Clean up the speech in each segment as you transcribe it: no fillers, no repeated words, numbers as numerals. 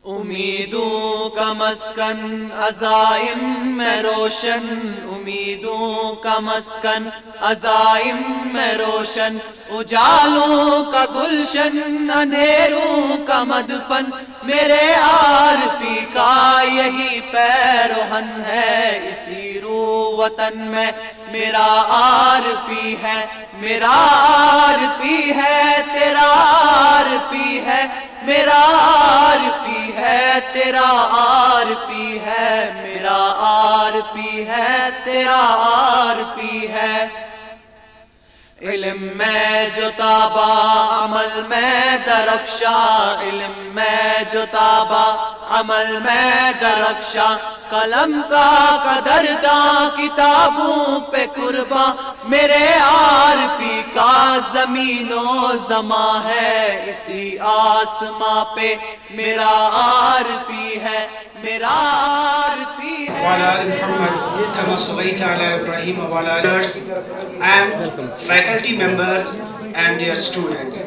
उम्मीदों का मस्कन अज़ाइम में रोशन, उम्मीदों का मस्कन अज़ाइम में रोशन, उजालों का गुलशन अंधेरों का मदफन, मेरे आरपी का यही पैरोहन है। इसी रूह वतन में मेरा आरपी है, मेरा आरपी है, तेरा आरपी है, मेरा आरपी है, तेरा आरपी है, मेरा आरपी है, तेरा आरपी है। इल्म में जो ताबा अमल में दरख्शा, इल्म में जो ताबा अमल में दरख्शा, कलम का कदरदा किताबों पे कुर्बा, मेरे आरपी का ज़मीनो ज़मा है। इसी आसमां पे मेरा आरपी है, मेरा आरपी है। and faculty members and their students.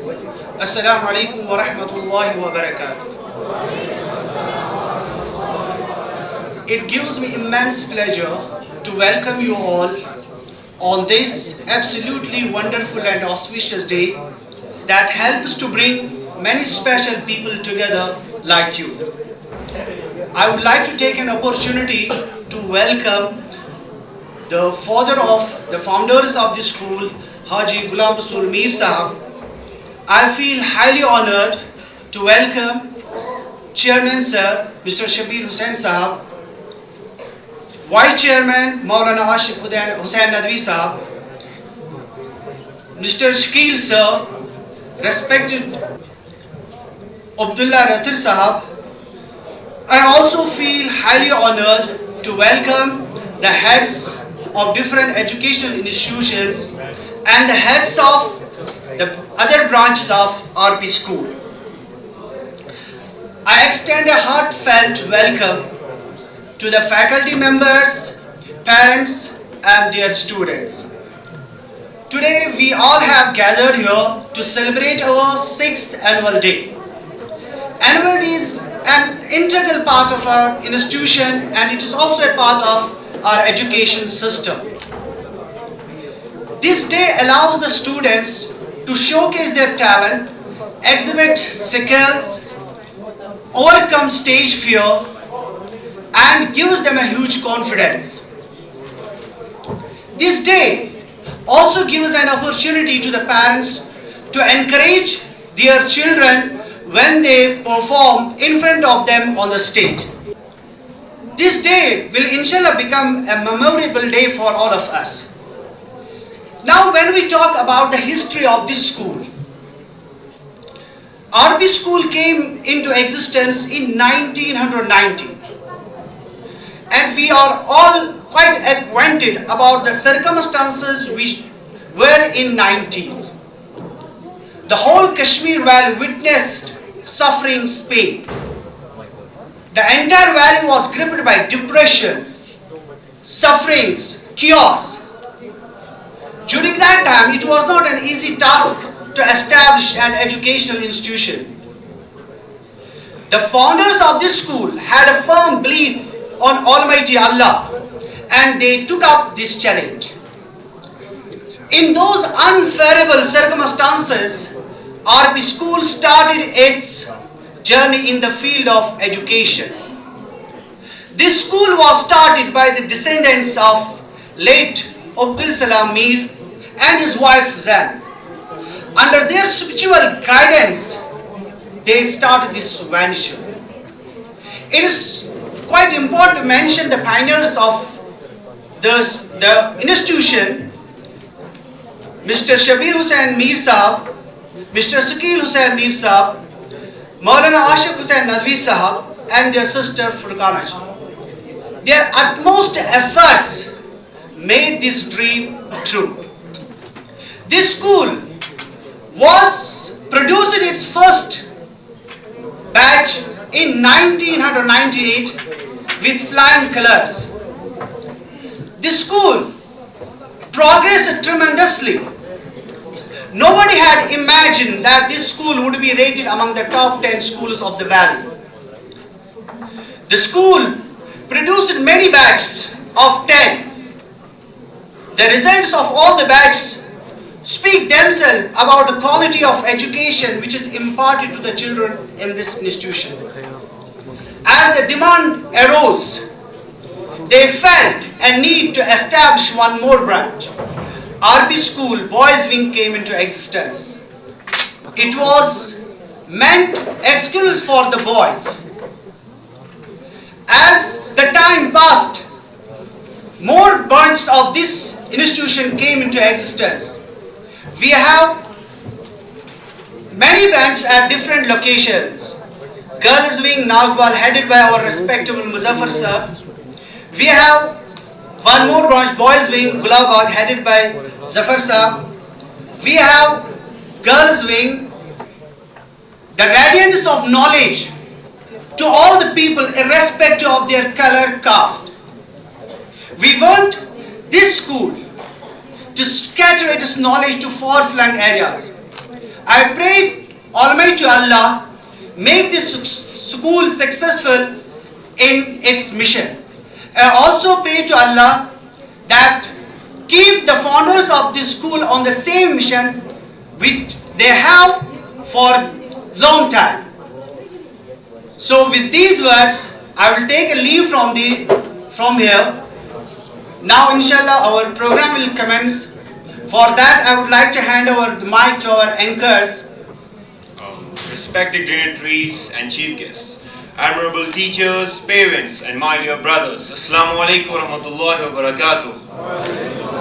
Assalamu alaikum wa rahmatullahi wa barakatuh. It gives me immense pleasure to welcome you all on this absolutely wonderful and auspicious day that helps to bring many special people together like you. I would like to take an opportunity to welcome the father of the founders of this school, Haji Ghulam Rasool Mir Sahab. I feel highly honored to welcome Chairman Sir, Mr. Shabir Hussain Sahab, Vice Chairman Maulana Ashik Hussain Nadwi Sahab, Mr. Shakil Sir, respected Abdullah Rathir Sahab. I also feel highly honored to welcome the heads of different educational institutions and the heads of the other branches of RP school. I extend a heartfelt welcome to the faculty members, parents and their students. Today we all have gathered here to celebrate our 6th annual day. Annual day is an integral part of our institution and it is also a part of our education system. This day allows the students to showcase their talent, exhibit skills, overcome stage fear, and gives them a huge confidence. This day also gives an opportunity to the parents to encourage their children when they perform in front of them on the stage. This day will inshallah become a memorable day for all of us. Now when we talk about the history of this school, RP school came into existence in 1990 and we are all quite acquainted about the circumstances which were in 90s. The whole Kashmir Valley witnessed suffering, pain. The entire valley was gripped by depression, sufferings, chaos. During that time, it was not an easy task to establish an educational institution. The founders of this school had a firm belief on Almighty Allah and they took up this challenge. In those unfavorable circumstances, RP school started its journey in the field of education. This school was started by the descendants of late Abdul Salam Mir and his wife Zain. Under their spiritual guidance, they started this venture. It is quite important to mention the pioneers of the institution, Mr. Shabir Hussain Mir Sahab, Mr. Shakil Hussain Mir Sahab, Maulana Ashik Hussain Nadwi Sahab and their sister Furqana ji. Their utmost efforts made this dream true. This school was produced in its first batch in 1998 with flying colors. This school progressed tremendously. Nobody had imagined that this school would be rated among the top 10 schools of the valley. The school produced many batches of 10. The results of all the batches speak themselves about the quality of education which is imparted to the children in this institution. As the demand arose, they felt a need to establish one more branch. RB School Boys Wing came into existence. It was meant exclusive for the boys. As the time passed, more branches of this institution came into existence. We have many branches at different locations. Girls Wing Nagwal headed by our respectable Muzaffar sir. We have one more branch, Boys Wing Gulabagh headed by Zafar sir. We have Girls Wing, the radiance of knowledge to all the people irrespective of their color, caste. We want this school to scatter its knowledge to far-flung areas. I pray Almighty Allah make this school successful in its mission. I also pray to Allah that keep the founders of this school on the same mission which they have for long time. So with these words, I will take a leave from here. Now inshallah our program will commence. For that I would like to hand over the mic to our anchors. Respected dignitaries and chief guests, admirable teachers, parents and my dear brothers, Assalamu alaikum wa rahmatullahi wa barakatuh.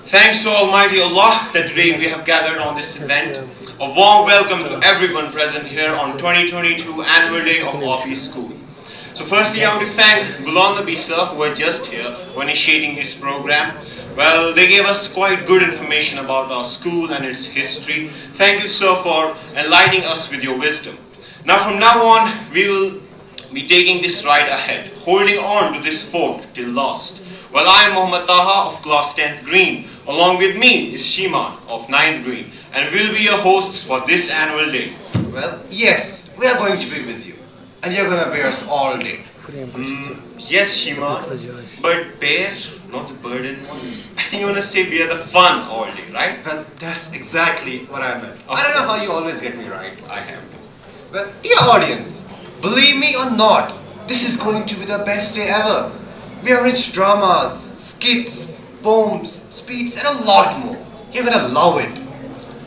Thanks to Almighty Allah that today we have gathered on this event. A warm welcome to everyone present here on 2022 annual day of Office School. So firstly, I want to thank Ghulam Nabi sir who were just here when initiating this program. Well, they gave us quite good information about our school and its history. Thank you sir for enlightening us with your wisdom. Now from now on, we will be taking this ride ahead, holding on to this fort till last. Well, I am Muhammad Taha of class 10th Green. Along with me is Shiman of 9th Green, and we'll be your hosts for this annual day. Well, yes, we are going to be with you, and you're gonna bear us all day. Yes, Shima, but bear, not the burden one. You wanna say bear the fun all day, right? Well, that's exactly what I meant. I don't know how you always get me right. I have. Well, dear audience, believe me or not, this is going to be the best day ever. We have rich dramas, skits, poems, speeches, and a lot more. You're gonna love it.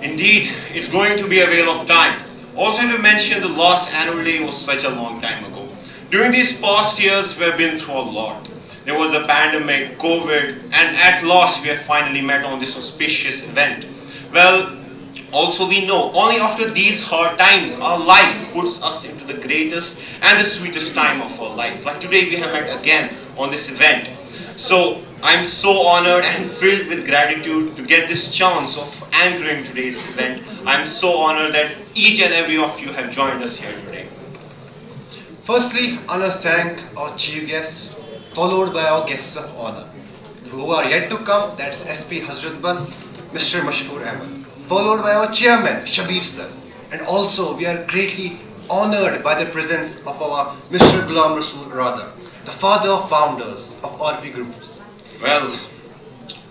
Indeed, it's going to be a whale of time. Also to mention, the last annual day was such a long time ago. During these past years, we have been through a lot. There was a pandemic, COVID, and at last we have finally met on this auspicious event. Well, also we know, only after these hard times, our life puts us into the greatest and the sweetest time of our life. Like today, we have met again on this event. So, I'm so honored and filled with gratitude to get this chance of anchoring today's event. I'm so honored that each and every of you have joined us here today. Firstly, I want to thank our chief guests, followed by our guests of honor, who are yet to come. That's SP Hazratbal, Mr. Mashkoor Ahmed, followed by our chairman, Shabir sir. And also, we are greatly honored by the presence of our Mr. Ghulam Rasool Radha, the father of founders of RP Groups. Well,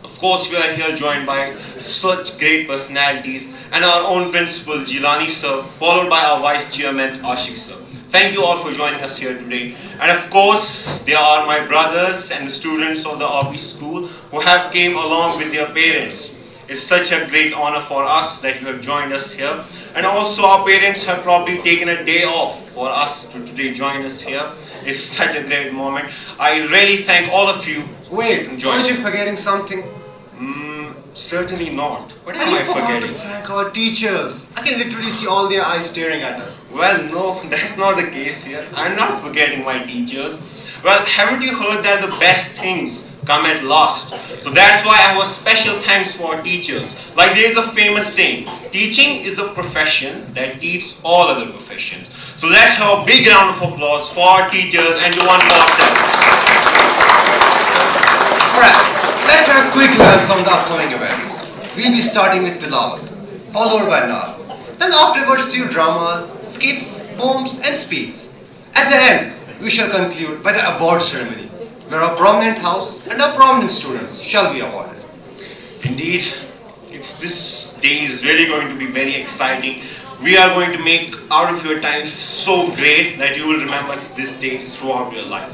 of course we are here joined by such great personalities and our own principal Jilani sir, followed by our vice chairman Ashik sir. Thank you all for joining us here today. And of course, there are my brothers and the students of the RP school who have came along with their parents. It's such a great honor for us that you have joined us here. And also our parents have probably taken a day off for us to today join us here. It's such a great moment. I really thank all of you. Wait, Enjoy. aren't you forgetting something? Certainly not. What And am I you forgot forgetting? to thank our teachers. I can literally see all their eyes staring at us. Well, no, that's not the case here. I'm not forgetting my teachers. Well, haven't you heard that the best things come at last? So that's why I have a special thanks to our teachers. Like there is a famous saying, teaching is a profession that teaches all other professions. So let's have a big round of applause for our teachers and to one for ourselves. Alright, let's have a quick glance on the upcoming events. We'll be starting with Tilawat, followed by Naat. Then afterwards, few dramas, skits, poems, and speeches. At the end, we shall conclude by the award ceremony, where a prominent house and a prominent students shall be awarded. Indeed, this day is really going to be very exciting. We are going to make out of your time so great that you will remember this day throughout your life.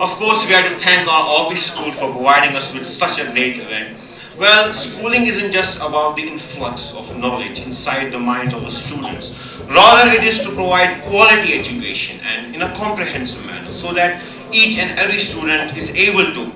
Of course, we have to thank our Orbis School for providing us with such a great event. Well, schooling isn't just about the influx of knowledge inside the minds of the students. Rather, it is to provide quality education and in a comprehensive manner so that each and every student is able to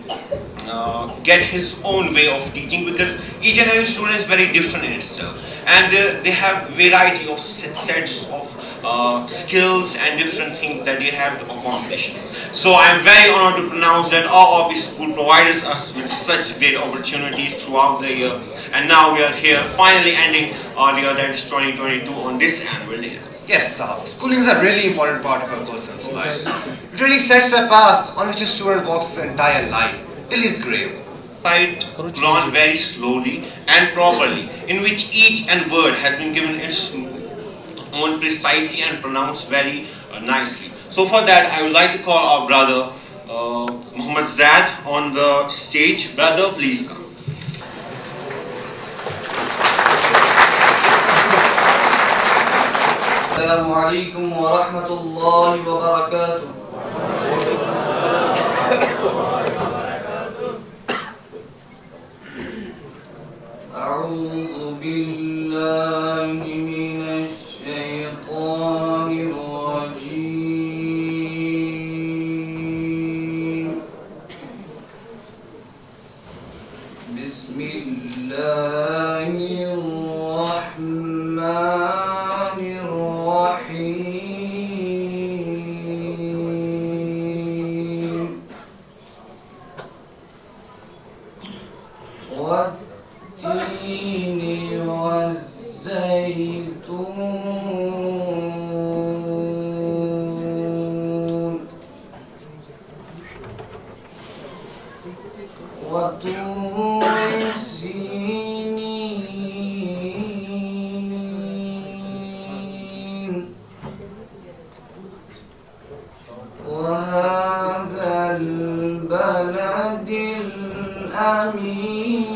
get his own way of teaching, because each and every student is very different in itself, and they have variety of sets of skills and different things that they have to accomplish. So I am very honored to pronounce that our Orbis School provides us with such great opportunities throughout the year, and now we are here finally ending our year, that is 2022, on this annual day. Yes, schooling is a really important part of a person's life. It really sets a path on which a student walks his entire life till his grave. Recite Quran very slowly and properly, in which each and word has been given its own precisely and pronounced very nicely. So for that, I would like to call our brother Muhammad Zad on the stage. Brother, please come. السلام عليكم ورحمة الله وبركاته. أعوذ بالله من الشيطان الرجيم. بسم الله الرحمن الرحيم. والتين والزيتون وطور سينين وهذا البلد الأمين.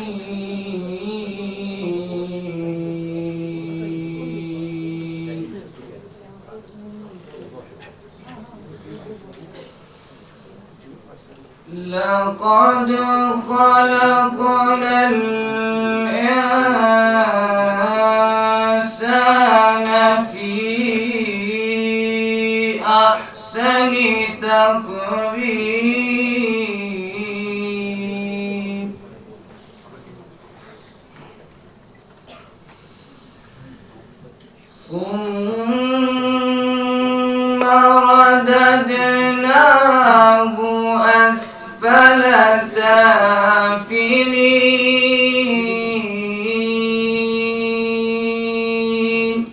لقد خلقنا الإنسان في أحسن تقويم. ثم رددناه أسفل سافلين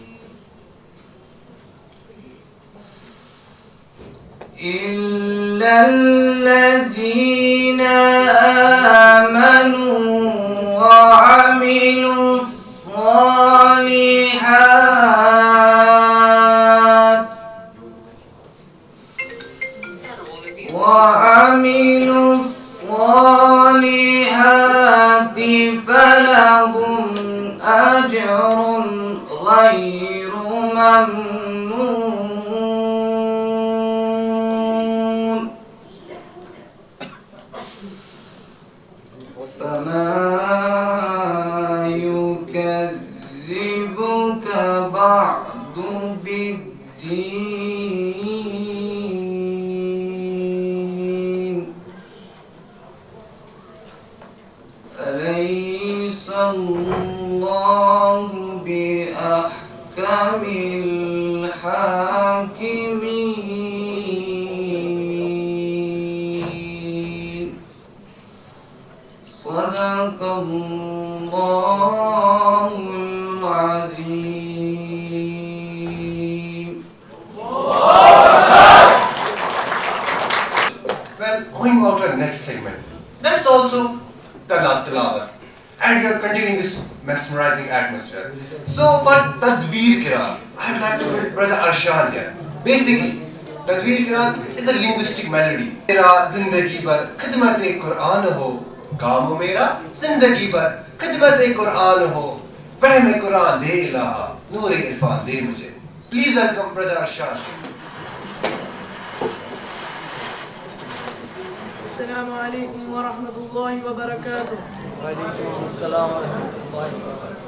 إلا الذين آمنوا وعملوا الصالحات فلهم أجر غير ممنون. فما يكذبك بعد بالدين. أليس الله بأحكم الحاكمين. صدق الله العظيم. Well, going on to the next segment, that's also Tilawat, and we are continuing this mesmerizing atmosphere. So for Tadveer Kiram, I would like to invite Brother Arshan here. Basically, Takbir Quran is a linguistic melody. मेरा जिंदगी भर खिदमत कुरान हो, काम मेरा जिंदगी भर खिदमत कुरान हो, फहम कुरान दे इलाहा, नूर इरफान दे मुझे. Please welcome Brother Arshad. السلام عليكم ورحمة الله وبركاته. وعليكم السلام ورحمة الله وبركاته.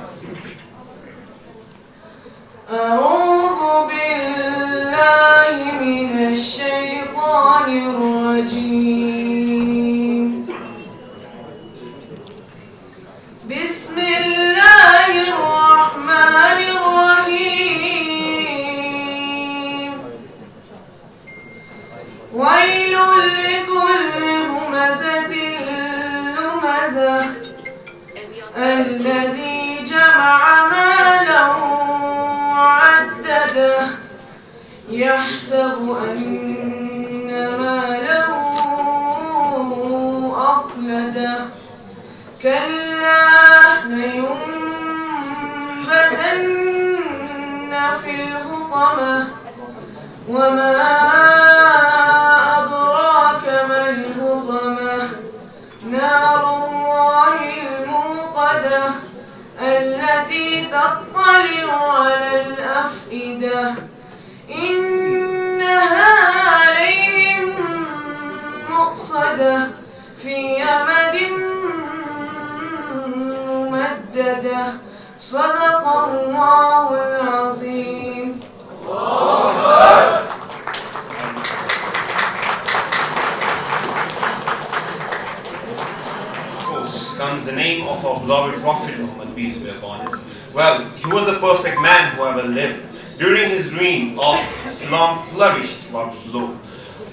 أعوذ بالله من الشيطان الرجيم. بسم الله الرحمن الرحيم. ويل لكل همزة لمزة الذي جمع مالا وعدده يحسب أن ماله أخلده كلا لينبذن في الحطمة وما أدراك ما الحطمة نار الله الموقدة التي تطلع على الأفئدة إنها عليهم مؤصدة في أمد ممددة صدق الله العظيم. Comes the name of our beloved Prophet Muhammad, peace be upon him. Well, he was the perfect man who ever lived. During his reign of Islam flourished throughout the globe.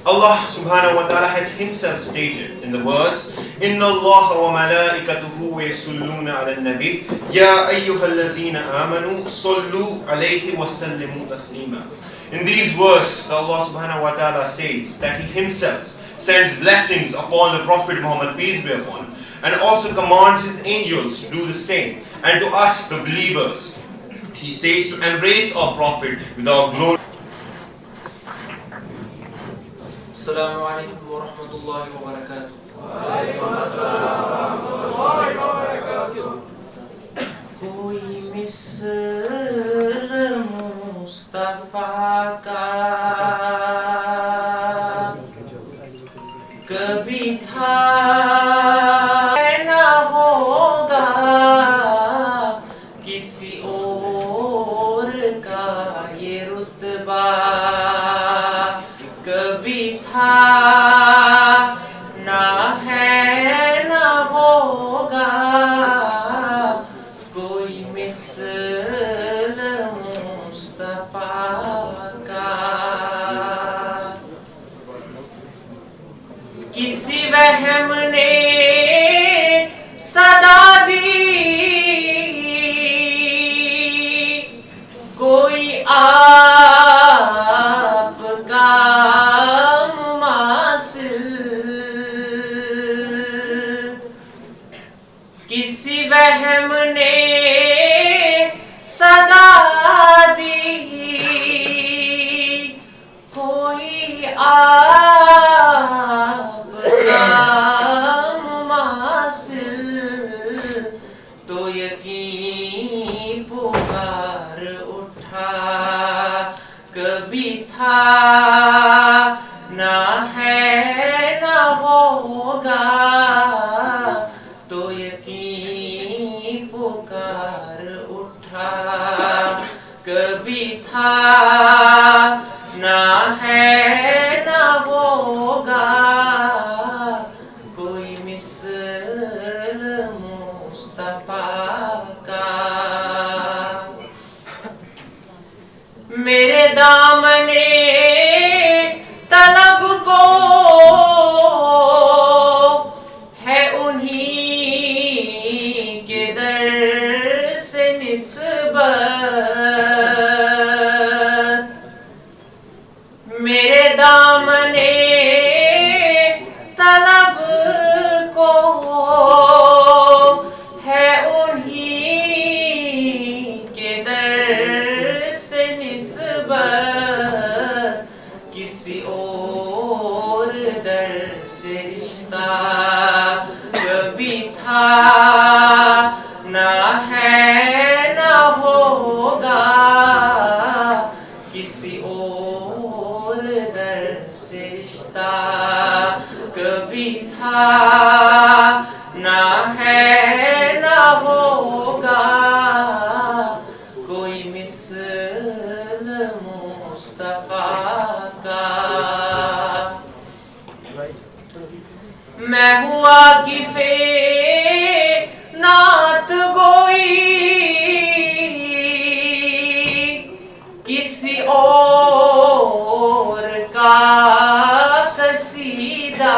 Allah subhanahu wa ta'ala has himself stated in the verse, Inna Allah wa malaikatuhu yasalluna ala nabi ya ayyuhallazina amanu sallu alayhi wa sallimu taslima. In these verses, Allah subhanahu wa ta'ala says that he himself sends blessings upon the Prophet Muhammad, peace be upon him, and also commands his angels to do the same. And to us, the believers, he says to embrace our Prophet with our glory. السلام عليكم ورحمة الله وبركاته. कोई मिसल मुस्तफा का कभी था न होगा किसी और का ये रुतबा कभी था ना है न होगा कोई मिसल मुस्तफा का किसी वहम ने सदा दी कोई आपका मुमासिल किसी वहम ने सदा दी कोई आपका मुमासिल तो यकीन पुकार उठा कभी था ना है ना होगा तो यकीन पुकार उठा कभी था ना है ना होगा कोई मिसल मुस्तफा का मेरे दामने तलब को है उन्हीं के दर से निस्बत मेरे किसी और दर से रिश्ता कभी था ना है ना होगा कोई मिसल मुस्तफा का। मैं हुआ कि फे नात गोई किसी और का कसीदा।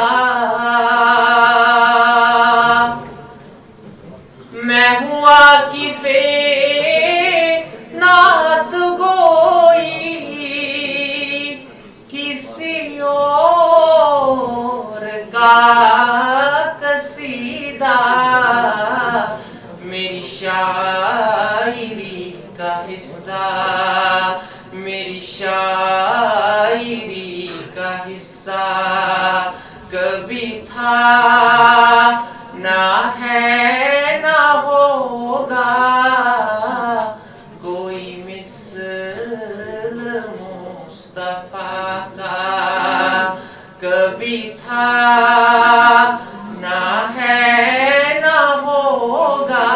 मैं हुआ कि फे नात गोई किसी और का कसीदा। मेरी शायरी का हिस्सा मेरी शायरी का हिस्सा कभी था ना है ना होगा कोई मिसल मुस्तफा का। कभी था ना है ना होगा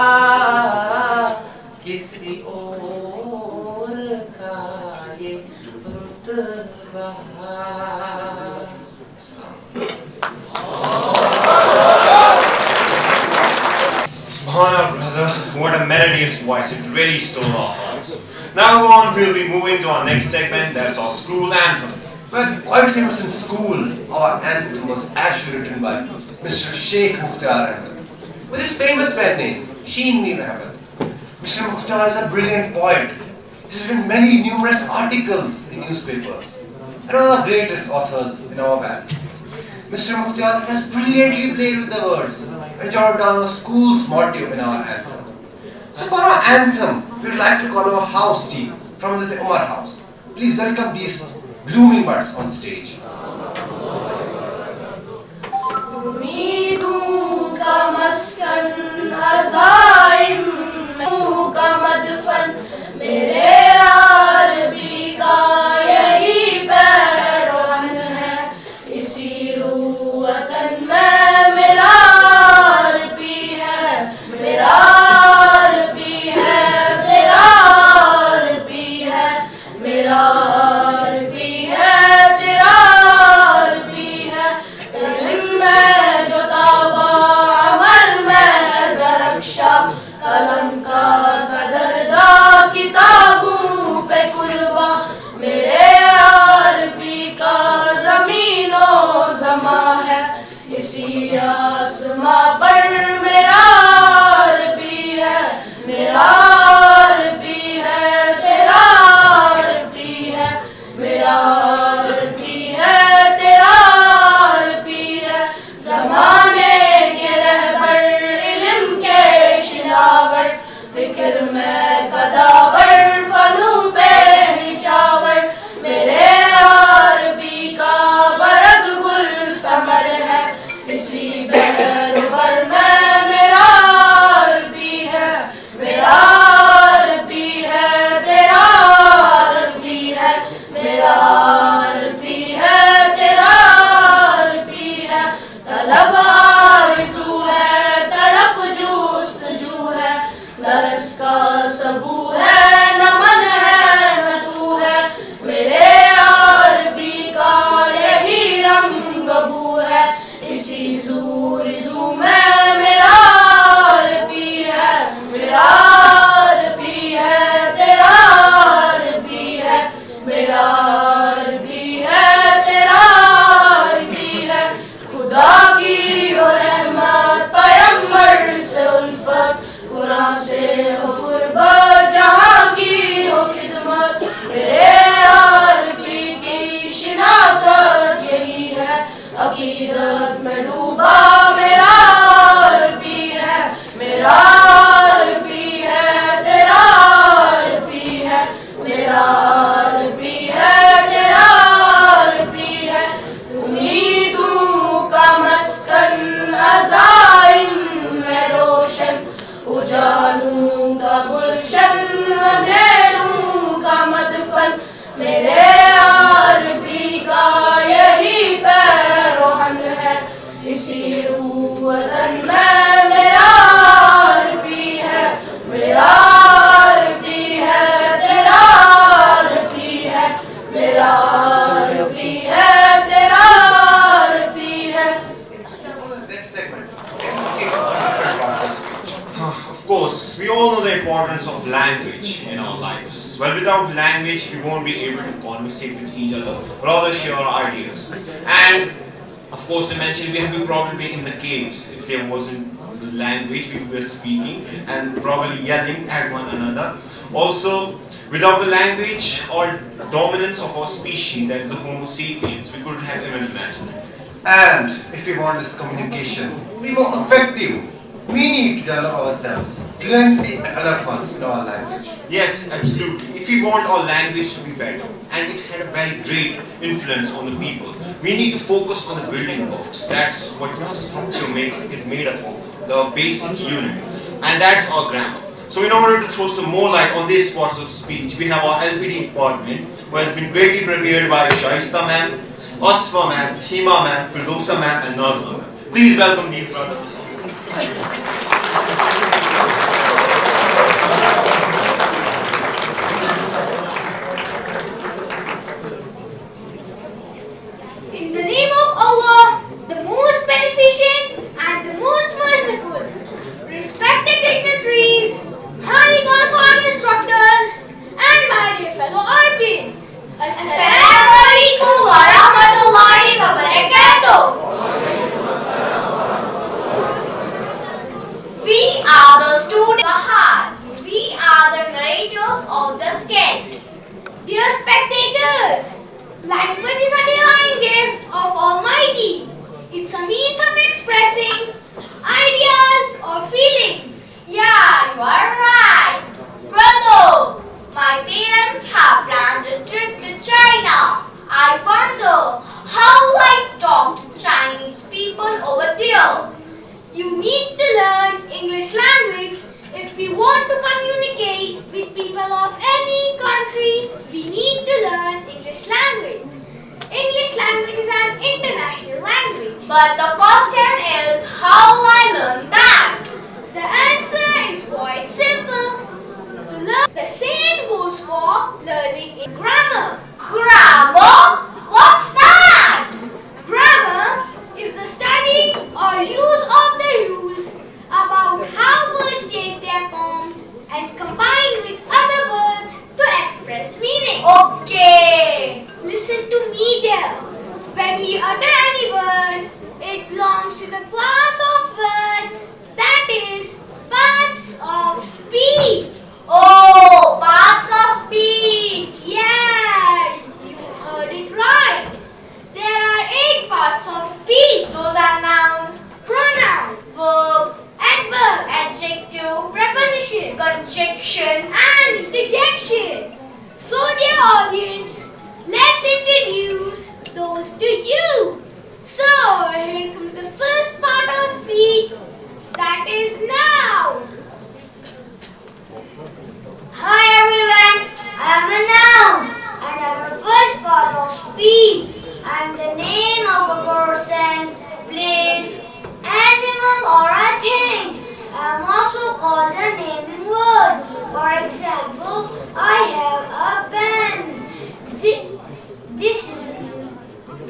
किसी और का ये रुतबा। Subhanallah, brother, what a melodious voice, it really stole our hearts. Now on, we'll be moving to our next segment, that's our school anthem. Well, quite famous in school, our anthem was actually written by Mr. Sheikh Mukhtar Ahmed. With his famous pen name, Sheen Mir Ahmed. Mr. Mukhtar is a brilliant poet. He's written many numerous articles in newspapers and one of the greatest authors in our valley. Mr. Mukhtar has brilliantly played with the words and jotted down a school's motto in our anthem. So for our anthem, we would like to call our house team from the Umar House. Please welcome these blooming birds on stage. उम्मीदों का मस्कन अज़ाइम का मदफन मेरे अरबी का यही पैरवन है। इसी रूह वतन में मेरा अरबी है मेरा अरबी है तेरा अरबी है मेरा अरबी है तेरा अरबी है। इल्म में जो ताबा अमल में दरख्शा कलम का कदरदा किताबों पे कुर्बा मेरे अरबी का ज़मीनो ज़मा है। इसी आसमां पर मेरा अरबी है मेरा अरबी है तेरा अरबी है मेरा अरबी है तेरा अरबी है। ज़माने के रहबर इल्म के शिनावर फिक्र में कदावर फनू पे निचावर मेरे अरबी का बरद गुल समर है। इसी बहर भर में मेरा अरबी है मेरा अरबी है तेरा अरबी है मेरा मेरा अरबी है तेरा अरबी है. Next segment. Of course, we all know the importance of language in our lives. Well, without language, we won't be able to conversate with each other, rather share our ideas. And of course, to mention, we have been probably in the caves if there wasn't the language we were speaking and probably yelling at one another. Also, without the language or dominance of our species, that is the Homo sapiens, we couldn't have even imagined. And if we want this communication to be more effective, we need to develop ourselves fluency and eloquence in our language. Yes, absolutely. If we want our language to be better, and it had a very great influence on the people, we need to focus on the building blocks. That's what the structure is made up of, the basic unit, and that's our grammar. So in order to throw some more light on these parts of speech, we have our LPD department, who has been greatly prepared by Shaista ma'am, Asfa ma'am, Hima ma'am, Firdosa ma'am, and Nazma ma'am. Please welcome these brothers. In the name of Allah, the most beneficent and the most merciful, respected dignitaries, highly qualified instructors, and my dear fellow Arbians. Assalamu alaikum wa rahmatullahi wa barakatuh. We are the students of heart. We are the narrators of the sketch. Dear spectators, language is a divine gift of Almighty. It's a means of expressing ideas or feelings. Yeah, you are right. Brother, my parents have planned a trip to China. I wonder how I talk to Chinese people over there. You need to learn English language if we want to communicate with people of any country. We need to learn English language. English language is an international language. But the question is how I learn that. The answer is quite simple. To learn, the same goes for learning in grammar. Grammar? What's that? Grammar is the study or use of the rules about how words change their forms and combine with other words to express meaning. Okay. Listen to me there. When we utter any word, it belongs to the class of words, that is, parts of speech. Oh, parts of speech. Yeah, you heard it right. There are 8 parts of speech. Those are noun, pronoun, verb, adverb, adjective, preposition, conjunction, and interjection. So, dear audience, let's introduce those to you. So, here comes the first part of speech, that is noun. Hi everyone, I am a noun and I am the first part of speech. I am the name of a person, place, animal or a thing. I am also called a naming word. For example, I have a pen.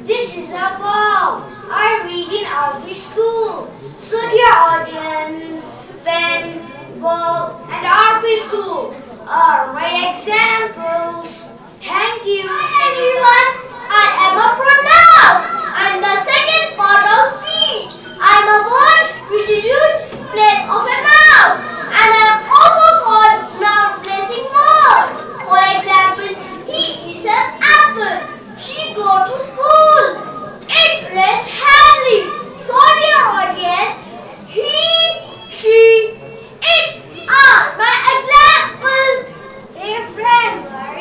This is a ball. I read in Arabic school. So dear audience, pen, ball and Arabic school are my examples. Thank you. Everyone, I am a pronoun. I am the second part of speech. I am a word which is used in place of a noun. And I am also called noun placing word. For example, he is an apple. She goes to school. It rains heavily. So dear audience, he, she, it are my example. Hey friend, where are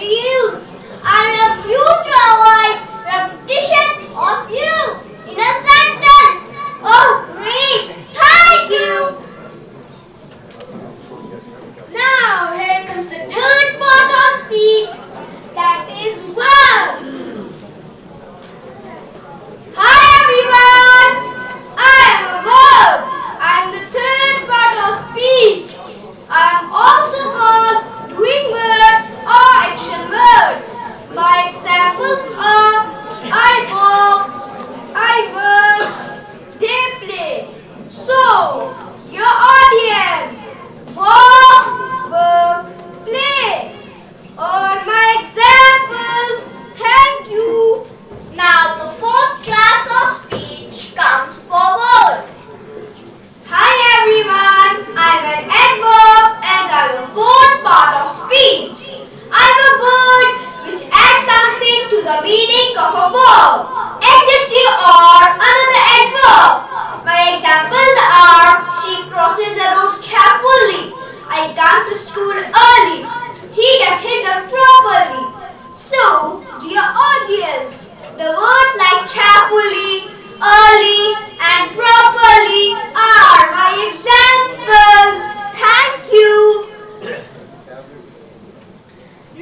the meaning of a verb, adjective or another adverb. My examples are: she crosses the road carefully. I come to school early. He does his work properly. So, dear audience, the words like carefully, early and properly are my examples. Thank you.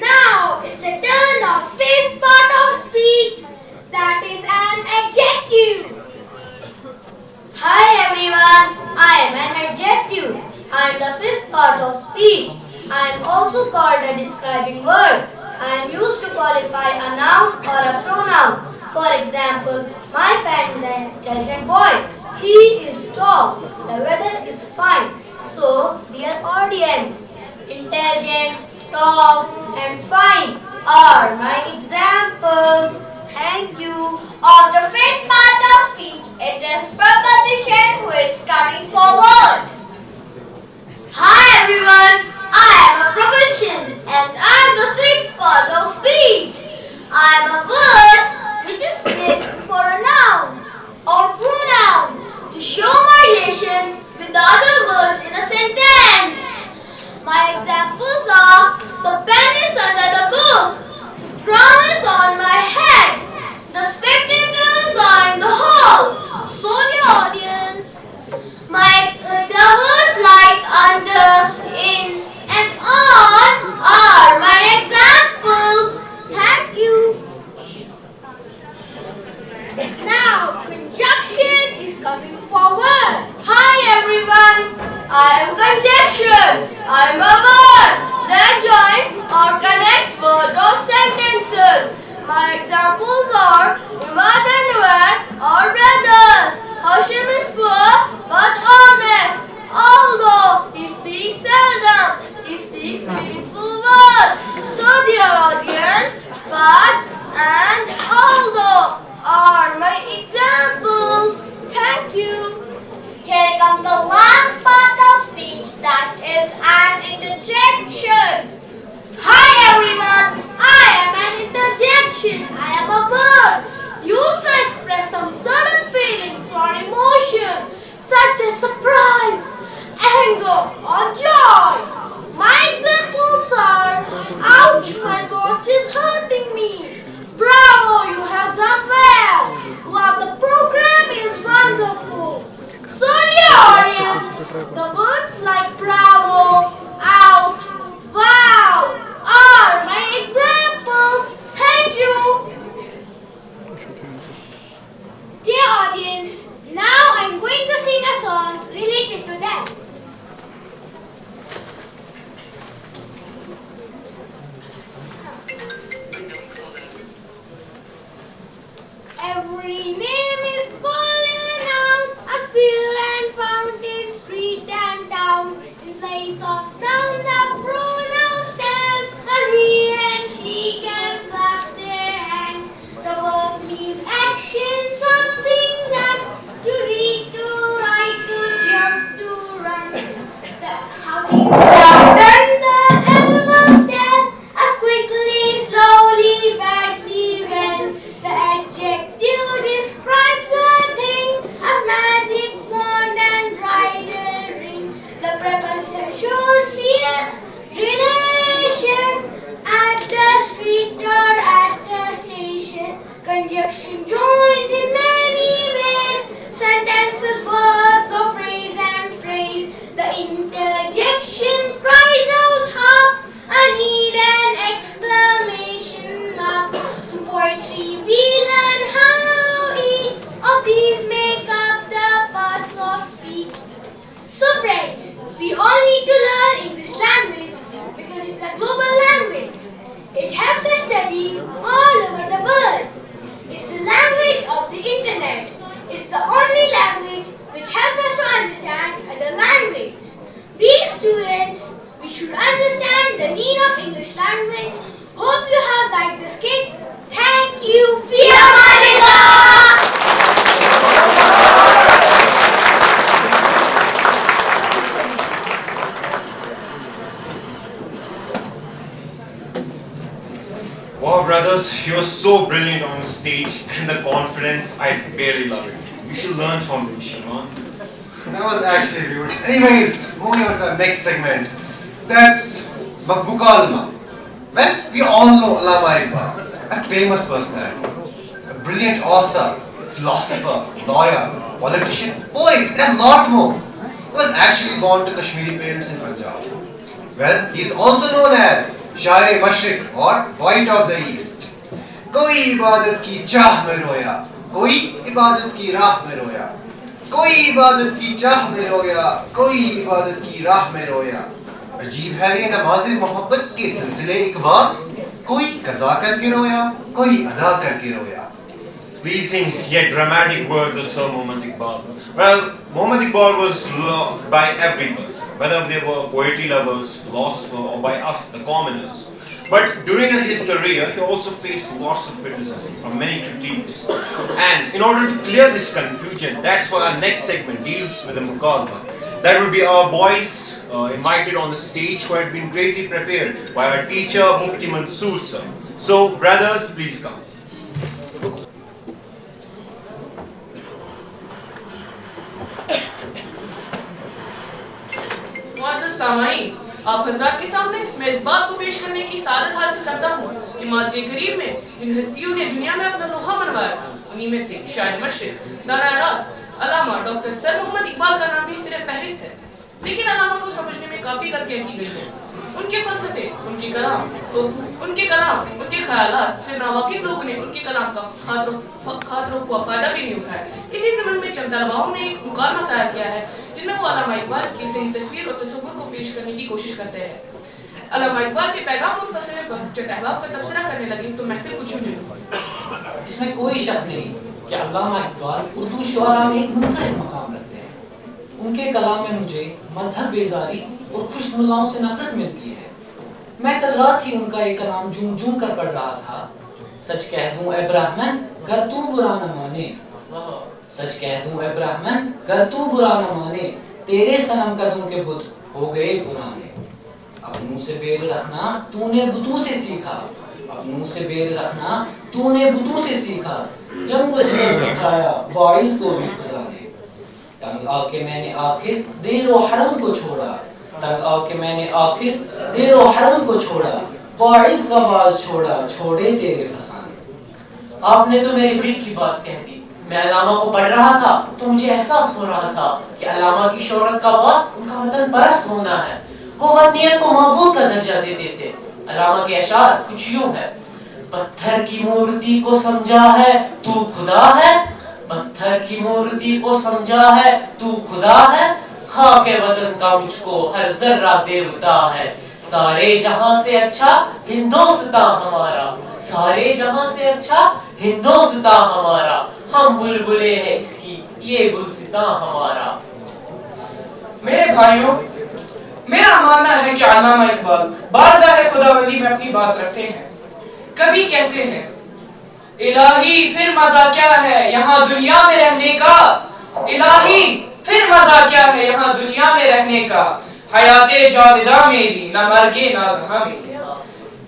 Now it's the turn of fifth part of speech, that is an adjective. Hi everyone, I am an adjective. I am the fifth part of speech. I am also called a describing word. I am used to qualify a noun or a pronoun. For example, my friend is an intelligent boy. He is tall. The weather is fine. So, dear audience, intelligent, tall and fine are my examples. Thank you. Of the fifth part of speech, it is preposition who is coming forward. Hi everyone, I am a preposition and I am the sixth part of speech. I am a word which is placed before a noun or pronoun to show my relation with the other words in a sentence. My examples are: the pen is under the book, the crown is on my head, the spectators are in the hall. So the audience, the words like under, in and on are my examples. Thank you. Now conjunction is coming forward. Hi everyone, I am conjunction. I am a word that joins or connects words or sentences. My examples are Imad and Nuer are brothers. Hashim is poor but honest. Although he speaks seldom, he speaks meaningful words. So dear audience, but and although are my examples. Thank you. Here comes the last part of speech, that is an interjection. Hi everyone, I am an interjection. I am a word used to express some certain feelings or emotion, such as surprise, anger or joy. My examples are: ouch, my watch is hurting me. Bravo, you have done well. Wow, the program is wonderful. So dear audience, the words like bravo, out, wow are my examples. Thank you. Dear audience, now I'm going to sing a song related to them. Every name is calling out, a spill and fountain, street and town. In place of noun, the pronoun stands, as he and she can clap their hands. The verb means action, something done, to read, to write, to jump, to run. How to use the done, the animal stand, as quickly, slowly, badly, well. The adjective describes a thing as magic wand and bridal ring. The preposition shows relation at the street or at the station. Conjunction joins in many ways, sentences, words or phrase and phrase. The interjection cries out hark, I need an exclamation mark. Through poetry we learn how each of these make up the parts of speech. So friends, we all need to learn English language because it's a global language. It helps us study all over the world. It's the language of the internet. It's the only language which helps us to understand other languages. Being students, we should understand the need of English language. Hope you have liked this skit. Thank you. Fi Amanillah. Wow, brothers, you was so brilliant on the stage, and the confidence, I barely love it. You should learn from him, Shimon. That was actually rude. Anyways, moving on to our next segment. That's Mukalma. Well, we all know Allama Iqbal, a famous personality, a brilliant author, philosopher, lawyer, politician, poet, and a lot more. He was actually born to Kashmiri parents in Punjab. Well, he is also known as Shair Mashriq or Poet of the East. कोई इबादत की चाह में रोया, कोई इबादत की राह में रोया, कोई इबादत की चाह में रोया, कोई इबादत की राह में रोया. अजीब है ये नमाज़े मोहब्बत के सिलसिले इकबाल, कोई कज़ा करके रोया, कोई अदा करके रोया. Pleasing yet dramatic words of Sir Muhammad Iqbal. Well, Muhammad Iqbal was loved by every person, whether they were poetry lovers, philosophers, or by us, the commoners. But during his career, he also faced lots of criticism from many critics. And in order to clear this confusion, that's why our next segment deals with the Mukalma. That will be our boys invited on the stage who had been greatly prepared by our teacher, Mufti Mansoor sir. So, brothers, please come. सामाईन, आप हज़रात के सामने मैं इस बात को पेश करने की सादत हासिल करता हूँ कि माज़ी करीब में जिन हस्तियों ने दुनिया में अपना लोहा मनवाया था, उन्हीं में से शायर मशरिक, दाना-ए-राज़, अल्लामा डॉक्टर सर मुहम्मद इकबाल का नाम भी सिर्फ फहरिस्त है। लेकिन अल्लामा को समझने में काफ़ी गलतियाँ की गई हैं। उनके फ़लसफ़े, उनके कलाम, उनके ख़यालात से नावाकिफ़ लोगों ने उनके कलाम का खातरों को फ़ायदा भी नहीं उठाया। इसी ज़मन में चंद तलबाओं ने एक मुकालमा तैयार किया है जिनमें वो अल्लामा इकबाल की सही तस्वीर और तसव्वुर को पेश करने की कोशिश करते हैं। अल्लामा इकबाल के पैगाम और फ़लसफ़े पर जब अहबाब का तबसरा करने लगी तो महफिल कुछ यूं हुई। इसमें कोई शक नहीं कि अल्लामा इकबाल उर्दू शुआरा में एक मुनफरिद मकाम रखते हैं। उनके कलाम में मुझे मजहब बेजारी और खुशमुल्लाओं से नफरत मिलती है। मैं कल रात ही उनका एक कलाम झूम झूम कर पढ़ रहा था। सच कह दूं ए ब्राह्मण गर तू बुरा न माने, सच कह दूं ए ब्राह्मण गर तू बुरा न माने, तेरे सनम कदों के बुत हो गए पुराने। अपनों से बेर रखना तूने बुतों से सीखा, अपनों से बेर रखना तूने बुतों से सीखा, जंग को सिखाया वाइस को भी खुदा ने। तंग आके मैंने आखिर देर और हरम को छोड़ा, तंग आके मैंने आखिर देर और हरम को छोड़ा, वाइस का वाज छोड़ा, छोड़े तेरे फसाने। आपने तो मेरे दिल की बात कह दी। मैं अल्लामा को पढ़ रहा था तो मुझे एहसास हो रहा था कि अल्लामा की शोहरत का बास उनका वतन परस्त होना है। वो वतनियत को महबूब का दर्जा देते थे। अल्लामा के अशार कुछ यूं है, पत्थर की मूर्ति को समझा है तू खुदा है, पत्थर की मूर्ति को समझा है तू खुदा है, खाके वतन का मुझको हर जर्रा देवता है। सारे जहां से अच्छा हिंदोस्तां हमारा, सारे जहां से अच्छा हिंदोस्तां हमारा, हम बुलबुले हैं इसकी ये गुलसितां हमारा। मेरे भाइयों, मेरा मानना है कि अल्लामा इकबाल बारगाह खुदावंदी में अपनी बात रखते हैं। कभी कहते हैं, इलाही फिर मजा क्या है यहाँ दुनिया में रहने का, इलाही फिर मजा क्या है यहाँ दुनिया में रहने का, हयाते जाविदा मेरी न मरगे ना रहा मेरी।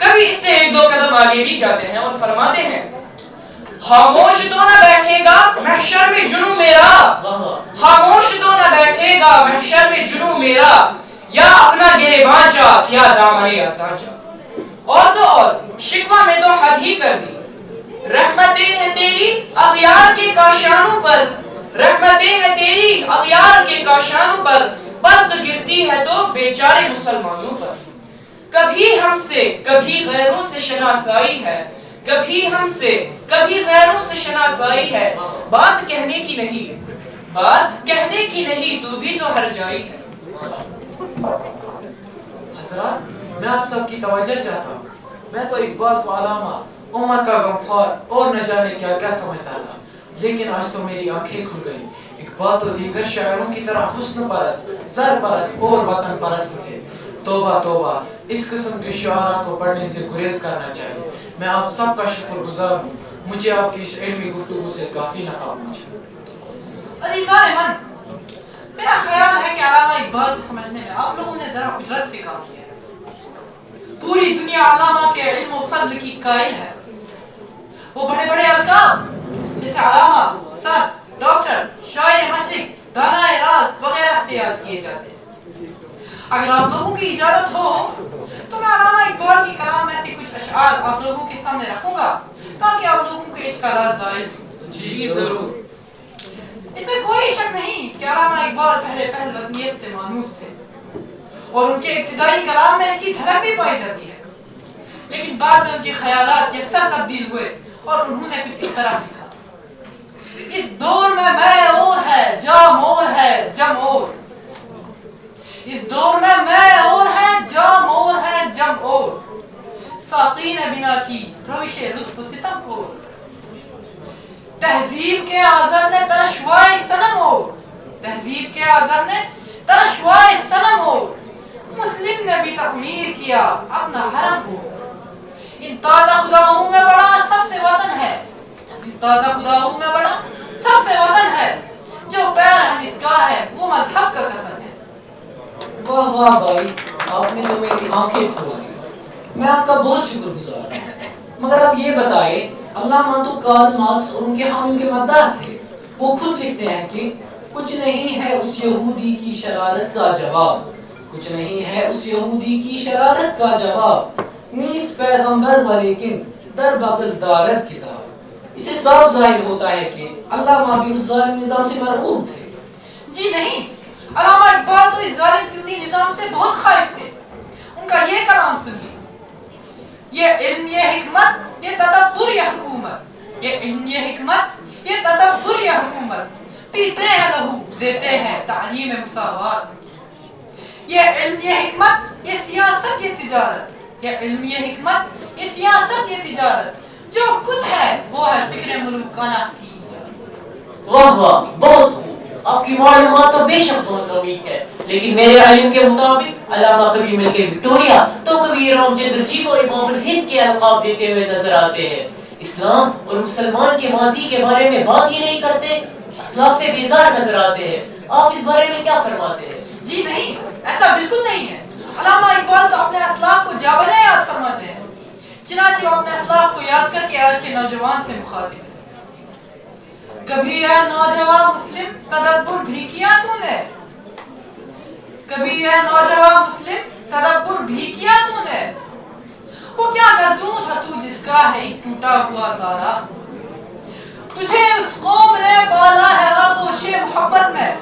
कभी इससे एक दो कदम आगे भी जाते हैं और फरमाते हैं, खामोश तो न बैठेगा महशर में जुनू मेरा, खामोश तो न बैठेगा महशर में जुनू मेरा, या अपना गिरेबान चाक या दामने अस्तांचा। और तो और शिकवा में तो हद ही कर दी, रहमतें हैं तेरी अगयार के काशानों पर, रहमतें हैं तेरी अगयार के काशानों पर, बर्क गिरती है तो बेचारे मुसलमानों पर। कभी हमसे कभी गैरों से शनासाई है, कभी हमसे कभी गैरों से शनासाई है, बात कहने की नहीं, बात कहने की नहीं, तू भी तो हर जाई है। हजरात, मैं आप सबकी तवज्जो चाहता हूँ। मैं तो इकबाल को अल्लामा, उम्मत का गमख्वार और न जाने क्या क्या समझता था, लेकिन आज तो मेरी आंखें खुल गई। इकबाल तो दीगर शायरों की तरह हुस्न परस्त, ज़र परस्त और वतन परस्त थे। तौबा तौबा, इस किस्म के शुआरा को पढ़ने से गुरेज करना चाहिए। मैं आप सबका शुक्रगुजार हूँ, मुझे आपकी इस इल्मी गुफ्तगू से काफी नफा पहुंचा। अजीज़ान मन, मेरा ख्याल है कि अल्लामा इकबाल को समझने में आप लोगों ने जरा उजरत से काम किया है। पूरी दुनिया अल्लामा के इल्म और फज़्ल की कायल है। वो बड़े बड़े अलकाब जैसे अलामा, सर, डॉक्टर, शायर मशरिक, दानाए राज वगैरह से याद किए जाते हैं। अगर आप लोगों की इजाजत हो तो मैं अलामा इकबाल की कलाम में से कुछ अशआर आप लोगों के सामने रखूंगा ताकि आप लोगों के इश्कालात जाहिर हो। जी जरूर। इसमें कोई शक नहीं कि अलामा इकबाल पहल वतनियत से मानूस थे और उनके इब्तिदाई कलाम में इसकी झलक भी पाई जाती है, लेकिन बाद में उनके ख्यालात यकसर तब्दील हुए और उन्होंने कुछ इस तरह लिखा। इस दौर में मैं और है, जाम और है, जम और। इस दौर में मैं और है, जाम और है, जम और। साक़ी ने बिना की रविशे लुत्फ सितम और। तहजीब के आज़र ने तरशवाए सनम और। तहजीब के आज़र ने तरशवाए सनम और। मुस्लिम ने भी तकमीर किया अपना हरम हो। इन ताज़ा खुदाओं में बड़ा सबसे वतन है। इन ताज़ा खुदाओं में बड़ा सबसे वतन है। जो पैर है इसका है वो मजहब का कसम है। वाह वाह भाई, आपने तो मेरी आंखें खोली। मैं आपका बहुत शुक्रगुजार हूँ। मगर आप ये बताए, अल्लामा तो कार्ल मार्क्स और उनके हामियों के मद्दाह थे। वो खुद लिखते हैं कि कुछ नहीं है उस यहूदी की शरारत का जवाब, कुछ नहीं है उस यहूदी की शरारत का जवाब, नीस्त पैगंबर व लेकिन दर बगल दारत किताब। इससे साफ जाहिर होता है कि अल्लामा भी उस जालिम निजाम से मरऊब थे। जी नहीं, अल्लामा इकबाल तो इस जालिम सिंधी निजाम से बहुत खाइफ थे। उनका ये कलाम सुनिए, ये इल्म ये हिकमत ये तदब्बुर ये हुकूमत, ये इल्म ये हिकमत ये तदब्बुर ये हुकूमत, पीते हैं लहू देते हैं तालीम मुसावात। ये इल्म ये हिकमत ये सियासत ये तिजारत, ये इल्म ये हिकमत ये सियासत ये तिजारत, जो कुछ है वो है फिक्र मुल्काना की इजारत। वाह वाह, बहुत खूब। आपकी मालूमात तो बेशक बहुत अमीर है, लेकिन मेरे इल्म के मुताबिक अल्लामा कभी मिलके विक्टोरिया तो कभी रामचंद्र जी को इमामुल हिंद के अलकाब देते हुए नजर आते हैं। इस्लाम और मुसलमान के माजी के बारे में बात ही नहीं करते, असलाफ से बेजार नजर आते हैं। आप इस बारे में क्या फरमाते हैं? जी नहीं, ऐसा बिल्कुल नहीं है। अल्लामा इकबाल तो अपने असलाफ को जाबले याद फरमाते हैं, चनाचे वो अपने असलाफ को याद करके आज के नौजवान से मुखातिब है। कभी है नौजवान मुस्लिम तदब्बुर भी किया तूने, कभी है नौजवान मुस्लिम तदब्बुर भी किया तूने, वो क्या करतूं था तू जिसका है एक टूटा हुआ तारा, तुझे उस कौम ने पाला है आगोशे मोहब्बत में,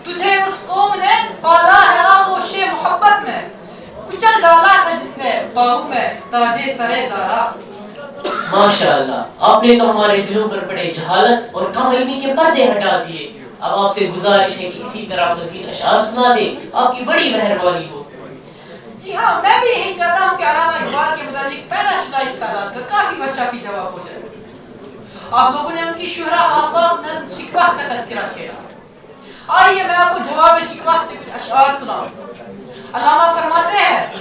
तुझे उस कौम ने पाला है आगोशे मोहब्बत में, कुचल डाला था जिसने बाहू में ताजे सरे दारा। माशाअल्लाह, आपने तो हमारे दिलों पर पड़े जहालत और कम इल्मी के पर्दे हटा दिए। अब आपसे गुजारिश है कि इसी तरह मज़ीद अशआर सुना दे, आपकी बड़ी मेहरबानी हो। जी हाँ, मैं भी यही चाहता हूँ कि अल्लामा इकबाल के मुतालिक पैदाशुदा इश्कालात का काफी बशाफी जवाब हो जाए। आप लोगों ने उनकी शुहरा आफाक नज़्म शिकवा का तज़किरा छेड़ा। आइए मैं आपको जवाब शिकवा से कुछ अशआर सुनाऊं। अल्लामा फरमाते हैं,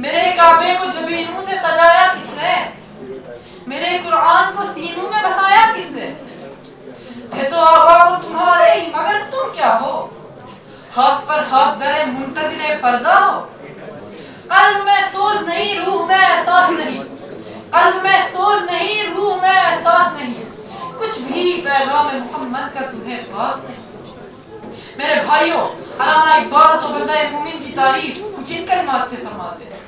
मेरे काबे को जबीनों से सजाया किसने, मेरे कुरान को सीनों में बसाया किसने, थे तो आबा वो तुम्हारे ही मगर तुम क्या हो, हाथ पर हाथ धरे मुंतज़िरे फरदा हो। कल्ब में सोज नहीं रूह में एहसास नहीं, कल्ब में सोज नहीं रूह में एहसास नहीं, कुछ भी पैगाम मोहम्मद का तुम्हें पास नहीं। मेरे भाइयों, अल्लामा इकबाल तो बंदा मोमिन की तारीफ कुछ इन कलिमात से फरमाते हैं।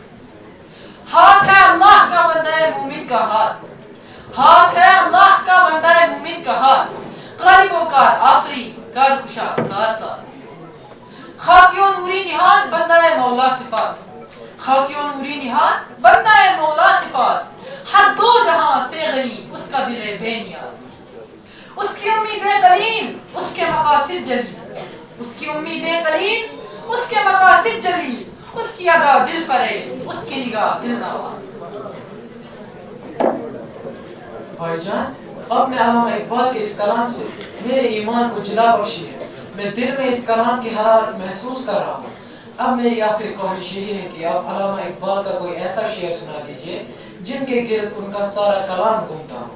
हाथ है अल्लाह का बंदा मोमिन का हाथ, हाथ है अल्लाह का बंदा मोमिन का हाथ, गालिबों का आसरी कार कुशा कार साथ, खाकियों नूरी निहात बंदा मौला सिफात, खाकियों नूरी निहात बंदा मौला सिफात, हर दो जहां से गनी उसका दिल बेनियाज, उसकी उम्मीदें कलील उसके मकासिद जलील, उसकी उम्मीदें कलील उसके मकासिद जलील, उसकी अदा दिल फरेब उसकी निगाह दिल नवाज। भाईजान, आपने अल्लामा इकबाल के इस कलाम से मेरे ईमान को जिला बख्शी है। मैं दिल में इस कलाम की हरारत महसूस कर रहा हूँ। अब मेरी आखिरी ख्वाहिश यही है कि आप अल्लामा इकबाल का कोई ऐसा शेर सुना दीजिए जिनके गिर्द उनका सारा कलाम घूमता हो।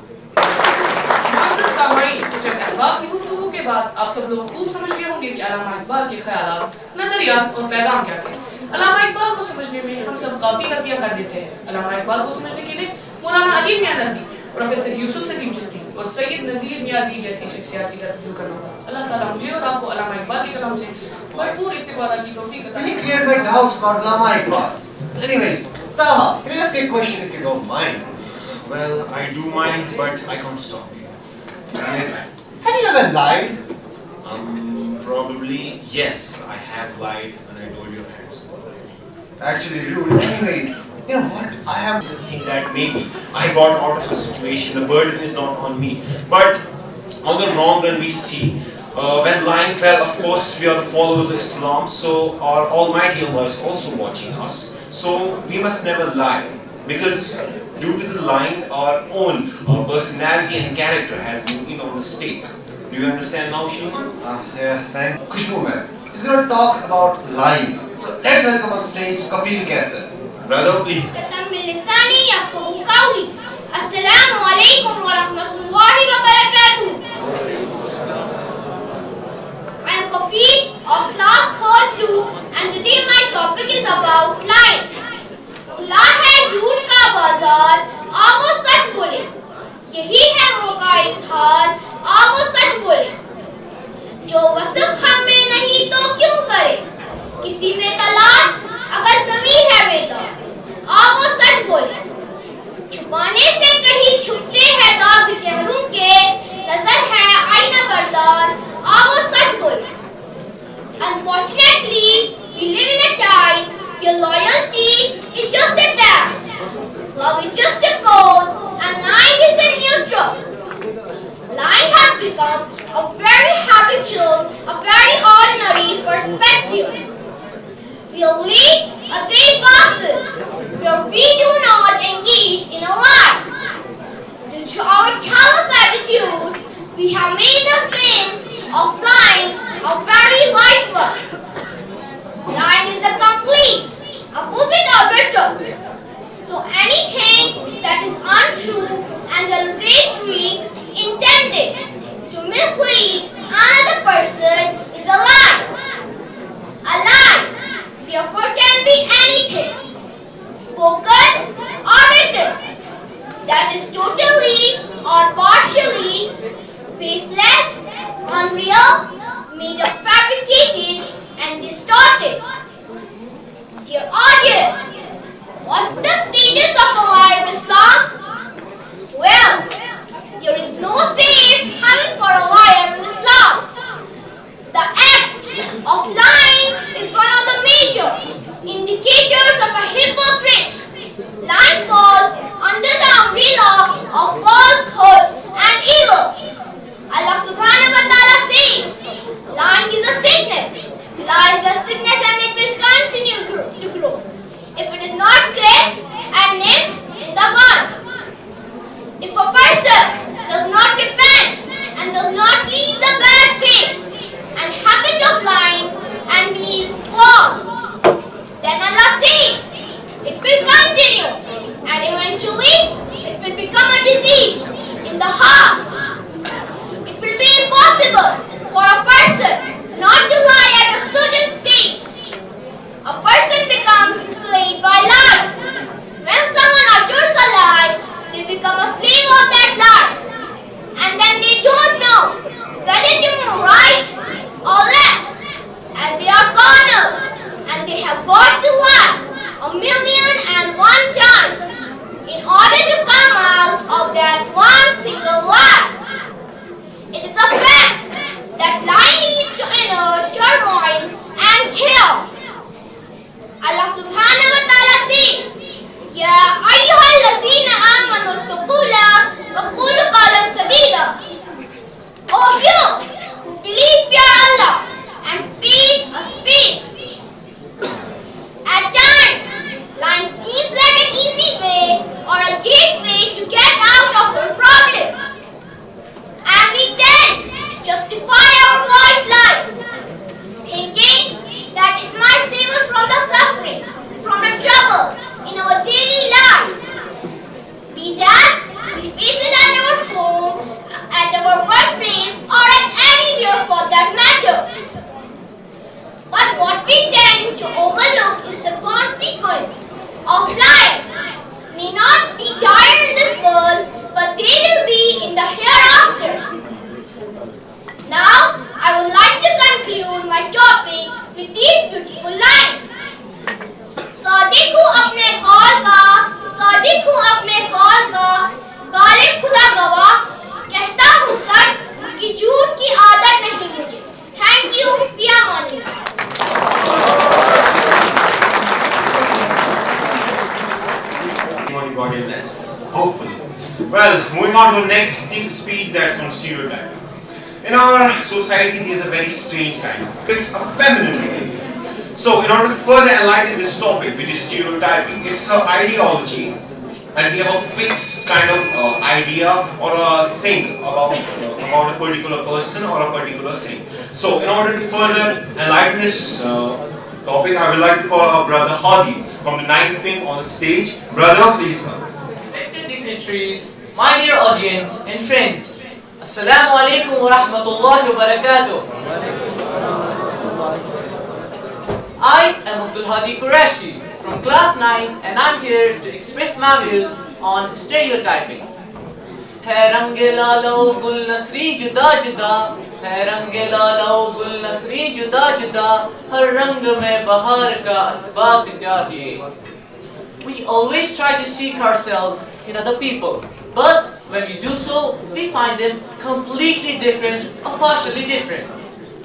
की गुफ्तगू के बाद आप सब लोग खूब समझ गए होंगे कि अल्लामा इकबाल के ख्यालात, नजरियात और पैगाम क्या थे। अल्लामा इकबाल को समझने में हम सब काफी गलतियां कर देते हैं। अल्लामा इकबाल को समझने के लिए मौलाना अली मियां नज़ीर, प्रोफेसर यूसुफ सलीम चिश्ती और सैयद नज़ीर नियाज़ी जैसी शख्सियत की तरफ रुजू करना था। अल्लाह ताला मुझे और आपको अल्लामा इकबाल के कलाम से भरपूर इस्तिफादा की तौफीक अता Really cleared my doubts about Allama Iqbal. Anyways, Taha, can I ask you a question if you don't mind? Well, I do mind, but I can't stop you. Anyways, have you ever lied? Probably yes. I have lied when I told your friends. Actually rude. Anyways, you know what? I have I think that maybe I got out of the situation. The burden is not on me. But on the long run, we see when lying fell, of course, we are the followers of Islam. So our Almighty Allah is also watching us. So we must never lie, because due to the lying, our own personality and character has been a mistake. Do you understand now, Shiva? Yeah, thank Khushbu ma'am. He's going to talk about lying. So let's welcome on stage Kafil Kaisar. Brother, please. Assalamu alaikum wa rahmatullahi wa barakatuh. I am Kafil of class 3rd 2 and today my topic is about lying. खुला है झूठ का बाजार, आओ सच बोले, यही है मौका इजहार, आओ सच बोले, जो वसफ हमें नहीं तो क्यों करे, किसी में तलाश अगर ज़मीर है बेदार, आओ सच बोले, छुपाने से कहीं छुपते हैं दाग चेहरों के, नजर है आईना बरदार, आओ सच बोले. Unfortunately, we live in a time where loyalty is just a tag, love is just a code, and lying is a neutral. Lying has become a very habitual, a very ordinary perspective. We live a day passes where we do not engage in a lie. Due to our callous attitude, we have made the sin of lying a very light one. Lying is the complete opposite of the truth. So anything that is untrue and deliberately intended to mislead another person is a lie. A lie, therefore, can be anything, spoken or written, that is totally or partially baseless, unreal, made up, fabricated and distorted. Dear audience, what's the status of a lie in Islam? Well, there is no safe now to next speech, that's on stereotyping. In our society, there is a very strange kind of fixed, a feminine thing. So, in order to further enlighten this topic, which is stereotyping, it's an ideology, and we have a fixed kind of idea or a thing about a particular person or a particular thing. So, in order to further enlighten this topic, I would like to call our brother Hadi from the 9th wing on the stage. Brother, please come. Respected dignitaries, my dear audience and friends, Assalamu alaikum wa rahmatullahi wa barakatuh. I am Abdul Hadi Qureshi from class 9 and I'm here to express my views on stereotyping. है रंग लालो गुल नसरी जुदा जुदा, है रंग लालो गुल नसरी जुदा जुदा, हर रंग में बहार का अथबात चाहिए. We always try to seek ourselves in other people, but when we do so, we find them completely different or partially different.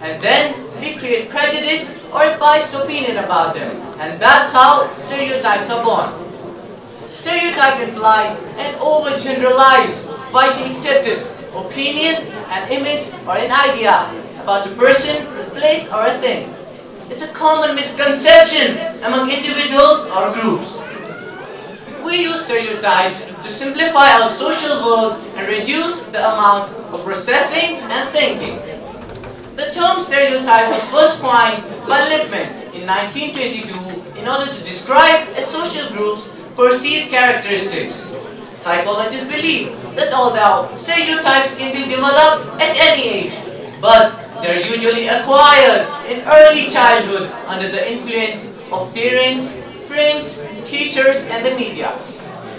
And then we create prejudice or a biased opinion about them. And that's how stereotypes are born. Stereotype implies an overgeneralized, widely accepted opinion, an image, or an idea about a person, place, or a thing. It's a common misconception among individuals or groups. We use stereotypes to simplify our social world and reduce the amount of processing and thinking. The term stereotype was first coined by Lippmann in 1922 in order to describe a social group's perceived characteristics. Psychologists believe that although stereotypes can be developed at any age, but they are usually acquired in early childhood under the influence of parents, friends, teachers, and the media.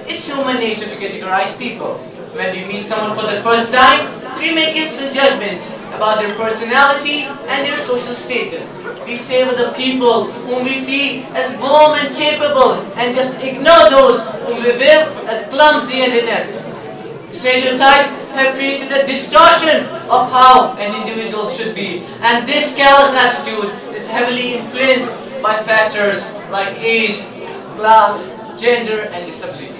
It's human nature to categorize people. When we meet someone for the first time, we make instant judgments about their personality and their social status. We favor the people whom we see as warm and capable and just ignore those whom we view as clumsy and inept. Stereotypes have created a distortion of how an individual should be, and this callous attitude is heavily influenced by factors like age, class, gender, and disability.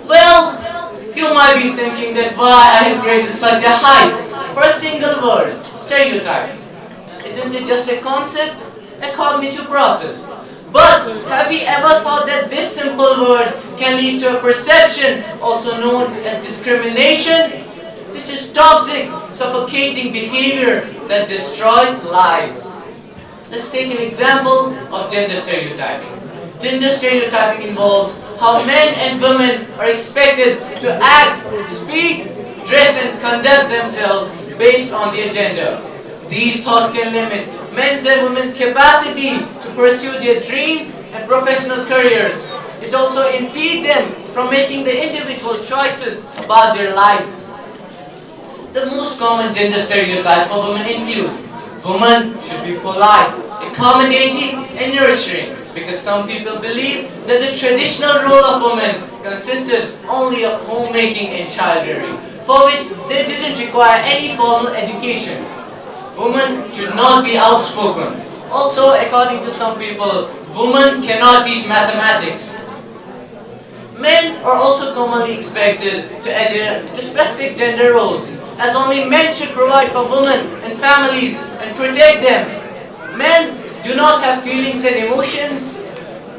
Well, you might be thinking that why I have created such a hype for a single word, stereotype. Isn't it just a concept, a cognitive process? But have we ever thought that this simple word can lead to a perception, also known as discrimination, which is toxic, suffocating behavior that destroys lives? Let's take an example of gender stereotyping. Gender stereotyping involves how men and women are expected to act, speak, dress and conduct themselves based on their gender. These thoughts can limit men's and women's capacity to pursue their dreams and professional careers. It also impedes them from making the individual choices about their lives. The most common gender stereotypes for women include: women should be polite, accommodating, and nurturing, because some people believe that the traditional role of women consisted only of homemaking and child-rearing, for which they didn't require any formal education. Women should not be outspoken. Also, according to some people, women cannot teach mathematics. Men are also commonly expected to adhere to specific gender roles, as only men should provide for women and families and protect them. Men do not have feelings and emotions.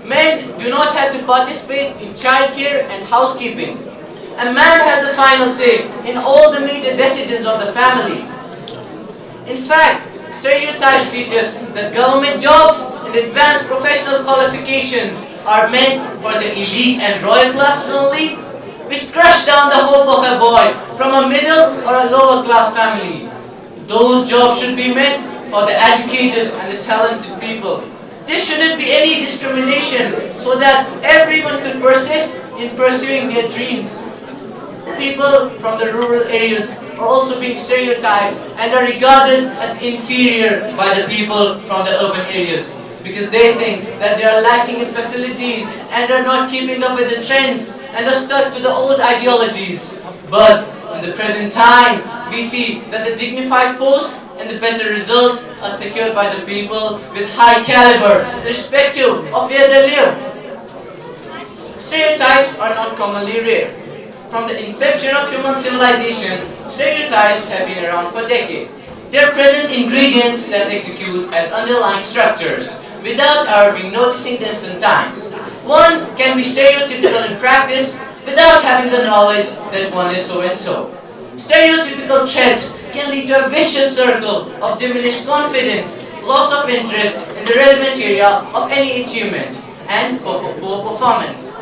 Men do not have to participate in childcare and housekeeping. A man has the final say in all the major decisions of the family. In fact, stereotypes teach us that government jobs and advanced professional qualifications are meant for the elite and royal classes only, which crush down the hope of a boy from a middle or a lower class family. Those jobs should be meant for the educated and the talented people. There shouldn't be any discrimination so that everyone could persist in pursuing their dreams. People from the rural areas are also being stereotyped and are regarded as inferior by the people from the urban areas because they think that they are lacking in facilities and are not keeping up with the trends and are stuck to the old ideologies. But in the present time, we see that the dignified posts and the better results are secured by the people with high caliber, irrespective of where they live. Stereotypes are not commonly rare. From the inception of human civilization, stereotypes have been around for decades. They are present ingredients that execute as underlying structures, without our being noticing them sometimes. One can be stereotypical in practice without having the knowledge that one is so and so. Stereotypical traits can lead to a vicious circle of diminished confidence, loss of interest in the relevant area of any achievement, and poor performance.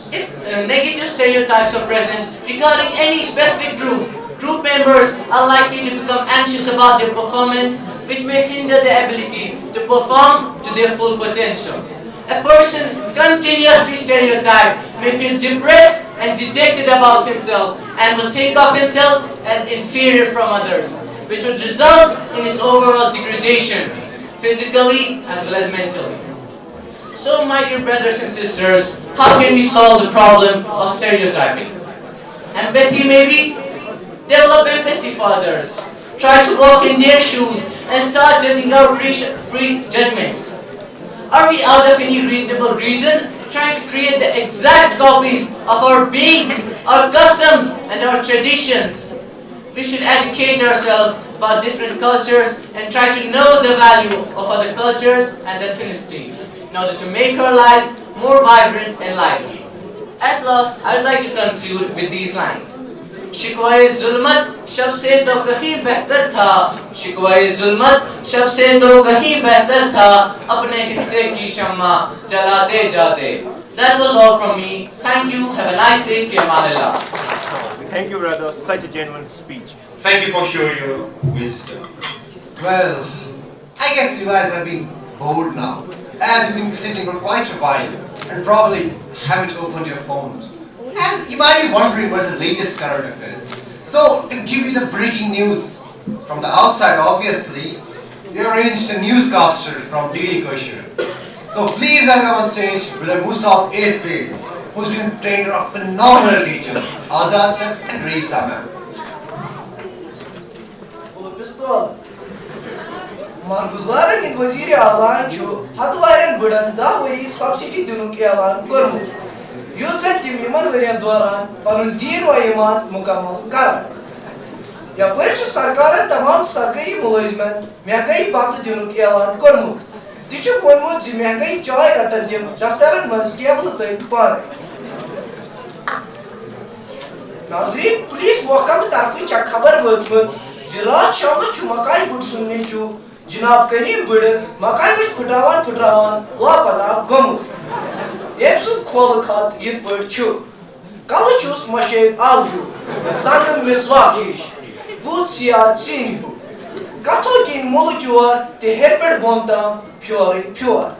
If negative stereotypes are present regarding any specific group members are likely to become anxious about their performance, which may hinder their ability to perform to their full potential. A person continuously stereotyped may feel depressed and dejected about himself and will think of himself as inferior from others, which would result in his overall degradation, physically as well as mentally. So, my dear brothers and sisters, how can we solve the problem of stereotyping? Empathy maybe? Develop empathy for others. Try to walk in their shoes and start judging our prejudgments. Are we out of any reasonable reason trying to create the exact copies of our beings, our customs, and our traditions? We should educate ourselves about different cultures and try to know the value of other cultures and ethnicities in order to make our lives more vibrant and lively. At last, I would like to conclude with these lines. शिकवाए जुल्मत शब से तो कहीं बेहतर था, शिकवाए जुल्मत शब से तो कहीं बेहतर था, अपने हिस्से की शम्मा जलाते जाते. That was all from me. Thank you. Have a nice day. Fi amanillah. Thank you, brother. Such a genuine speech. Thank you for showing your wisdom. Well, I guess you guys have been bored now, as you've been sitting for quite a while and probably haven't opened your phones. As you might be wondering what's the latest current affairs. So, to give you the breaking news from the outside, obviously, we arranged a newscaster from DD Kosher. So, please welcome on stage Brother Musa of 8th grade, who's been trained of phenomenal teachers, Azad sir and Raisa ma'am. Marguzar in Waziri Alan Chu, Hatwaran Budan, Dawari subsidy Dunuki Alan Kurmu. Yusuf Timiman Varian Doran, Panundir Wayman, Mukamal Kara. Ya Perchu Sarkara Tamam Sarkari Mulizman, Miakai Batu Dunuki Alan Kurmu. Teacher Kurmu, Jimiakai Joy Atadim, Daftaran must be able to take part. Nazri, please walk up with Taficha Kabar words. Jirat Shama Chumakai would soon need you. Jinab Karim Buddha, Makai with Pudrawan, Wapata, Gomu. Epsut Qualicat, Yit Bird Chu. Kalachus Mashed Alju, Sakan Miswakish, Butsia Chinu. Katokin Molutua, the Herbert Bontam, pure.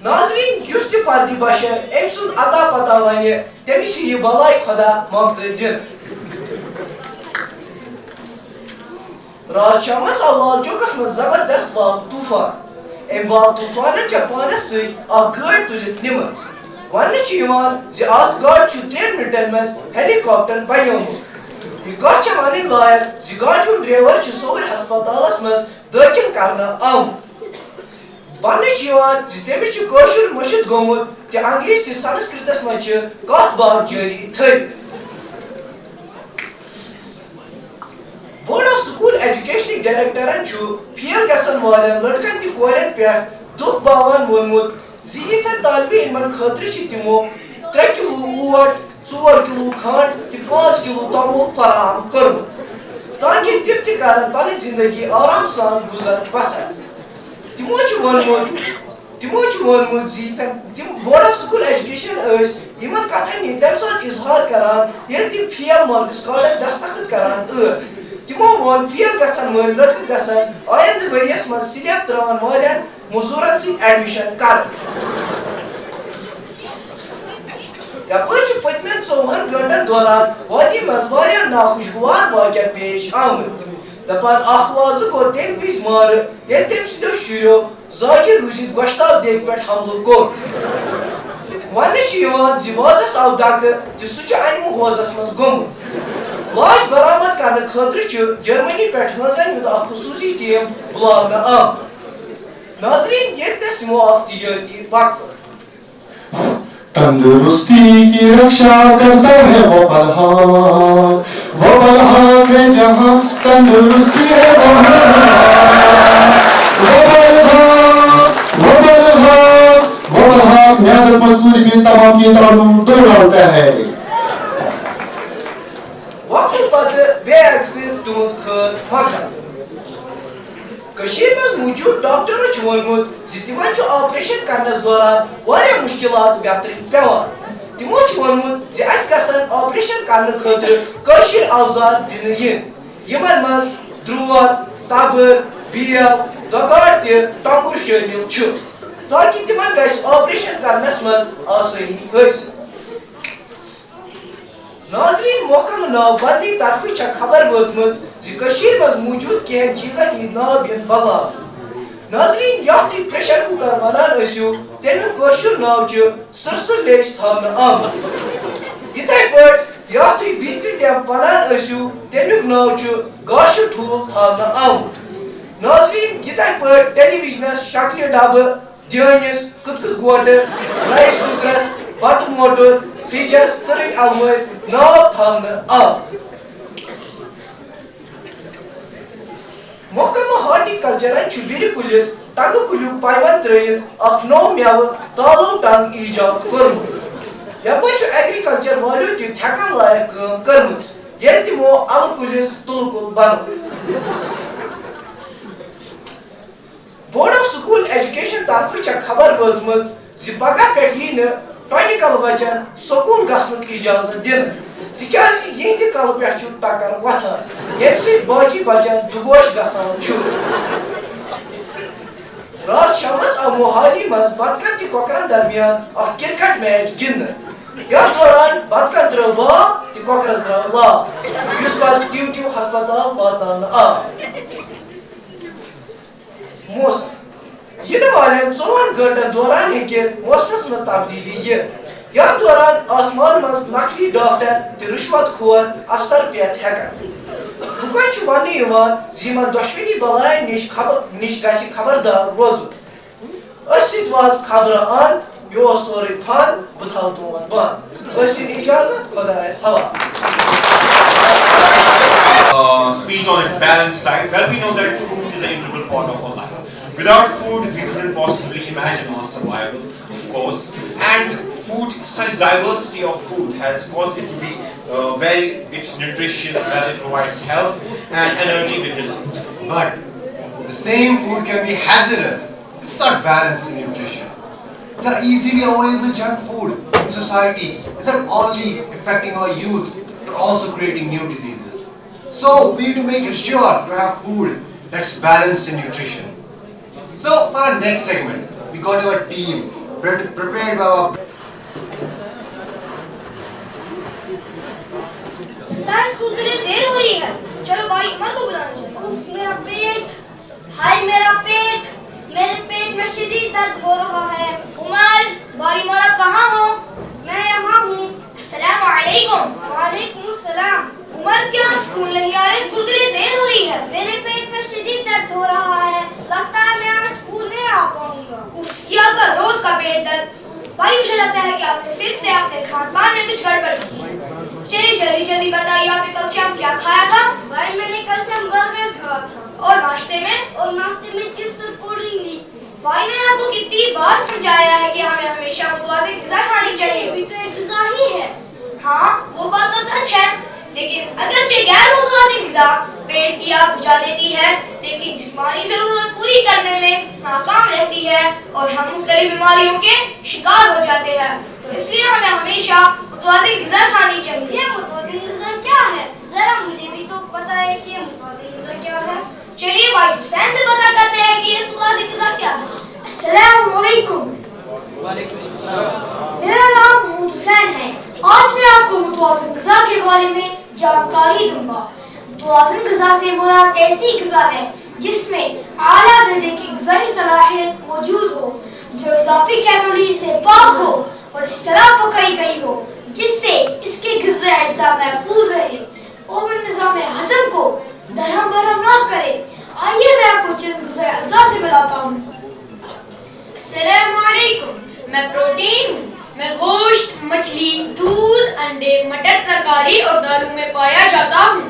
Nazrin used to Fardi Basha, Epsut Ada Patalanya, Temisi Balai Koda, Monte Din. Rachamas Allah Jokas Mazabardast Vav Tufan. And Vav Tufan and Japanese are good to the Nimmons. One Chiman, the Art God to 10 Middlemans, helicopter by Yomu. You got Chamani lawyer, the God who driver to Sober Hospitalasmas, Durkin Karna Am. One Chiman, the Demichu Koshur Mushid Gomut, the Angris, the Sanskritas Macher, got Bar Jerry 3. Board of School Education Director and Chu, Pierre Gasson Moran, Lurkan the Korean Pair, Duk Bawan Munmut, Zenith and Dalby in Man Khatrichitimo, 3 kilo Uwat, 4 kilo Khan, the 5 kilo Tamul Faram Kurm. Tangi Dipti Karan Pani Zindagi Aram San Guzar Pasa. Timochu Munmut Zit and Board of School Education urged Iman Kathan in Temsat is hard Karan, yet the Pierre Marcus College Dastakat Karan urged. Timo won Pierre Gasson Mul Lurk Gasson, and the various Masilia Travan Molan, Musuransi admission card. The Perch appointment so one Gurta Dora, what he must worry now, Hushguar Market page Amut. The Pan Ahwazuko Tempis Mar, yet Temps to Shuro, Zagi Ruzi Gustav Dekbet Hamlu Go. One Chiva, Zivazas of Daka, the Sucha Animu was as must go. Large Baramat Kana country Germany Pethasan with a Kususi team, Blana Nazrin yet the small Tijati Bakwa. तंदुरुस्ती की रक्षा करता है वो बलहाक है जहाँ तंदुरुस्ती है वो बलहाक मेहनत मजदूरी की तमाम की तोड़ डालता है। वक्त पर बैग फिर तुम खर मगर कशीर में मौजूद डॉक्टरों छु वोनमुत जि तिमन छु ऑपरेशन करनस दौरान वारिया मुश्किलात बेहतरीन पेवान। तिमो छु वोनमुत जि अस गसन ऑपरेशन करने खतिर कशीर औजार दिन यमन मज द्रोर तबर बियल दगाड़ ते टंगुर शामिल छु ताकि तिमन गस ऑपरेशन करनस मज आसानी हासिल। नाज़रीन मोहकम नावबंदी तरफ खबर वजमज कशीर मज मौजूद कह चीजन ही नाव यन बला। नाज़रीन यथ प्रेशर कुकर वनान तमिक कशुर नाव सरसर लेज थावन आमत। इथे पट यथ बिजली लैंप वनान तमिक नाव गाश ठूल थावन आमत। नाज़रीन इथे पट टेलीविजनस शक्ल डब दानिस कुत गोट राइस कुकरस बत मोटर फ्रिजस तरह अलमार नाव थावन आमत। मोहकमा हॉर्टिकल्चरन बिर कुलिस टंग कुलु पायवन त्रयित अख नौ मेव तालो टंग ईजाद कर्मुत। यप एग्रीकल्चर वालों ति ठेकन लायक काम कर्मस ये तिमो अल कुलिस तुलकुल बनो। बोर्ड ऑफ स्कूल एजुकेशन तरफ खबर वजमज पगह पे टेक्निकल वजन स्कूल गसनुक इजाजत दिन तिकाज यह कल पे टक्कर वथान यम बाकी बचन दुगोश गसान। रात शामस आव मोहाली मज बदकन कि कोकरन दरमियान क्रिकेट मैच गिंद यथ दौरान बदकन द्रव बाग कि कोकरस द्रव लाग युस पत टीव टीव हस्पताल वातान आ। मौसम इन वाले 4 घंटन दौरान हेके मौसमस मज तब्दीली यथ दौरान आसमान मज नकली डॉक्टर ते रिश्वत खोर अफसर पेत हेकन। लुकन वन यमन दुश्मनी बलाय निश गि खबरदार रोजन वाज खबर अन यो सोरे फन बह थव तुमन बंद इजाजत खुदायस हवाले। Speech on its balanced diet. Well, we know that food is an integral part of our life. Without food, we couldn't possibly imagine our survival, of course. And food, such diversity of food has caused it to be it's nutritious, well, it provides health and energy within it. But the same food can be hazardous if it's not balanced in nutrition. The easily available junk food in society is not only affecting our youth, but also creating new diseases. So we need to make it sure to have food that's balanced in nutrition. So for our next segment, we got our team prepared by our school के लिए देर हो रही है। चलो भाई इमर को बुलाना चाहिए। मेरा पेट, हाय मेरा पेट, मेरे पेट में शदीद दर्द हो रहा है। उमर, भाई उमर आप कहाँ हो? मैं यहाँ हूँ। अस्सलाम वालेकुम। वालेकुम अस्सलाम। उमर क्या स्कूल नहीं आ रहे? स्कूल के लिए देर हो रही है। मेरे पेट में शदीद दर्द हो रहा है। लगता है मैं आज स्कूल नहीं आ पाऊंगा। ये आपका रोज का पेट दर्द। भाई मुझे लगता है कि आपने फिर से अपने खान-पान में कुछ गड़बड़ की है। चलिए जल्दी बताइए आपने कल शाम क्या खाया था? भाई मैंने कल शाम बर्गर खाया था। और नाश्ते में चिप्स और कोल्ड ड्रिंक ली थी। भाई मैंने आपको कितनी बार समझाया है कि हमें हमेशा मुतवाज़िन ग़िज़ा खानी चाहिए। भी तो एक ग़िज़ा ही है। हाँ वो बात तो सच है, लेकिन अगरचे गैर मुतवाज़िन ग़िज़ा पेट की आग बुझा देती है, लेकिन जिस्मानी ज़रूरत पूरी करने में नाकाम रहती है और हम मुख्तलिफ बीमारियों के शिकार हो जाते हैं। तो इसलिए हमें हमेशा मुतवाज़िन ग़िज़ा खानी चाहिए। ये मुतवाज़िन ग़िज़ा क्या है? जरा मुझे भी तो पता है कि ये मुतवाज़िन ग़िज़ा क्या है। चलिए भाई हुसैन से पता करते हैं कि ये मुतवाज़िन ग़िज़ा क्या है। अस्सलाम वालेकुम। वालेकुम अस्सलाम। मेरा नाम हुसैन है। आज मैं आपको मुतवाज़िन ग़िज़ा के बारे में जानकारी दूंगा। मुतवाज़िन ग़िज़ा से मुराद ऐसी ग़िज़ा है जिसमें आला दर्जे की ग़िज़ाई सलाहियत मौजूद हो, जो इज़ाफ़ी कैलोरी से पाक हो और इस तरह पकाई गई हो जिससे इसके ग़िज़ाई अज्जा महफूज रहे और निज़ाम हज़म को दरहम बरहम ना करे। आइए मैं आपको चंद ग़िज़ाई अज्जा से मिलाता हूँ। अस्सलाम वालेकुम। मैं प्रोटीन हूँ, मैं गोश्त मछली, दूध, अंडे, मटर, तरकारी और दालों में पाया जाता हूँ।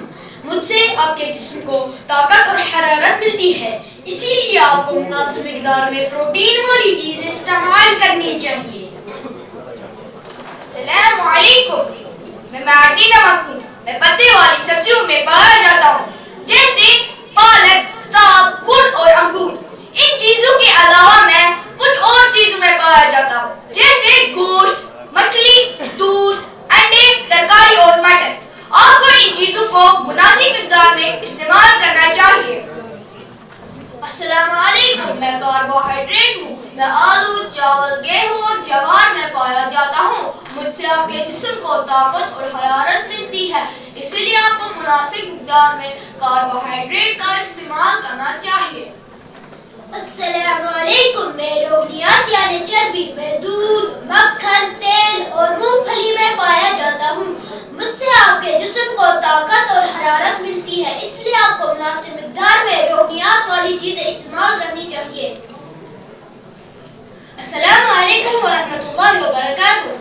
मुझसे आपके जिस्म को ताकत और हरारत मिलती है, इसीलिए आपको मुनासिब मिकदार में प्रोटीन वाली चीजें इस्तेमाल करनी चाहिए। अस्सलाम वालेकुम। मैं माटी नमक हूँ। मैं पत्ते वाली सब्जियों में पाया जाता हूँ, जैसे पालक, साग, गुड़ और अंगूर। इन चीजों के अलावा मैं कुछ और चीजों में पाया जाता हूँ, जैसे गोश्त, मछली, दूध, अंडे, तरकारी और मटर। आपको इन चीजों को मुनासिब मिकदार में इस्तेमाल करना चाहिए। अस्सलाम वालेकुम। मैं कार्बोहाइड्रेट हूँ। मैं आलू, चावल, गेहूँ और ज्वार में पाया जाता हूँ। मुझसे आपके जिस्म को ताकत और हरारत मिलती है, इसलिए आपको मुनासिब मिकदार में कार्बोहाइड्रेट का इस्तेमाल करना चाहिए। अस्सलाम वालेकुम। मैं रोगनियात यानी चर्बी में दूध, मक्खन, तेल और मूंगफली में पाया जाता हूँ। मुझसे आपके जिस्म को ताकत और हरारत मिलती है, इसलिए आपको मुनासिब मिकदार में रोगनियात वाली चीजें इस्तेमाल करनी चाहिए। अस्सलाम वालेकुम व रहमतुल्लाहि व बरकातुहू।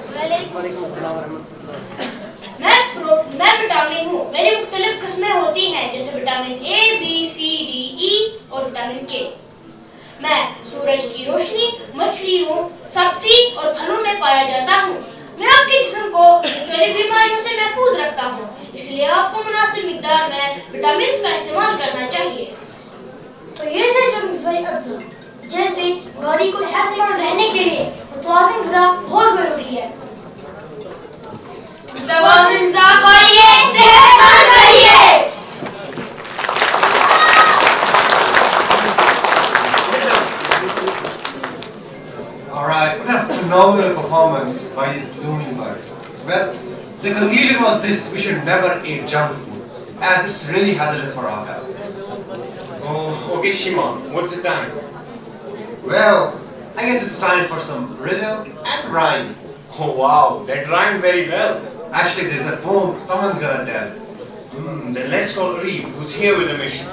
मैं विटामिन हूँ। मेरी मुख्तलिफ किस्में होती हैं, जैसे vitamin A, B, C, D, E और विटामिन के। मैं सूरज की रोशनी, मछली हूँ, सब्जी और फलों में पाया जाता हूँ। मैं आपके जिस्म को मुख्तलिफ बीमारियों से महफूज रखता हूँ, इसलिए आपको मुनासिब मिकदार में विटामिन का इस्तेमाल करना चाहिए। तो ये थे जो ग़िज़ाई अज़्ज़ा, जैसे बॉडी को सेहतमंद रहने के लिए मुतवाज़िन ग़िज़ा बहुत ज़रूरी है। मुतवाज़िन ग़िज़ा खाइए, सेहतमंद रहिए। Alright, what a phenomenal performance by these blooming birds. Well, the conclusion was this: we should never eat junk food, as it's really hazardous for our health. Oh, okay, Shimon, what's the time? Well, I guess it's time for some rhythm and rhyme. Oh wow, that rhymed very well. Actually, there's a poem someone's gonna tell. Then let's call Reef, who's here with a mission.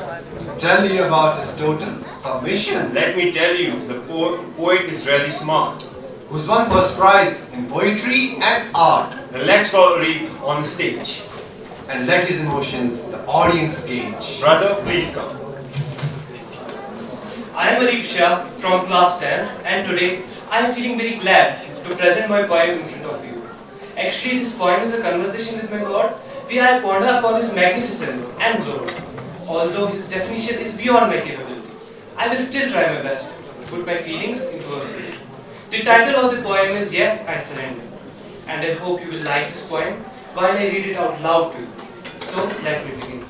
Tell you about his total submission. Let me tell you, the poet is really smart. Who's won first prize in poetry and art. Then let's call Reef on the stage. And let his emotions the audience gauge. Brother, please come. I am Arif Shah from class 10, and today I am feeling very glad to present my poem in front of you. Actually, this poem is a conversation with my God, where I ponder upon His magnificence and glory. Although His definition is beyond my capability, I will still try my best to put my feelings into words. The title of the poem is Yes, I Surrender, and I hope you will like this poem while I read it out loud to you. So, let me begin.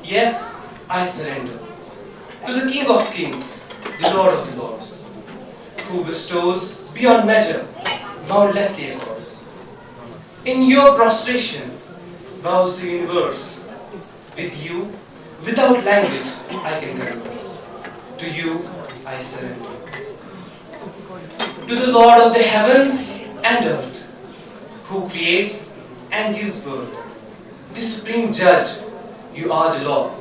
Yes, I surrender to the King of Kings, the Lord of the Lords, who bestows beyond measure, boundlessly across. In your prostration bows the universe. With you, without language, I can converse. To you, I surrender. To the Lord of the heavens and earth, who creates and gives birth, the supreme judge, you are the Lord,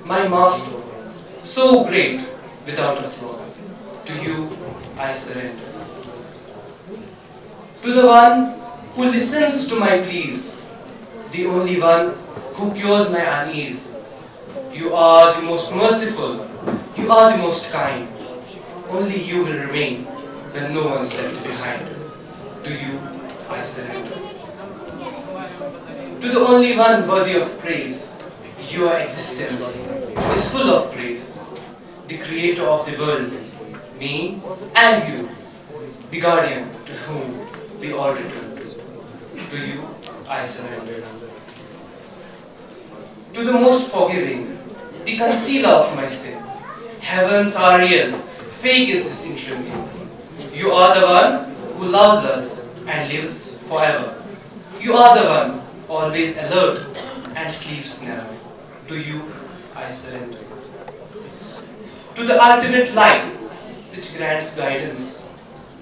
my master, so great without a flaw. To you, I surrender. To the one who listens to my pleas, the only one who cures my unease. You are the most merciful, you are the most kind. Only you will remain when no one's left behind. To you, I surrender. To the only one worthy of praise, your existence is full of grace. The creator of the world, me and you, the guardian to whom we all return to. To you, I surrender. To the most forgiving, the concealer of my sin. Heavens are real, fake is distinction. You are the one who loves us and lives forever. You are the one always alert and sleeps never. To you, I surrender. To the ultimate light, which grants guidance.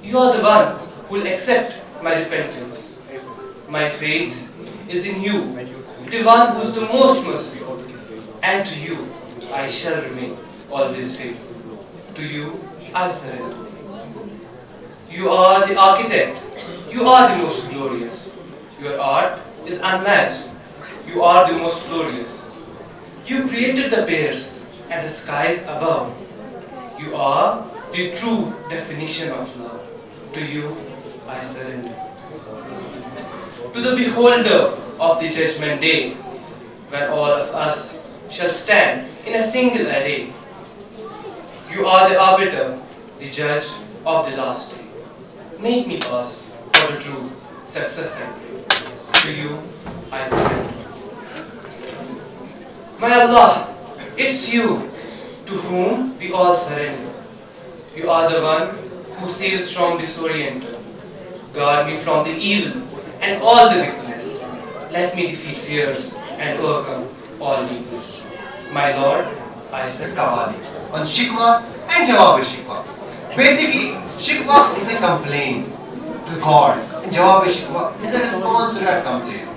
You are the one who will accept my repentance. My faith is in you, the one who is the most merciful. And to you, I shall remain always faithful. To you, I surrender. You are the architect, You are the most glorious. Your art is unmatched. You are the most glorious. You created the bears and the skies above. You are the true definition of love. To you, I surrender. To the beholder of the judgment day, when all of us shall stand in a single array. You are the arbiter, the judge of the last day. Make me pass for the true success and praise. To you, I surrender. My Allah, it's you to whom we all surrender. You are the one who saves from disoriental. Guard me from the evil and all the weakness. Let me defeat fears and overcome all weakness. My Lord, I say Kawali on Shikwa and Jawab-e-Shikwa. Basically, Shikwa is a complaint to God, and Jawab-e-Shikwa is a response to that complaint.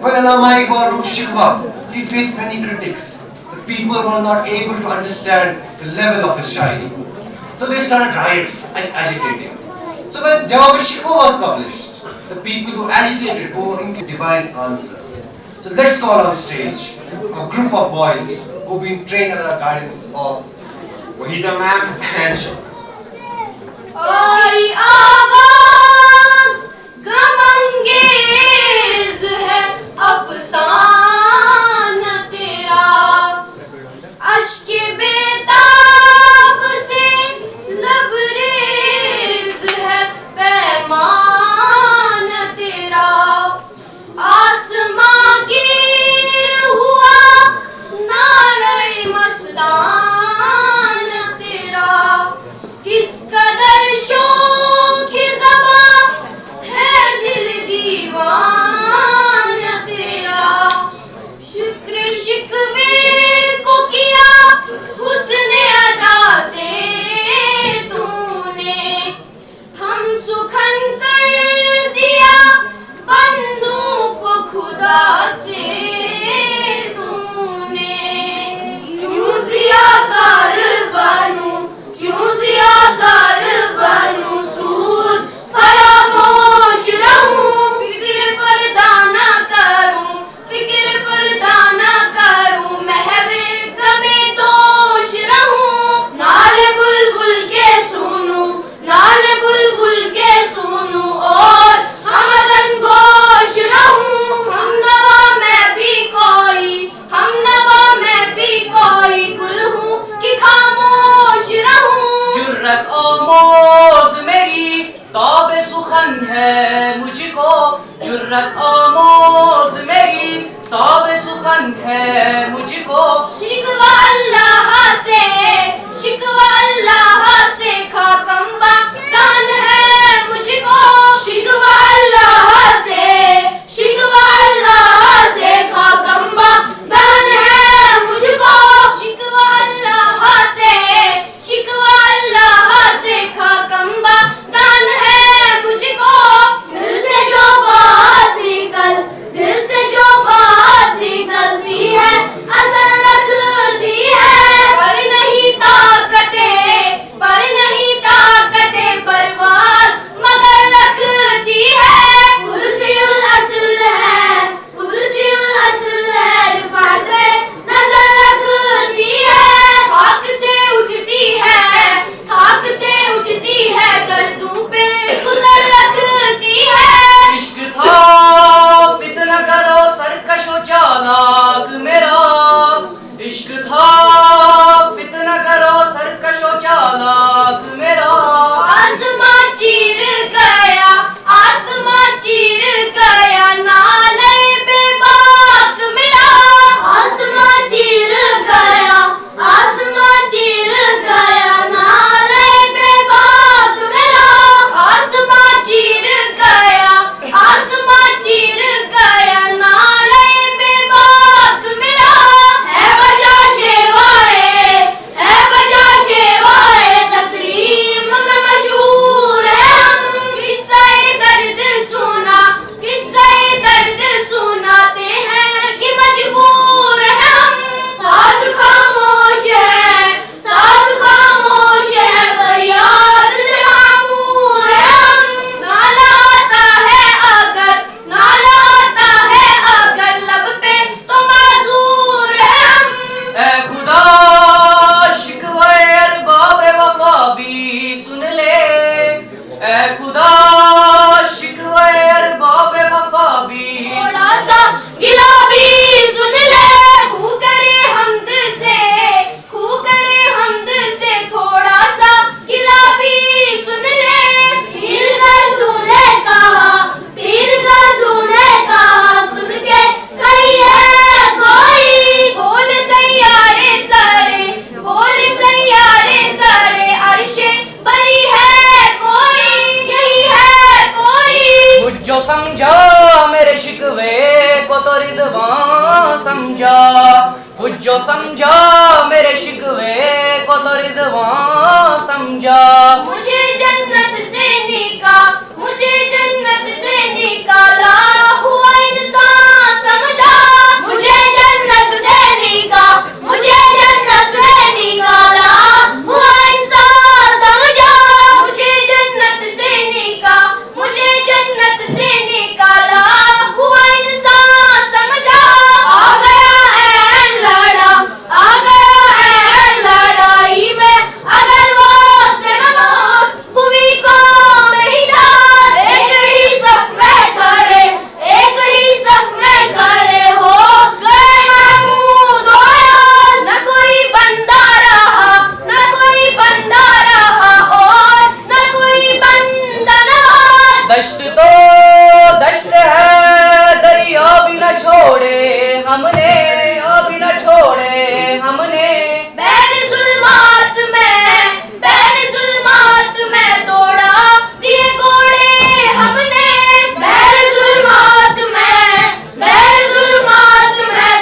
When Allama Iqbal wrote Shikwa, he faced many critics. The people were not able to understand the level of his shairi. So they started riots and agitating. So when Jawab-e-Shikwa was published, the people who agitated were into divine answers. So let's call on stage a group of boys who've been trained under the guidance of Wahida ma'am and Shah. आई आवाज गमंगेज है अफसाना तेरा अश्के बेताब से लबरेज है पैमान तेरा आसमां गिर हुआ नारे मस्तान तेरा किस कदर शौक ज़बां है दिल दीवान तेरा शुक्र शिकवे को किया हुस्न अदा से तूने हम सुखन कर दिया बंदों को खुदा से तूने क्यों ज़ियादार बनूं क्यों ज़ियादार बनूं सूद फरामोश रहूं फिक्र फरदाना करूं फिक्र फरदाना करूं महवे कमे दोष रहूं नाले बुलबुल के सुनूं नाले बुलबुल के सुनूं और हमदन गोश रहूं हम नवा मैं भी कोई गुल हूं कि खामोश रहूं जुर्रत आमोज मेरी ताबे सुखन है मुझको जुर्रत आमोज मेरी ताबे सुखन है मुझको शिकवा अल्लाह से खाकम्बा दान है मुझको शिकवा अल्लाह से खाकम्बा दान है मुझको शिकवा अल्लाह से खाकम्बा दान है मुझको दिल से जो बात निकलती है असर रखती है पर नहीं ताकते समझा, कुछ जो समझा मेरे शिकवे को तो रिदवां समझा। मुझे जन्नत से निकाला हुआ इंसान समझा, मुझे जन्नत से निकाला हुआ इंसान समझा, मुझे जन्नत से निकाला हुआ इंसान समझा। आ गया है लड़ाई में अगर वक्त नमाज हुई कौम नहीं जात। एक ही सफ में खड़े हो गए महमूद ओयास। न कोई बंदा रहा और न कोई बंदा नवाज। दश्त तो दश्त है दरिया भी न छोड़े हमने, अभी न छोड़े हमने। बैर जुल्मात में दौड़ा दिए घोड़े हमने, बैर जुल्मात में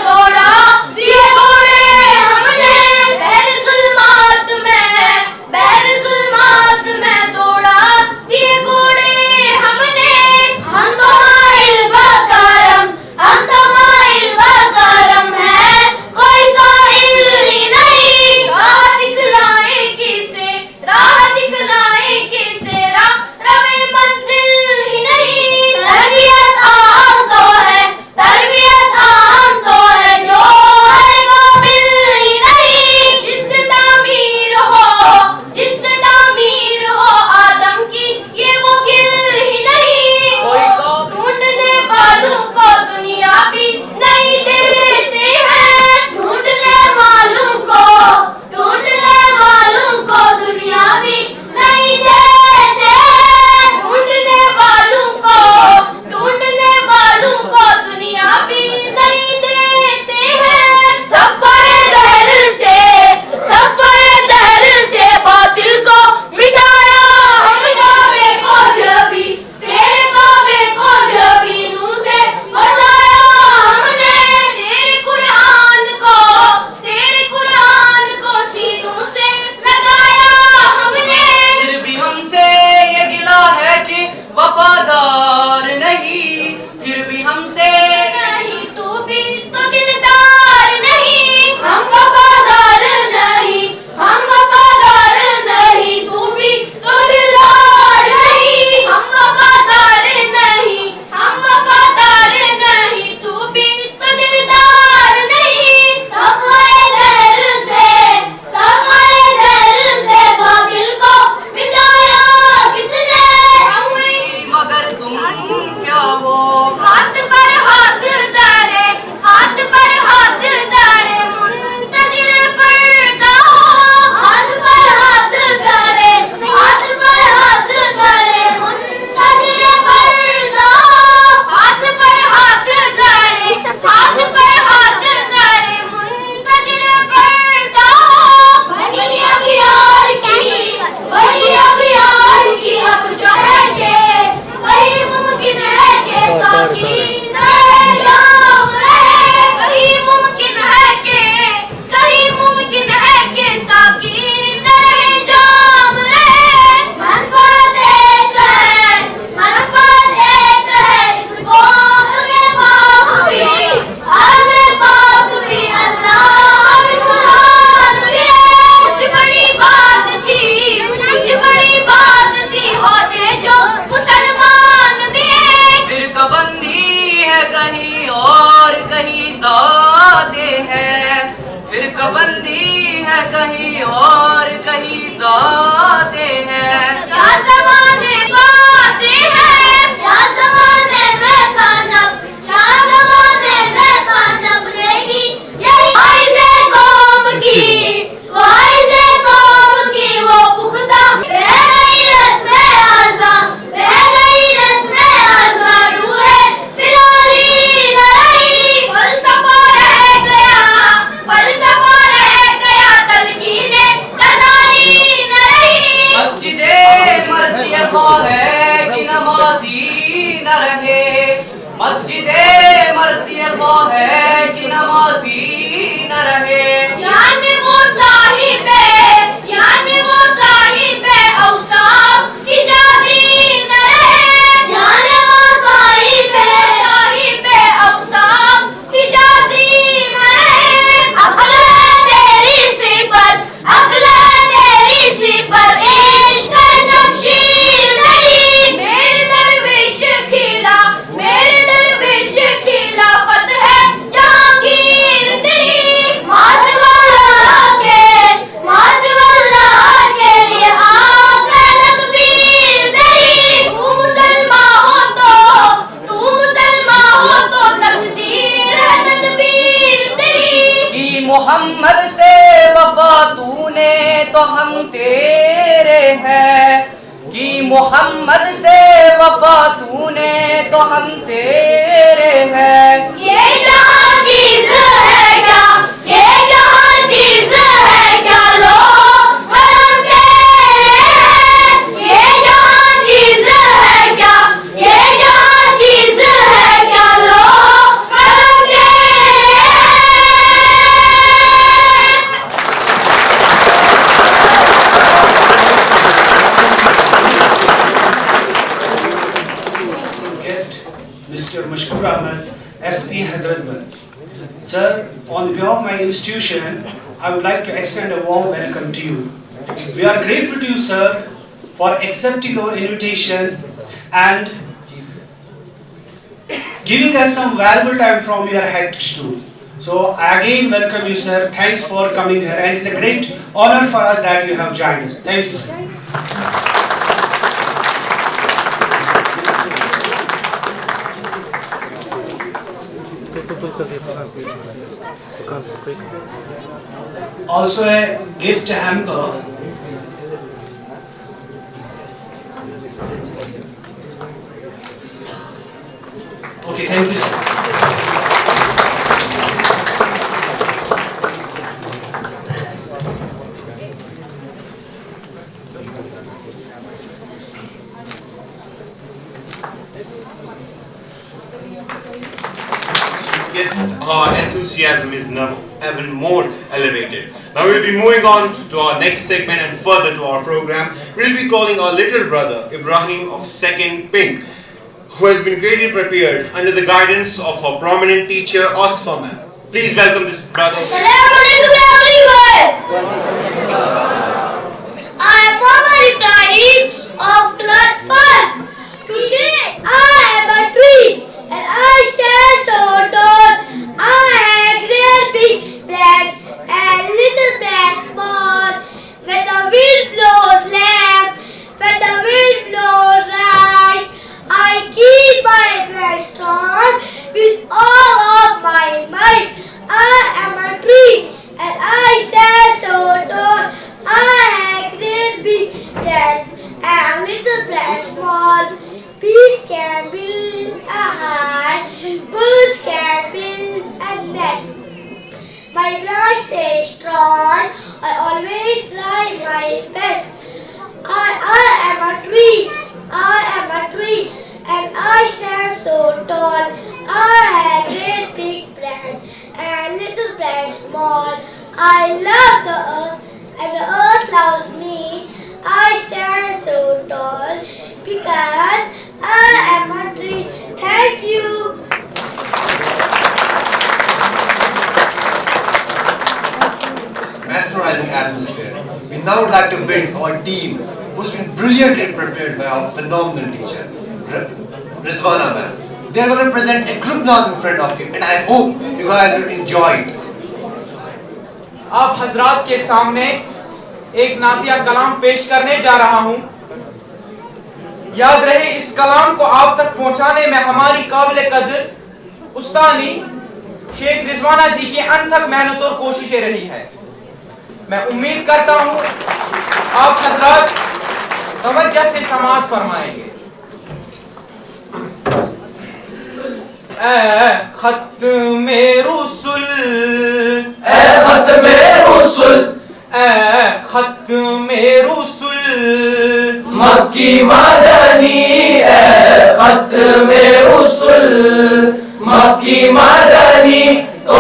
दौड़ा दिए घोड़े हमने, बैर जुल्मात में दौड़ा दिए घोड़े हमने। हम तो माइल बकरम है कोई साहिल ही नहीं। राह दिखलाए किसे रवे मंजिल ही नहीं। तरबियत आम तो है जो हर काबिल ही नहीं। जिससे तामीर हो आदम की ये वो गिल ही नहीं। कोई को ढूंढने वालों को दुनिया भी नहीं देते हैं। ढूंढने वालों को दुनिया भी नहीं देते हैं। ढूंढने वालों को दुनिया भी नहीं देते हैं। सफ़े दहर से बातिल को मिटाया हम काबे को जबी, तेरे काबे को जबी नूर से बसाया हमने। तेरे कुरान को सीनों से लगाया हमने। फिर भी हमसे ये गिला है कि वफादार नहीं, फिर भी हमसे नहीं तू भी तो दिलदार नहीं। हम वफादार नहीं तू भी तो दिलदार नहीं। हम वफादार नहीं तू भी तो दिलदार नहीं। सफ़े दहर से बातिल को मिटाया किसने? मगर तुम क्या हो? हाथ पर हाथ धरे मुंतजिर पर्दा हो। हाथ पर हाथ धरे मुंतजिर पर्दा हो। हाथ पर हाथ धरे मुंतजिर पर्दा हो। बड़ी अगियार की अब चाहेंगे वही मुमकिन है कि साकी नए जाम रहे। कहीं मुमकिन है कि साकी नए जाम रहे। मनफात एक है इस कौम के पाक भी, अरब पाक भी, अल्लाह भी, कुरान भी। कुछ बड़ी बात थी होते जो मुसलमान भी। फिर कबंदी है कहीं और कहीं ज़ाते है, फिर कबंदी है कहीं और कहीं ज़ाते है। क्या ज़माने बातें हैं, क्या ज़माने में खानब लेगी यही वाइज़े कौम की वो पुख्ता। रह गई रस्में आज़ा रूहे बिलाली न रही। फलसफा रह गया तलकीने गज़ाली न रही। मस्जिदे मर्सिया है कि नमाजी न नमाजी न रहे। यानी वो साहिब औसाफ हिजाजी न रहे। यानी वो साहिब औसाफ हिजाजी न रहे। अक्ल तेरी सिफत इश्क शमशीर तेरी। मेरे दरवेश खिलाफत है जहांगीर तेरी। मासिवल्लाह के लिए आकर तकबीर तेरी। तू मुसलमान हो तो तकदीर है तदबीर तेरी। कि मोहम्मद से वफा तूने तो हम तेरे हैं। कि मोहम्मद से वफा तूने तो हम तेरे हैं। ये जहां चीज है क्या लो करम तेरे हैं। ये जहां चीज है क्या लो करम तेरे Guest Mr. Mashkoor Ahmed, SP Hazratbal. Sir, on behalf of my institution, I would like to extend a warm welcome to you. We are grateful to you, sir, for accepting our invitation and giving us some valuable time from your hectic schedule. So I again welcome you, sir. Thanks for coming here, and it's a great honor for us that you have joined us. Thank you, sir. Also a gift hamper. Okay, thank you, sir. Yes, our enthusiasm is now even more elevated. Now we'll be moving on to our next segment and further to our program. We'll be calling our little brother Ibrahim of 2nd Pink, who has been greatly prepared under the guidance of our prominent teacher Osfa ma'am. Please welcome this brother. Assalamu alaikum everyone. I am Muhammad Ibrahim of class 1st. Today I am a tree and I stand so tall. I have great big branch and little branch small. When the wind blows left, when the wind blows right, I keep my branch strong with all of my might. I am a tree and I stand so tall. I have great big branch and little branch small. Bees can build a hive, birds can build a nest. My branch stays strong, I always try my best. I am a tree, and I stand so tall. I have great big branch and little branch small. I love the earth and the earth loves me. I stand so tall because I am a tree. Thank you. Mesmerizing atmosphere. We now would like to bring our team, who's been brilliantly prepared by our phenomenal teacher, Rizwana ma'am. They are going to present a group dance in front of you, and I hope you guys will enjoy it. आप हजरात के सामने एक नातिया कलाम पेश करने जा रहा हूँ। याद रहे इस कलाम को आप तक पहुँचाने में हमारी काबिल कदर उस्तानी शेख रिजवाना जी की अनथक मेहनत और कोशिशें रही है। मैं उम्मीद करता हूँ आप हजरात तवज्जो से समाअत फरमाएंगे। खत्मे रुसुल खत्मे रुसुल मक्की मदनी खत्मे रुसुल मक्की मदनी तो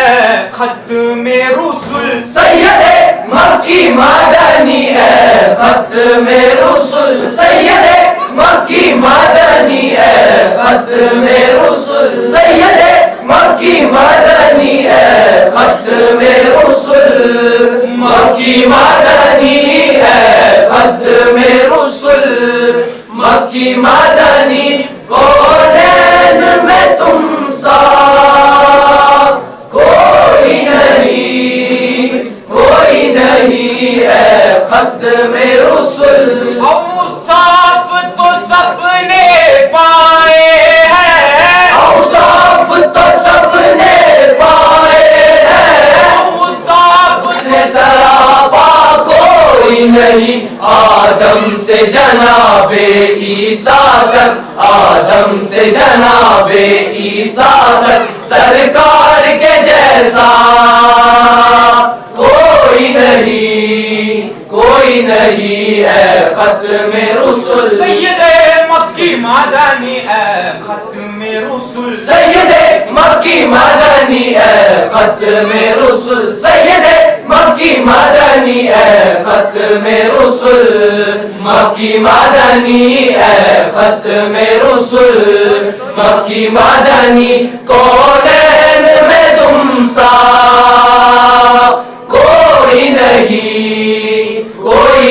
है खत्म रुसुल सैयदे मक्की मदनी है खत्म रुसुल सैयदे मक्की मदनी है खत्म रुसुल सैयदे मक्की मदनी है खत्म रुसुल मक्की मदनी है खत्म रुसुल मक्की मदनी कौनैन में तुम सा कोई नहीं है खत्म रुसुल। औसाफ तो सबने पाए हैं औसाफ तो सबने पाए हैं औसाफ ने सरापा कोई नहीं आदम से जनाबे ईसा तक आदम से जनाबे ईसा तक सरकार के जैसा कोई नहीं है खत्म रुसुल सैयदे मक्की मदनी है खत्म रुसुल सैयदे मक्की मदनी है खत्म रुसुल सैयदे मक्की मदनी है खत्म रुसुल मक्की मदनी है खत्म रुसुल मक्की मदनी कौनैन में तुम सा कोई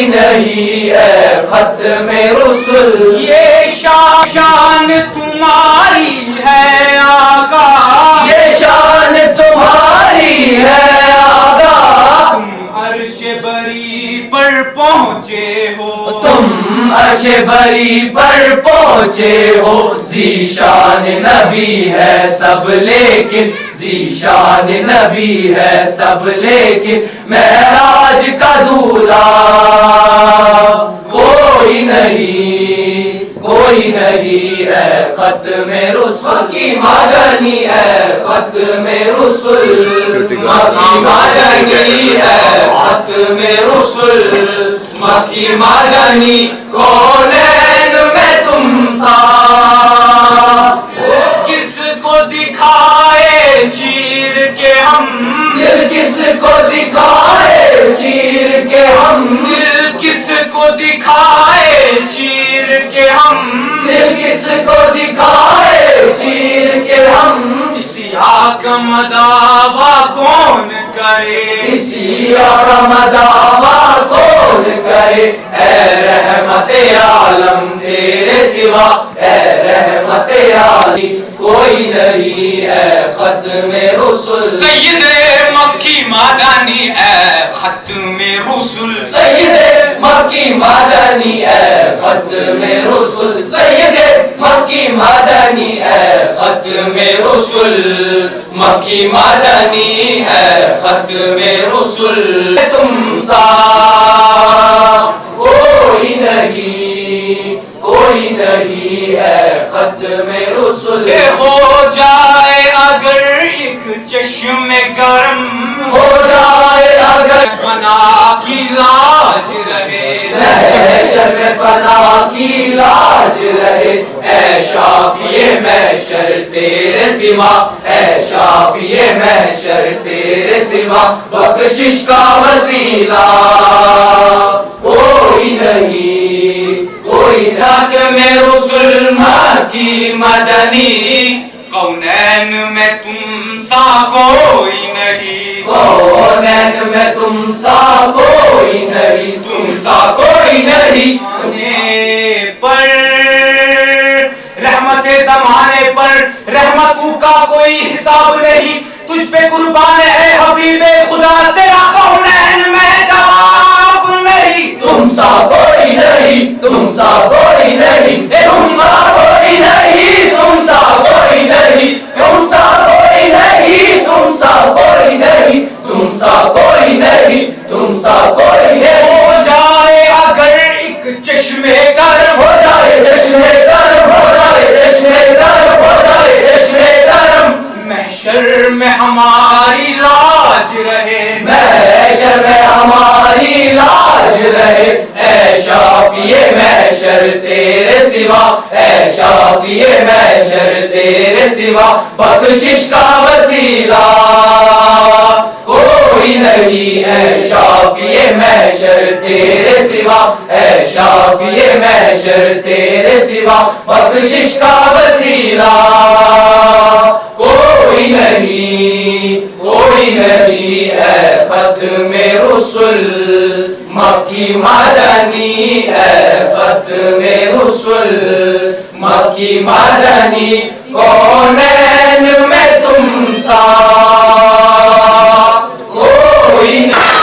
नहीं है खत्म रुसुल। ये शान तुम्हारी है आका ये शान तुम्हारी है आका तुम अर्श बरी पर पहुँचे हो तुम अर्श बरी पर पहुँचे हो ज़ीशान नबी है सब लेकिन ज़ीशान नबी है सब लेकिन महराज का दूल्हा कोई नहीं है खत्म रुसुल की मदनी है खत्म रुसुल मक्की मदनी है खत्म रुसुल मक्की मदनी कौनैन में तुम सा किसको दिखाए चीर के हम दिल किसको दिखाए चीर के हम दिल किसको दिखाए चीर के हम दिल किसको दिखाए चीर के हम इसी आकम दावा कौन करे इसी आकम दावा कौन करे ऐ रहमते आलम तेरे सिवा ऐ रहमते आली कोई नहीं है खत्म रुसुल सैयदे मक्की मदनी है खत्म रुसुल सैयदे मक्की मदनी है खत्म रुसुल सैयदे मक्की मदनी है खत्म रुसुल मक्की मदनी है खत्म रुसुल तुम सा कोई नहीं है खत्म रुसुल। हो जाए अगर एक चश्मे गर्म हो जाए अगर फना की लाज रहे महशर में फना की लाज रहे ऐ शाफिए महशर तेरे सिवा ऐ शाफिए महशर तेरे सिवा बख्शिश का वसीला कोई रात में रुसुल मक्की मदनी कौनैन में तुम सा कोई नहीं कौनैन में तुम सा कोई नहीं तुम सा कोई नहीं पर रहमते ज़माने पर रहमतों का कोई हिसाब नहीं तुझ पे कुर्बान है हबीबे खुदा तेरा कौनैन में जवाब नहीं तुम सा कोई नहीं तुम सा कोई नहीं तुम सा कोई नहीं तुम सा कोई नहीं तुम सा कोई नहीं तुम सा कोई नहीं तुम सा कोई नहीं तुम सा कोई नहीं हो जाए अगर एक चश्मे गर्म हो जाए चश्मे गर्म हो जाए चश्मे गर्म हो जाए चश्मे गर्म महशर में हमारी लाज रहे महशर में हमारी लाज ताज रहे ऐ शाफिए महशर तेरे सिवा, ऐ शाफिए महशर तेरे सिवा, बख्शिश का वसीला कोई नहीं, ऐ शाफिए महशर तेरे सिवा, ऐ शाफिए महशर तेरे सिवा, बख्शिश का वसीला कोई नहीं, कोई नहीं, ऐ खत्मे रुसुल मक्की मदनी, ऐ खत्मे रुसुल मक्की मदनी, कौनैन में तुम सा कोई नहीं।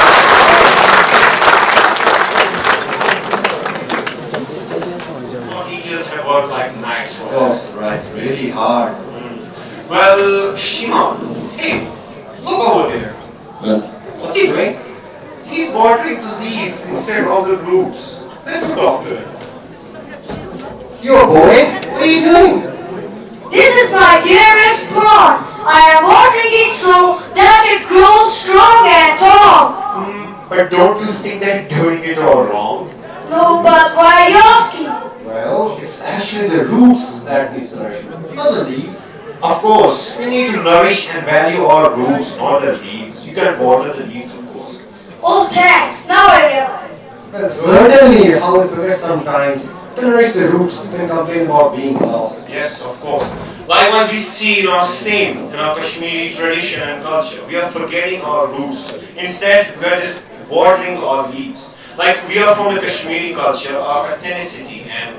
Teachers have worked like nights for That's right, really hard. Well, Shima, hey, look over there. What's he doing? He's watering the leaves instead of the roots. Let's go talk to him. You're boring? What are you doing? This is my dearest plant. I am watering it so that it grows strong and tall. But don't you think they're doing it all wrong? No, but why are you asking? Well, it's actually the roots that needs nourishment, not the leaves. Of course, we need to nourish and value our roots, not the leaves. You can water the leaves, of course. Oh, thanks. Now I realize. Well, certainly, how we forget sometimes to nourish the roots, then complain about being lost. Yes, of course. Likewise, we see in our same, in our Kashmiri tradition and culture, we are forgetting our roots. Instead, we are just watering our leaves. Like we are from the Kashmiri culture, our ethnicity and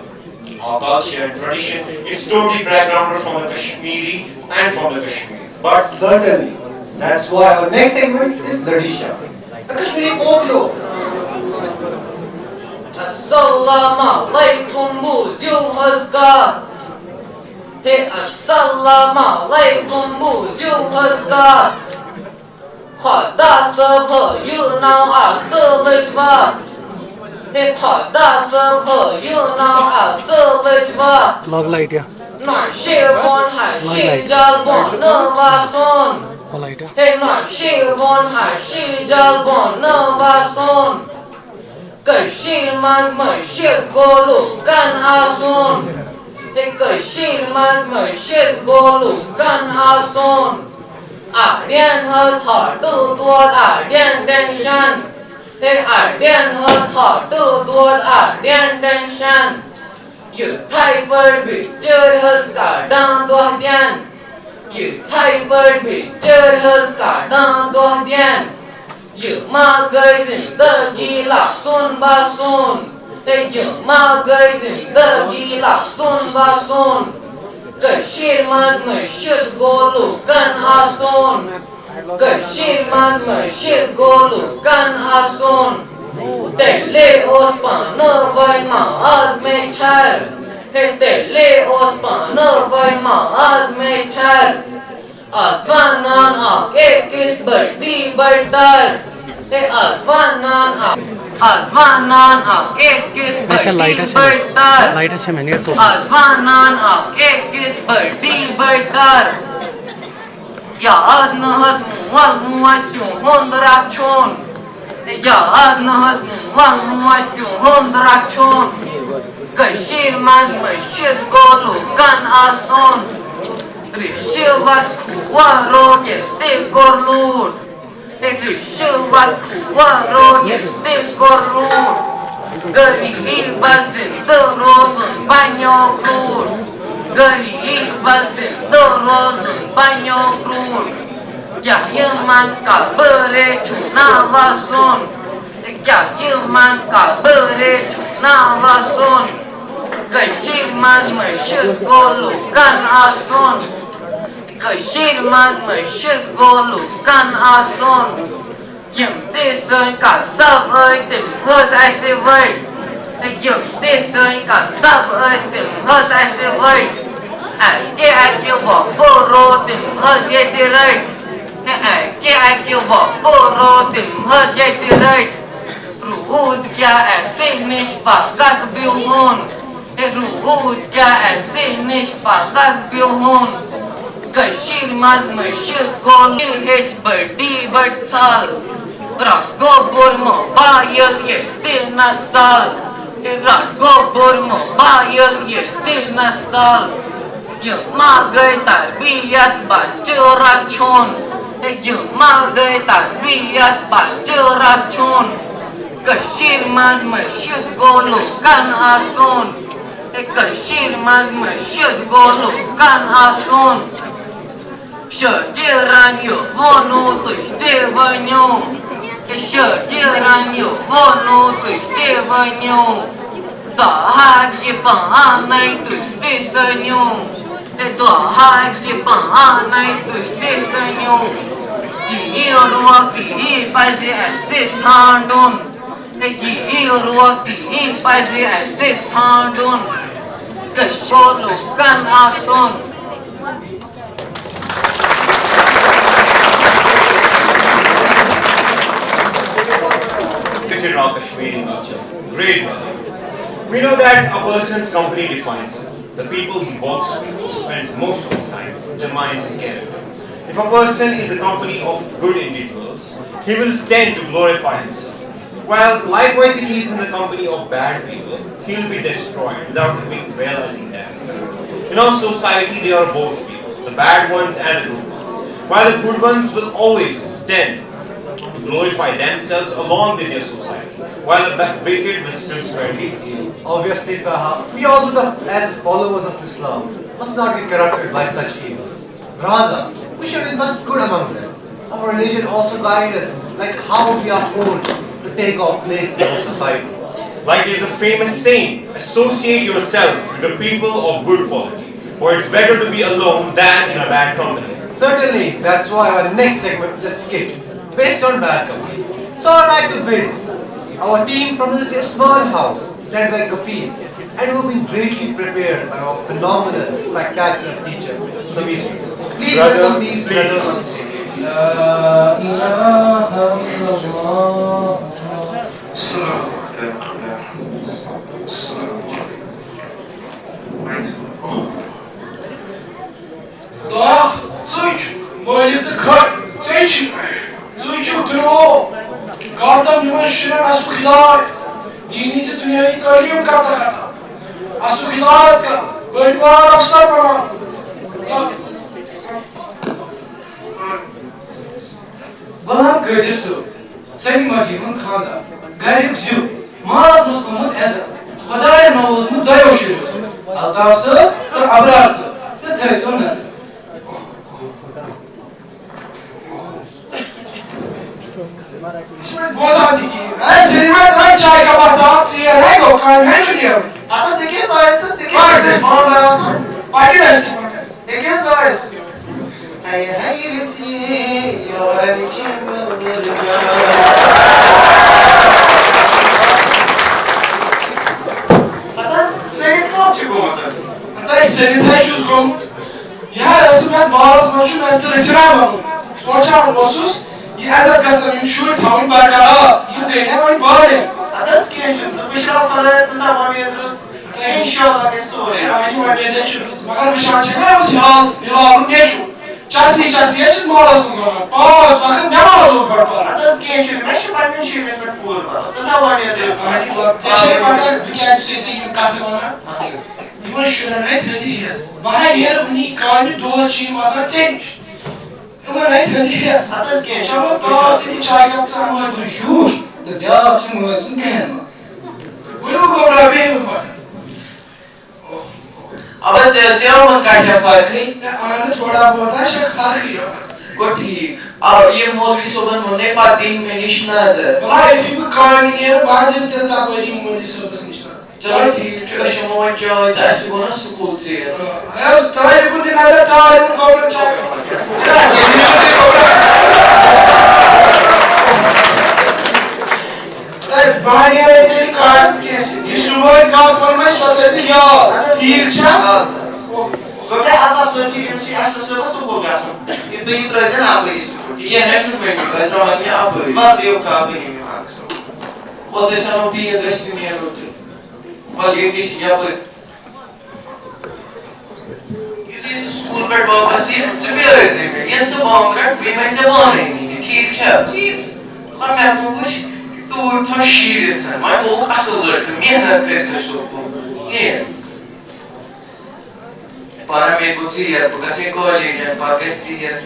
our culture and tradition is totally backgrounded from the Kashmiri and from the Kashmiri. But Certainly. That's why our next segment is Ladisha, a Kashmiri folklore. Assalamu alaikum bujum azkar. Hey, assalamu alaikum bujum azkar. Khada sabh you now asabajwa. Hey, khada sabh you now asabajwa. Log light ya. Narshivon hashijal navason. Light ya. Hey, narshivon hashijal navason. Kashir man mashir golu kan asun. Hey, Kashir man mashir golu kan asun. Aryan has hard to do Aryan tension. Hey, Aryan has hard to do Aryan tension. You typer picture has kardan dohdian. You typer picture has kardan dohdian. You magai zindagi lasun basun. Hey, you magai zindagi lasun basun. Kashir man mashir golu kan asun. Kashir man mashir golu kan asun. Tele ospan vai maaz mein chal. Hey, tele ospan vai maaz mein chal. Asmanan aake kis badi badar. Hey, asmanan aake kis badi badar. Light আছে মানে তো Asmanan aake kis badi badar. Yaad nahad mual mual kyun hondra chon. Yaad nahad mual mual kyun hondra chon. Kashir man mashir golu kan ason. Rishivat kuwaro yeste korlur. Rishivat kuwaro yeste korlur. Garibin bazin dorozun banyo krur. Garibin bazin dorozun banyo krur. Yaman kabere chuna vason. Yaman kabere chuna vason. Kashir man mashir golu kan ason. Kashir man mashir golu kan ason. Những tê sơn cả sắp ơi tìm hơ dài xe vây. Những tê sơn cả sắp ơi tìm hơ dài xe vây. Ai kêu bỏ bô rô tìm hơ dây xe rây. Ai kêu bỏ bô rô tìm hơ dây xe rây. Ruhud kya ऐसे निष्पागत ब्यूहोन. Ruhud kya ऐसे निष्पागत ब्यूहोन. Kashir man mashir golu hech badi badsal. Ragobur mobile yettin nasal Ragobur mobile yettin nasal Yılmagai tarbiyat baca racun Yılmagai tarbiyat baca racun Keşirmaz mesyugolukan asun Keşirmaz mesyugolukan asun Sediran yuvonu tuistevanyo Sediran yuvonu tuistevanyo Dahagi pahanay tuistesanyo Dahagi pahanay tuistesanyo Yirwa ki pazi asis handun Yirwa ki pazi asis handun Kesyolukan asun Raw Kashmiri culture. Great brother. We know that a person's company defines him. The people he works with, spends most of his time, determines his character. If a person is a company of good individuals, he will tend to glorify himself. While likewise if he is in the company of bad people, he will be destroyed without even realizing that. In our society, there are both people, the bad ones and the good ones. While the good ones will always tend to glorify themselves along with their society, while the wicked will still spread evil. Obviously, Taha, we also, as followers of Islam, must not be corrupted by such evils. Rather, we should invest good among them. Our religion also guides us, like how we are told to take our place in our society. Like there is a famous saying, associate yourself with the people of good quality, for it's better to be alone than in a bad company. Certainly, that's why our next segment is a skit, based on bad company. So I'd like to build our team from the Usman house, led by Kafir, and who have been greatly prepared by our phenomenal, spectacular teacher, Samir. Please welcome these brothers on stage. La ilaha illallah. Da, Deutsch, Molite Kart, Deutsch, Deutsch Dro, Karta Mimashina Asukidar, Dini to Dunia Italian Kata, Asukidar, Bulbar of Sabana. Gulam Kurdisu, Sani Majibun Khanda, Garik Zu, Maras Muslimun Ezra, Khadaya Novuz Mudayo Shirus, Altavsu, the Abrasu, the Territonas. Bozatiki, and Sinimat and Chaikabata, Sierra, and Henry. Ata sekiz ayası sekiz. Kardeş, Pakistan'da. Sekiz ayası. Hey hey bisi, yoran için Ata senin kalçık olmadı. Ata senin taşız komut. Ya resmen bazı maçın mesle resmen Sonuçta olsuz. Ya azat kasabim şu tavın barkara. Yine var bari. Ata skiyecin, bişra falan tamam yediriz. İnşallah ne soruyor. Aynı var neden şu. Bakar bir şans çeker misin? Yılanım ne şu? Çarşı yaşız mağarasın bana. Baz bakın ne var o barkara. Ata skiyecin, meşhur benim şeyim etmek olur. Ata tamam yediriz. Teşekkür ederim. Bir kere düzelteyim katı bana. İman şuna ne tezihiyaz. Bahar yer bunu kanı doğacıyım asana çekmiş. İman ne tezihiyaz. Ata skiyecin. Çabuk daha dedi çay kaptan. Ama şu, da ya akşam uyuyorsun kendi. Bunu mu kobra beyim var? अब जैसे हम का क्या फर्क है आनंद थोड़ा बहुत है शक फर्क ही है को ठीक और ये मौलवी सोबन होने पर दिन में निशना है भाई ठीक काम नहीं है बाद में तेरा कोई मौलवी सोबन निशना चलो ठीक चलो शमोन जो दस गुना स्कूल से है ताई को दिन आजा ताई को कौन चाहे ताई बाहर ये तेरी कार्ड ये सुबह का कौन मैं सोचे थी या ठीक छा Kau apa soalnya yang si asal sebab gasum itu introjen apa itu? Iya network memang intronya apa? Mati kabel ini maksud. Waktu sama dia gasnya itu. Balik ke siapa? Itu school per bawa sih sebenarnya sih. Yang sebelum kan, prima sebelum ini, ठीक है. और मैं कुछ तो था शीर था मैं वो असल लड़का मेहनत करते सो ये para me cuchillar porque se colina para que estillar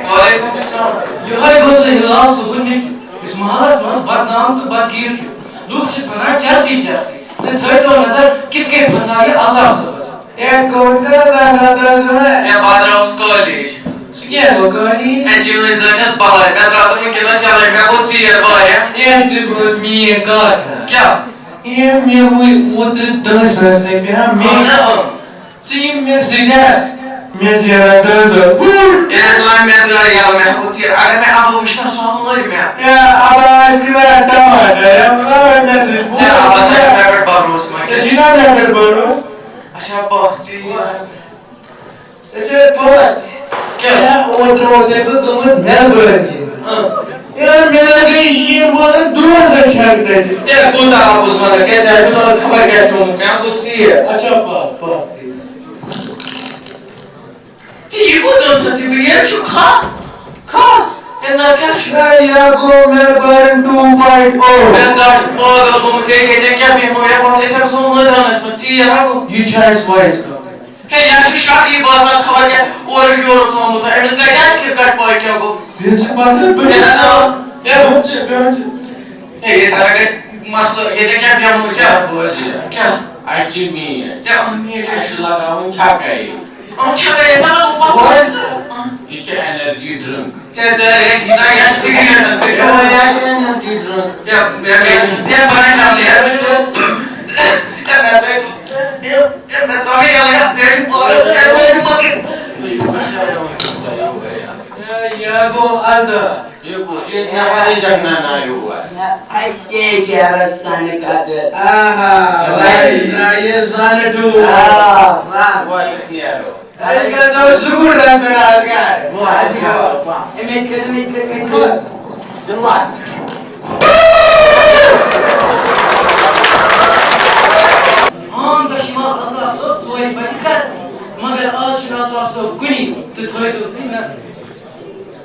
वालेकुम सलाम यह गोस हिलाल सुबुन इस महलस मस बदनाम तो बदगीर छु लोग छ बना चर्सी ते थो नजर कितके फसाए अल्ताफ सबस ए कोसे दादा सुने ए बादराउस कॉलेज क्या वो कहानी ए जीवन जगत बाहर मैं रात में केला चले मैं को चीयर बाहर ये जिब्रोस मी का क्या ये मैं वो उत 10 से पे मैं टीम में सीधा मैं जरा 10 ये लाइन में तो यार मैं को चीयर अरे मैं अब विष्णु स्वामी मैं या अब इसके टमाटर मैं से ये अब से मैं बारोस में के जीना मैं बारो अच्छा बॉक्सी ऐसे बहुत क्या outro से कुछ मेलबर्न यार मेरा गई ये बोल दूर से छाड़ते ये कोता आप उसमें क्या चाहे तो खबर क्या तुम क्या कुछ ही है अच्छा बात ये को तो थी ये जो खा ये ना क्या या को मेलबर्न 2.0 मैं चाह पागल को मुझे कहते क्या भी हो या बहुत ऐसा कुछ मदन है बच्ची यार को you choice wise hey यार शादी बाजार खबर क्या और यूरो काम होता है इसका क्या क्रिकेट बॉय क्या को ये बात है ये बहुत ये तरह के मसला ये तो क्या भी मुझे क्या अच्छी मी है क्या मी टेस्ट लगा हूं छापे ना वो ये एनर्जी ड्रिंक ये चाहे हिना या सिगरेट अच्छे या एनर्जी ड्रिंक या मैं बनाए चावल यार मैं तो आगे आया देख और ये गो अलदा ये को ये क्या वाले जगना ना हुआ अच्छे क्या रसन का दे भाई ये सन तू वाह वो यारो आजकल तो सुकुर डांस में डाल गया वो आज का मैं कर धन्यवाद हम दशमा अल्ताफ सब चोरी बचकर मगर आज अल्ताफ सब कुनी तो थोड़े तो दिन ना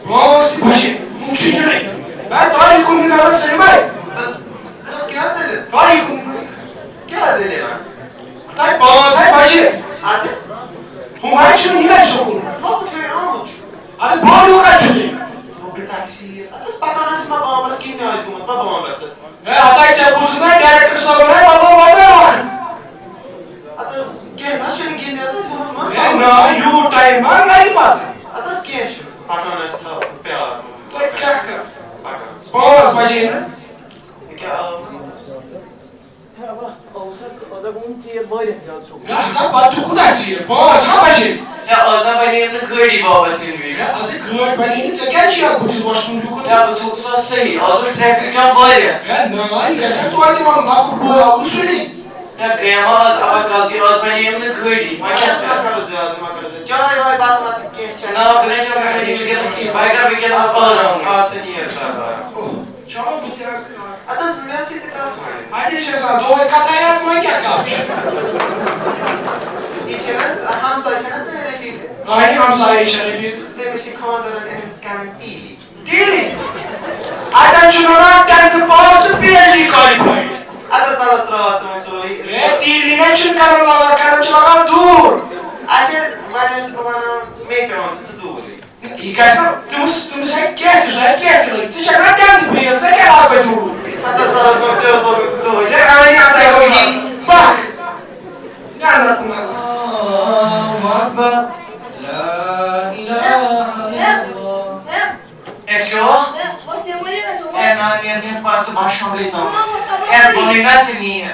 रोज बचे मुझे नहीं मैं तारीख को निकाल सही भाई बस क्या दे तारीख को क्या दे ले ताई पांच है बचे आते हम आज क्यों नहीं रह सकूं लोग उठे आमुच अरे बहुत हो का चुकी वो टैक्सी अतस पकाना से मैं बाबा बस किन्ने आज को मत बाबा बच्चा मैं आता है जब उसने डायरेक्टर साहब ने बाबा वादे वक्त अतस के नशे किन्ने ऐसे को मत ए ना यू टाइम मान नहीं पाते अतस के पकाना से प्यार तो क्या कर पांच बजे ना क्या या तब बात तो खुदा चाहिए पांच बजे या आजा बनी ने घड़ी बाबा सिन भी या अरे घर बनी ने क्या चाहिए आप बुझ वॉशरूम जो को या तो कुछ सही आज ट्रैफिक जाम वाले या ना ये सब तो आती हम ना को बोला उसने या गया आज अब गलती आज बनी ने घड़ी मैं क्या करूं ज्यादा मैं करूं चाय भाई बात मत के ना गने चाय मैं ये के बाइक का वीकेंड अस्पताल रहूंगा हां से नहीं है सर चलो बुझे अतस मैसेज से का आते जैसा दो का था यार मैं क्या काम ये चैनल हम सो चैनल से रेफिक आई हम सारे चले फिर ते में सिखाऊंगा तो इन स्कैन टीली टीली आता चुनाव टैंक पास पीएचडी क्वालिफाइड अतस तरस तरस मैं सॉरी ए टीली ने चुन करने लगा दूर अच्छा मैंने इस बगाना में तो तो दूर ये कैसा तुम से क्या लगी तो चक्कर क्या भी से क्या आप बैठो अतस तरस मैं तो ये आनी आता है कोई बाक ध्यान रखना अकबर ला इलाहा इल्लल्लाह एक्चुअली ए ना ने पास भाषण गई तो ए बोलेगा नहीं है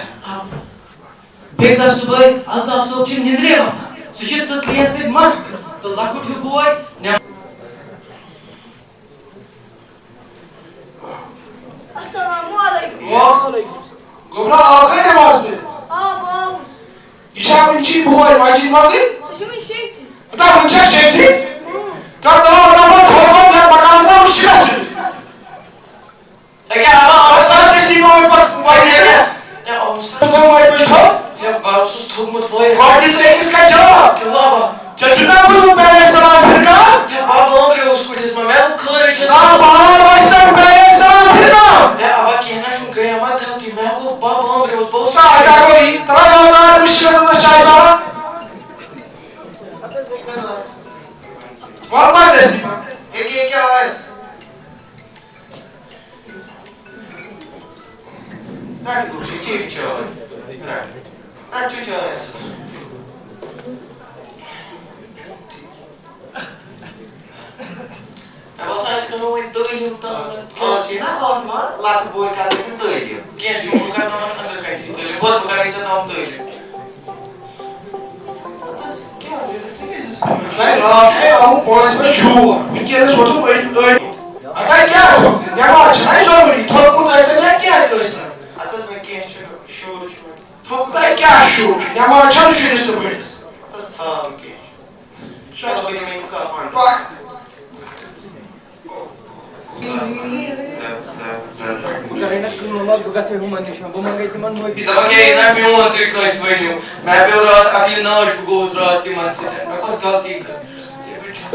बेकर सुबह अल्ताफ सब चिन निद्रे वता सुचित तो क्रिया से मस्त तो लकुट हुआ Assalamualaikum. Gobra alkay namaz mı? Baus. İşe binçi bu var macin mazı? Şumun şeyti. Ata bunca şeyti? Tamam torba bakansa bu şirası. क्या अब Asal teslim olmak var ya. या अवसर तो मैं बैठो या बावसूस थो थोकमुत वही कौन किसका जवाब क्यों बाबा चचुना बुलू पहले सलाम फिर का या बाबा हमरे उसको जिसमें मैं तो खा रही था बाबा वास्ता पहले सलाम फिर का या अब कहना क्यों गया मत गलती मैं को बाबा हमरे उस बहुत सा आजा कोई तरा बाबा मुश्किल से चाय बाबा बाबा देसी एक क्या है रात को चीप चाय रात चाय Basta acho que eu não entendo então. Assim, na volta, mano. Lá que o boi cara tem doido. Quem é que o cara não anda caindo? Ele volta pro cara e já dá doido. Que é isso? Vai lá, é um pode me chuva. Me quer isso outro oi. Até que é? Já bate, não é jovem. Todo mundo aí você que é coisa. Até se me quer chuva. Todo mundo aí que é chuva. Já bate, não chuva isso também. Até tá aqui. Chega bem meio carro. Kita pakai na miun tu kais baniu. मैं पे रात अगले नाच goes रात ती मन से मैं कस गलती कर से बेटा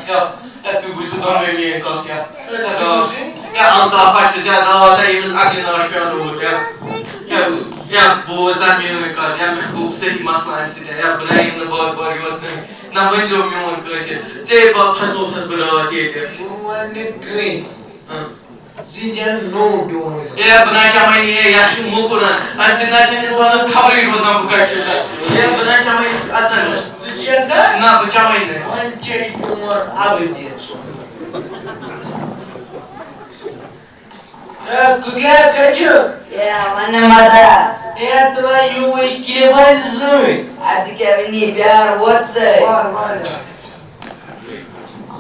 या तू बुझ तो मेरे लिए गलती या अंता फाट से रात है इस अगले नाच पे होता या बोझ ना मिun कर या मैं को से मसला है से या बनाई न बहुत बार वर्ष ना बंजो मिun कैसे जे फसलो थस बरात ये थे वन गई Zinjan no doing it. Yeah, but I can't mind it. Yeah, you move on. I said that it's on us covering was on the culture. Yeah, but I can't mind it. Zinjan that? No, but I mind it. One cherry to more obvious. Good luck, catch you. Yeah, one mother. Yeah, try you will give us soon. I think I will need bear what's it.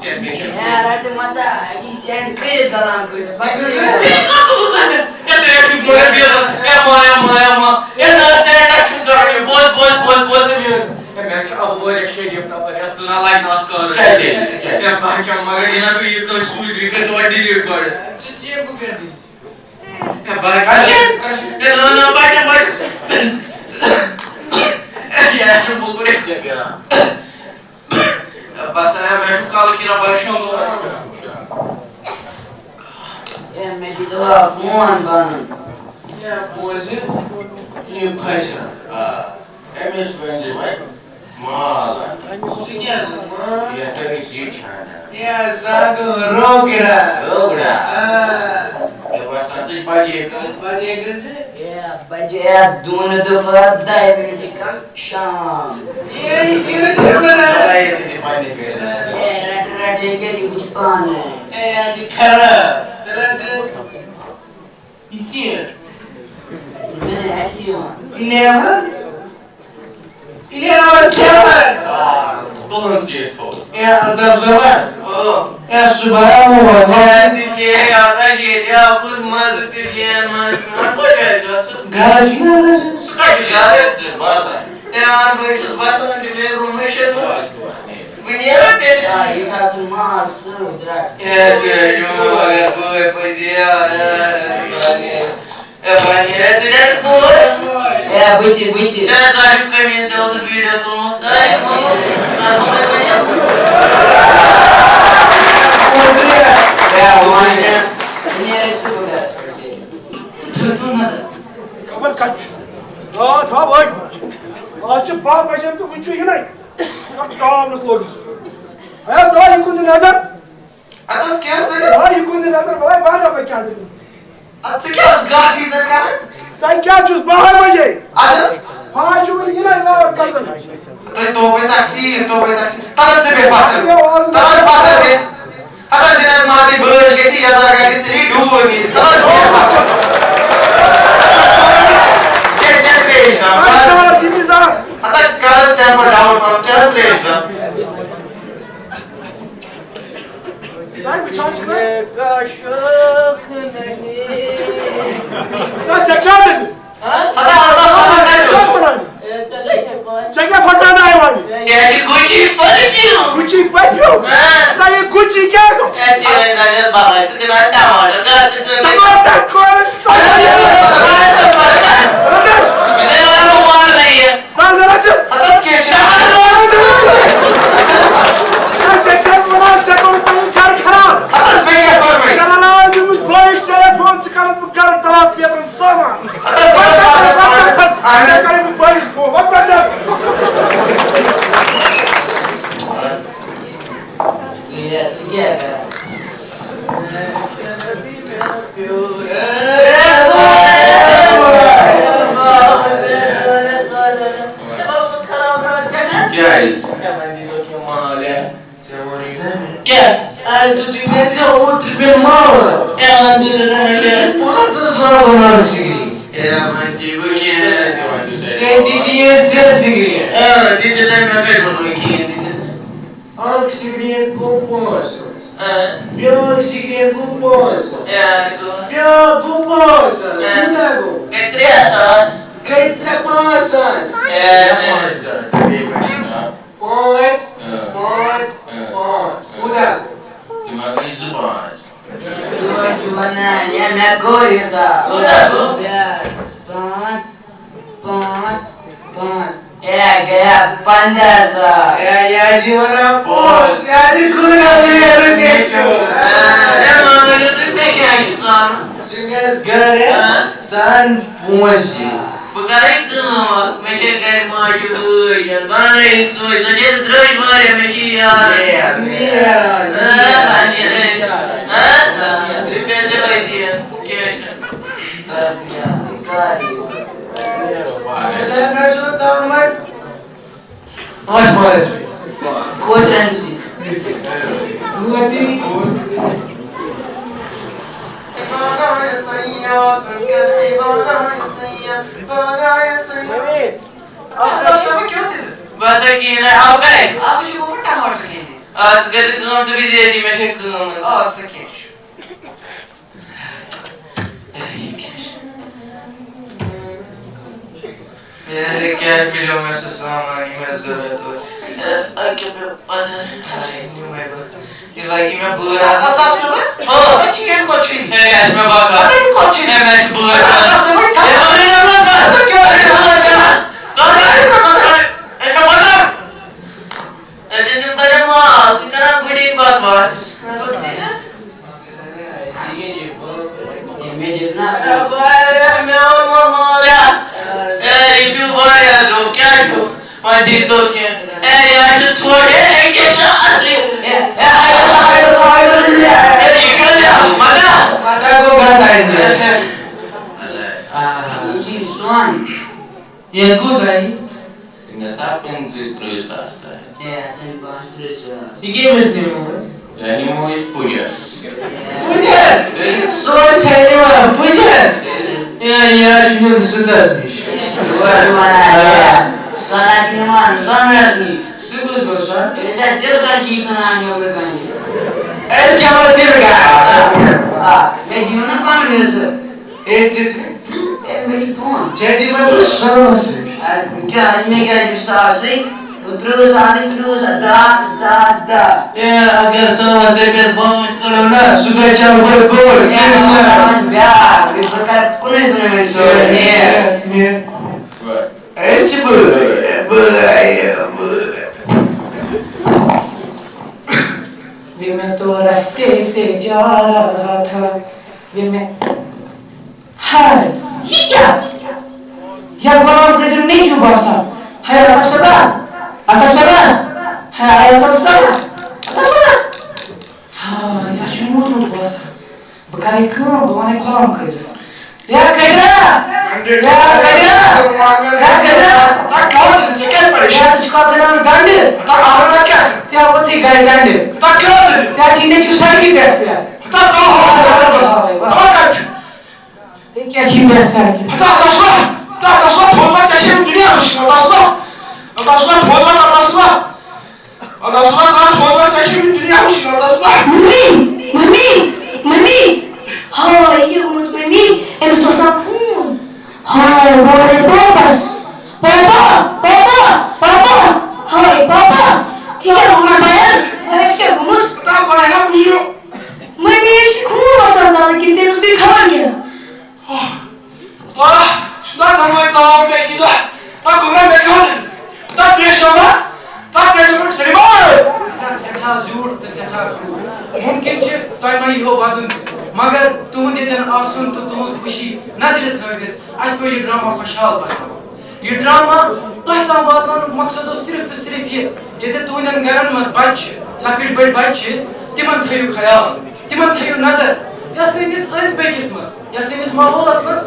Yeah, right, mother. I just said credit galang ko. But you ya to more biya. Ya to send that to you. Both me. मैं अब वो एक stadium का पर यार सुना like not कर या बाहर मगर इना तो ये को शूज विकेट तो डिलीट कर ये को कर दी या बाहर ये ना बाहर या तुम बोले क्या बस मैं कल की ना बशों ये मेरी दवा फोन बन या बोझे ये पैसा एमएस बंजे भाई माल ये तो इसी छाना ये साधु रोगड़ा ये बस आते बाजी से ये बाजी दोनों दोपहर दाई बजे कम शाम ये क्यों बना ये तेरी पानी पे ये रट के कुछ पान है ये आज खरा तेरा ये क्या मैंने एक्शन ये और चमन बहुत ये तो ये अदब जबान ये सुबह वो देखिए आता है ये कुछ मजे देखिए मत पहुंचे गाजी ना स्कट जा रहे बस यार बैठ बस अंदर घूमे शर्मा दुनिया तेरे ये था तुम्हारा सुधरा ये जो अगर कोई पैसे ये तेरे को ya buiti ya saya kami jauh video tu dari ya mana ini ada sudah खबर कच था भाई आज बाप बजे तो कुछ ही नहीं काम न लोग है तो ये कुछ नजर atas क्या है हां ये कुछ नजर भाई बात अब क्या दे अच्छा क्या उस गाड़ी सरकार ताई क्या चूस बाहर बजे आज हां जो ये ना कर तो taksi tahan se be patar be atas jina mati boj kaisi yazar ka kisi du ni tahan check raise na अच्छा किमिसा atas current temper down from check raise na ताई बिचार का शौक नहीं ना चक्कर आता समझ कर Saya फटाना है वाली ये गुची परफ्यूम ता ये गुची क्या तो ये चीज़ है बाहर से ना टमाटर का टमाटर कौन 4 degree. Yeah, man, you can't. Change 10 degree. Did you think I better when we can't? Oxygen compost. Bioxygen compost. Biocompost. Que três? Que trapasas. Point. Udah. Dimakan zubat. Gimana ya mego ya Udah go. Ya, Pons. Ya, gaya pandas. Ya, gimana bos? Ya, kuda boleh kecoh. Emang itu kayak kan? Singas gaya san pumasji. Bukan itu, macam kayak maju yang mana itu saja terus mana macam ya. Tripen coba itu ya. Tapi ya, kali. Saya kasih tahu mat. Mas malas. Kotransi. Tuati. Bahasa kira apa kan? Apa sih kau pernah mau begini? Sekarang kamu sebiji di macam kamu. Oh, sakit. मेरे क्या मिलो में सामान में जरूरत हो यार आगे पे अदर नहीं मैं ये लाइक मैं बुरा आता सुबह ओ चिकन कोचिंग मेरे आज मैं बात कर अरे कोचिंग मैं मैच बुरा आता सुबह था अरे ना तो क्या है तुम बड़े माँ कितना बड़ी बात बस मैं कुछ मैं जितना मैं और मारा इशू वाले तो क्या जो मर्दी तो क्या यार जो छोड़े क्या असली Mata ko gata ini. जी सुन Yang ku dai. Tinggal siapa yang terus asta? ya tadi bahas terus Iki mesti mo. Yang ini mau pujas. Pujas. Soal cari mah pujas. Ya cuma sutasmiş. sana di mana sana ni Sugus bosan. saya दिल का ठीक ना नहीं और कहीं Es kamu dirga. मैं जीवन कौन ले सर मेरी phone Jadi mana salah sih? क्या मैं क्या सांस terus da Ya agar salah saya bangun kalau nak suka campur bol. biar berkar kuno itu namanya soalnya Es cebul. मैं तो रास्ते से जा रहा था मैं हाय ये क्या या गुलाम के जो नहीं चुबा सा है आता सला है हाँ या जो मुत बसा बकारे कम बवाने कोलम कइरस या कइरा ता कौन चिकन पर या चिका देना डंड ता आवना क्या त्या होती गाय डंड ता क्या त्या चीने की सड़की बैठ पे ता तो ये क्या चीन बैठ सड़की ता दसवा थोड़ा चाहिए दुनिया में दसवा चाहिए दुनिया में दसवा Mami, हाँ ये उम्र में मी एमसो सापून हाँ बोले पापा हाँ पापा क्या उम्र में है इसके उम्र बता पड़ेगा मुझे मैं इसकी खून बसा था लेकिन तेरे उसकी खबर क्या सुधा धर्म तो मैं किधर ता घूमने में क्यों ता क्रेश में सिनेमा सठा झूठ तो सठा मुमकिन छ तोय मई हो वादुन मगर तुहंद यतन आसुन तो तुहंज खुशी नजर थवित अस पे ये ड्रामा खुशहाल बना ये ड्रामा तोय ताम वातन मकसद सिर्फ ये यते तुहंदन घरन मस बच लकड़ बड़ बच तिमन थयु ख्याल तिमन थयु नजर या सनिस अंत बेकिस मस या सनिस माहौलस मस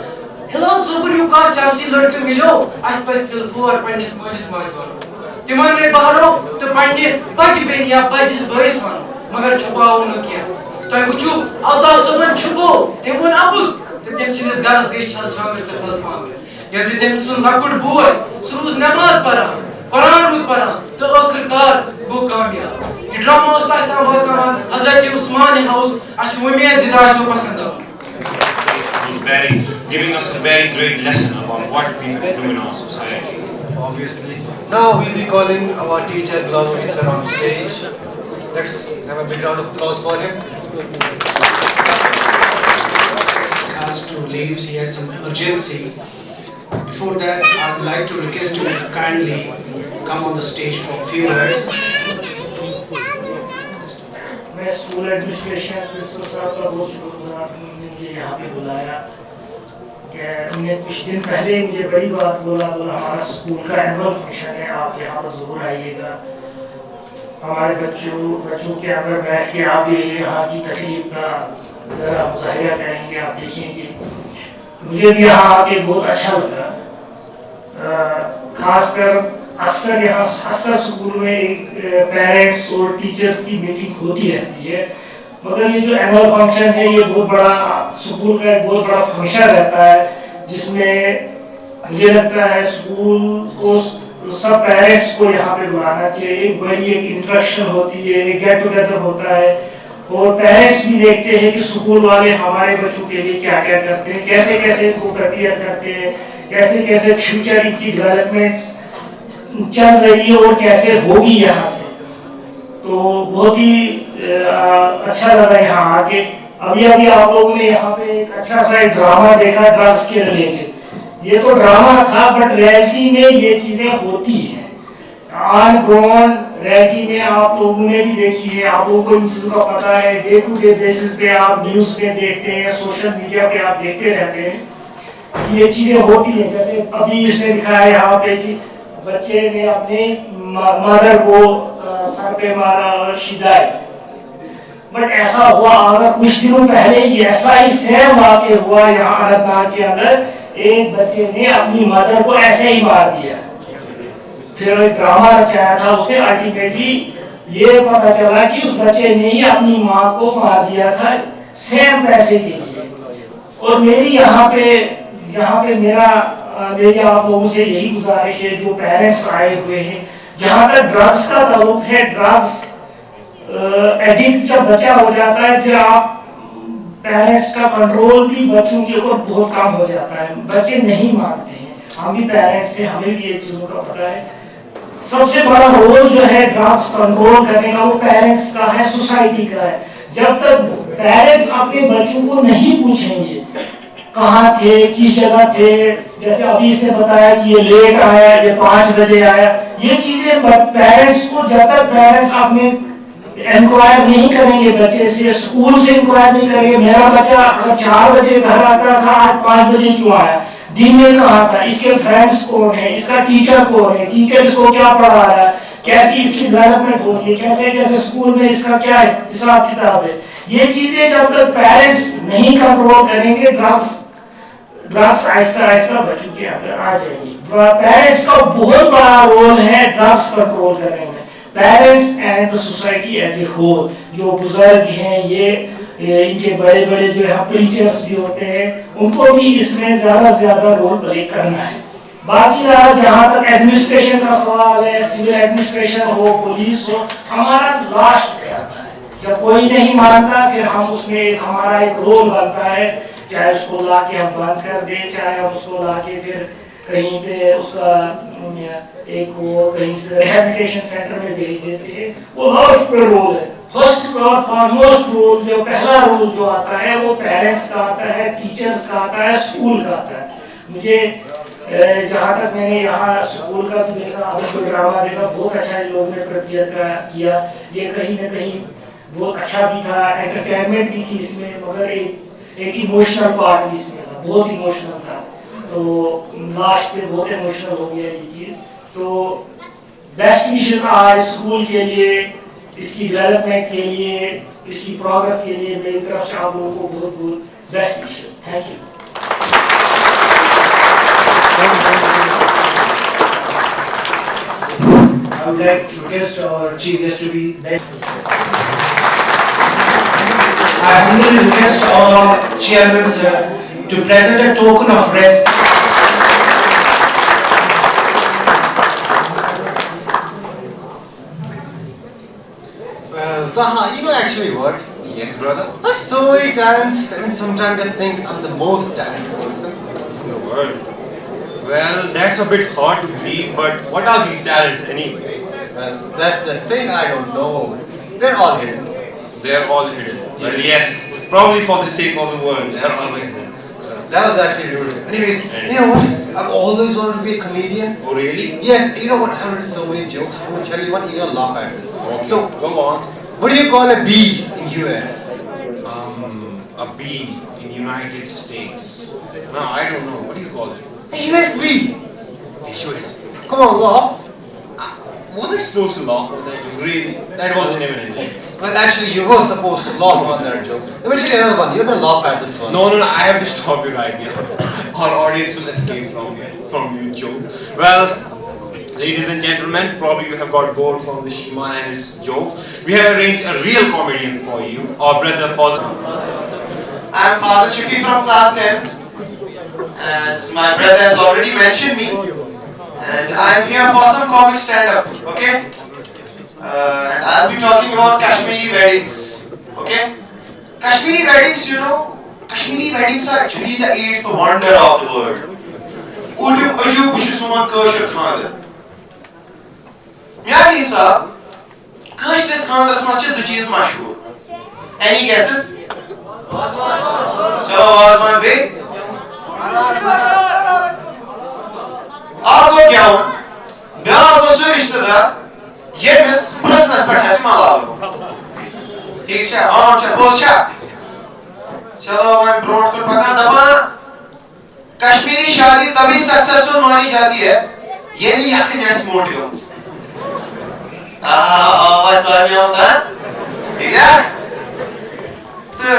हिलाल जोबुर यु का चासी लड़के मिलो अस पे दिल फोर पन्निस मोलिस माज वनो तिमन ने बहरो तो पन्ने बच बेन या बजिस बयस वनो मगर छुपाओ न किया तो वुचु अल्लाह सबन छुपो तेमन अबुस तो तम सिंदिस गरस गई छल छांगर तो फल फांगर ये तम सुन लकुट बोय रोज नमाज पढ़ान कुरान रूद पढ़ान तो आखिरकार गो कामयाब ये ड्रामा उस तक ताम वातावान हजरत उस्मान हाउस अच्छ उम्मीद जिदा सो पसंद आ giving us a very great lesson about what we have to do in our society. Obviously. Now we'll be calling our teacher Gulano sir on stage. Let's have a big round of applause for him. Has to leave, he has some urgency. Before that, I would like to request you to kindly come on the stage for a few words. मैं school administration principal साहब का बहुत शुक्रगुजार हूँ, मुझे यहाँ पे बुलाया कि उन्होंने कुछ दिन पहले मुझे बड़ी बात बोला हमारा स्कूल का एनुअल फंक्शन है, आप यहाँ पर ज़रूर आइएगा, हमारे बच्चों के अंदर बैठ के आप ये यहाँ की तकलीफ का ज़रा मुज़ाहिरा करेंगे, आप देखेंगे। मुझे भी यहाँ आके बहुत अच्छा लगा, खासकर अक्सर यहाँ स्कूल में पेरेंट्स और टीचर्स की मीटिंग होती रहती है, मगर ये जो एनुअल फंक्शन है ये बहुत बड़ा स्कूल का एक बहुत बड़ा फंक्शन रहता है, जिसमें मुझे लगता है स्कूल को सब पेरेंट्स को यहाँ पे बुलाना चाहिए। एक बड़ी एक इंटरेक्शन होती है, एक गेट टुगेदर होता है और पेरेंट्स भी देखते हैं कि स्कूल वाले हमारे बच्चों के लिए क्या क्या करते हैं, कैसे कैसे इनको प्रिपेयर करते हैं, कैसे कैसे फ्यूचर इनकी डेवलपमेंट चल रही है और कैसे होगी यहाँ से। तो बहुत ही अच्छा लगा यहाँ आके। अभी अभी आप लोगों ने यहाँ पे एक अच्छा सा एक ड्रामा देखा ड्रग्स के रिलेटेड। ये तो ड्रामा था बट रियलिटी में ये चीजें होती हैं ऑन ग्राउंड। रियलिटी में आप लोगों ने भी देखी है, आप लोगों को इन चीजों का पता है। डे टू डे बेसिस पे आप न्यूज पे देखते हैं, सोशल मीडिया पे आप देखते रहते हैं, ये चीजें होती हैं। जैसे अभी इसने दिखाया यहाँ पे कि बच्चे ने अपने मदर को सर पे मारा और शिदाई, बट ऐसा हुआ अगर कुछ दिनों पहले ही ऐसा ही सेम वाक़या हुआ यहाँ अनंतनाग के अंदर, एक बच्चे ने अपनी मदर को ऐसे ही मार दिया। फिर एक ड्रामा रचाया था उसने, अल्टीमेटली ये पता चला कि उस बच्चे ने ही अपनी माँ को मार दिया था सेम पैसे के लिए। और मेरी यहाँ पे मेरी आप लोगों से यही गुजारिश है जो पेरेंट्स आए हुए हैं, जहाँ तक ड्रग्स का ताल्लुक है, ड्रग्स एडिक्ट जब बच्चा हो जाता है फिर आप पेरेंट्स का कंट्रोल भी बच्चों के ऊपर बहुत कम हो जाता है, बच्चे नहीं मानते हैं। हम भी पेरेंट्स से हमें भी ये चीजों का पता है। सबसे बड़ा रोल जो है ड्रग्स कंट्रोल करने का वो पेरेंट्स का है, सोसाइटी का है। जब तक पेरेंट्स अपने बच्चों को नहीं पूछेंगे कहाँ थे, किस जगह थे, जैसे अभी इसने बताया कि ये लेट आया, ये 5 बजे आया, ये चीजें पेरेंट्स को जब तक पेरेंट्स अपने इंक्वायर नहीं करेंगे बच्चे से, स्कूल से इंक्वायर नहीं करेंगे, मेरा बच्चा अगर 4 बजे घर आता था आज 5 बजे क्यों आया, दिन में कहाँ था, इसके फ्रेंड्स कौन है, इसका टीचर कौन है, टीचर इसको क्या पढ़ा रहा है, कैसी इसकी डेवलपमेंट हो रही है, कैसे कैसे स्कूल में इसका क्या हिसाब किताब है, ये चीजें जब तक पेरेंट्स नहीं कंट्रोल करेंगे ड्रग्स आहिस्ता आहिस्ता बच्चों के अंदर आ जाएगी। पेरेंट्स का बहुत बड़ा रोल है ड्रग्स कंट्रोल करने में, parents and the society as a whole. जो बुजुर्ग हैं ये इनके बड़े बड़े जो है प्रीचर्स भी होते हैं, उनको भी इसमें ज्यादा से ज्यादा रोल प्ले करना है। बाकी रहा जहाँ तक एडमिनिस्ट्रेशन का सवाल है, सिविल एडमिनिस्ट्रेशन हो, पुलिस हो, हमारा लास्ट जब कोई नहीं मानता फिर हम उसमें हमारा एक रोल बनता है, चाहे उसको लाके हम बंद कर दें, चाहे हम उसको लाके फिर कहीं पे उसका एक वो कहीं से रिहैबिलिटेशन सेंटर में भेज देते हैं, वो लास्ट पे रोल है। फर्स्ट और फॉरमोस्ट रोल जो पहला रोल जो आता है वो पेरेंट्स का आता है, टीचर्स का आता है, स्कूल का आता है। मुझे जहाँ तक मैंने यहाँ स्कूल का भी देखा, आपको ड्रामा देखा, बहुत अच्छा लोगों ने प्रिपेयर किया, ये कहीं ना कहीं बहुत अच्छा भी था, एंटरटेनमेंट भी थी इसमें, मगर एक इमोशनल पार्ट भी इसमें था, बहुत इमोशनल था। तो लास्ट पे बहुत इमोशनल हो गया ये चीज। तो बेस्ट विशेस आज स्कूल के लिए, इसकी डेवलपमेंट के लिए, इसकी प्रोग्रेस के लिए मेरी तरफ से आप लोगों को बहुत बहुत best wishes. Thank you. I would like to request our chief guest to be there. I humbly request all our chairmen, sir, to present a token of respect. Well, Taha, you know actually what? Yes, brother. I have so many talents. I mean, sometimes I think I'm the most talented person in the world. Well, that's a bit hard to believe, but what are these talents anyway? Well, that's the thing I don't know. They're all hidden. They're all hidden. Well, yes, probably for the sake of the world, they're all hidden. That was actually rude. Anyways, you know what? I've always wanted to be a comedian. Oh, really? Yes, you know what? I've written so many jokes. I'm going to tell you what, you're going to laugh at this. Okay. So, go on. What do you call a bee in US? A bee in United States. No, I don't know. What do you call it? A USB. A USB. Come on, laugh. Was I supposed to laugh at that joke? Really? That wasn't even in it. Well, actually, you were supposed to laugh on that joke. Let me tell you another one. You're going to laugh at this one. No, I have to stop you right here. Our audience will escape from you jokes. Well, ladies and gentlemen, probably you have got bored from the Shima and his jokes. We have arranged a real comedian for you, our brother Fazal. I am Fazal Chifi from class 10. As my brother has already mentioned me, and I am here for some comic stand-up, okay? And I'll be talking about Kashmiri weddings, okay? Kashmiri weddings, you know, Kashmiri weddings are actually the eighth wonder of the world. Ujub ajub bushisuman kashir khander. Yani sahab, kashir khandaras mach is cheez mashhoor. Any guesses? Chalo Wazwan bey. आपको क्या हो? ब्याह को सो रिश्तेदार ये miss प्रश्न पर कैसे मालाओ? ठीक है, बोझा। चलो मैं ब्रॉड को पका दबा। कश्मीरी शादी तभी सक्सेसफुल मानी जाती है ये नहीं यकीन मोटिव। बस वाली होता है, ठीक है? तो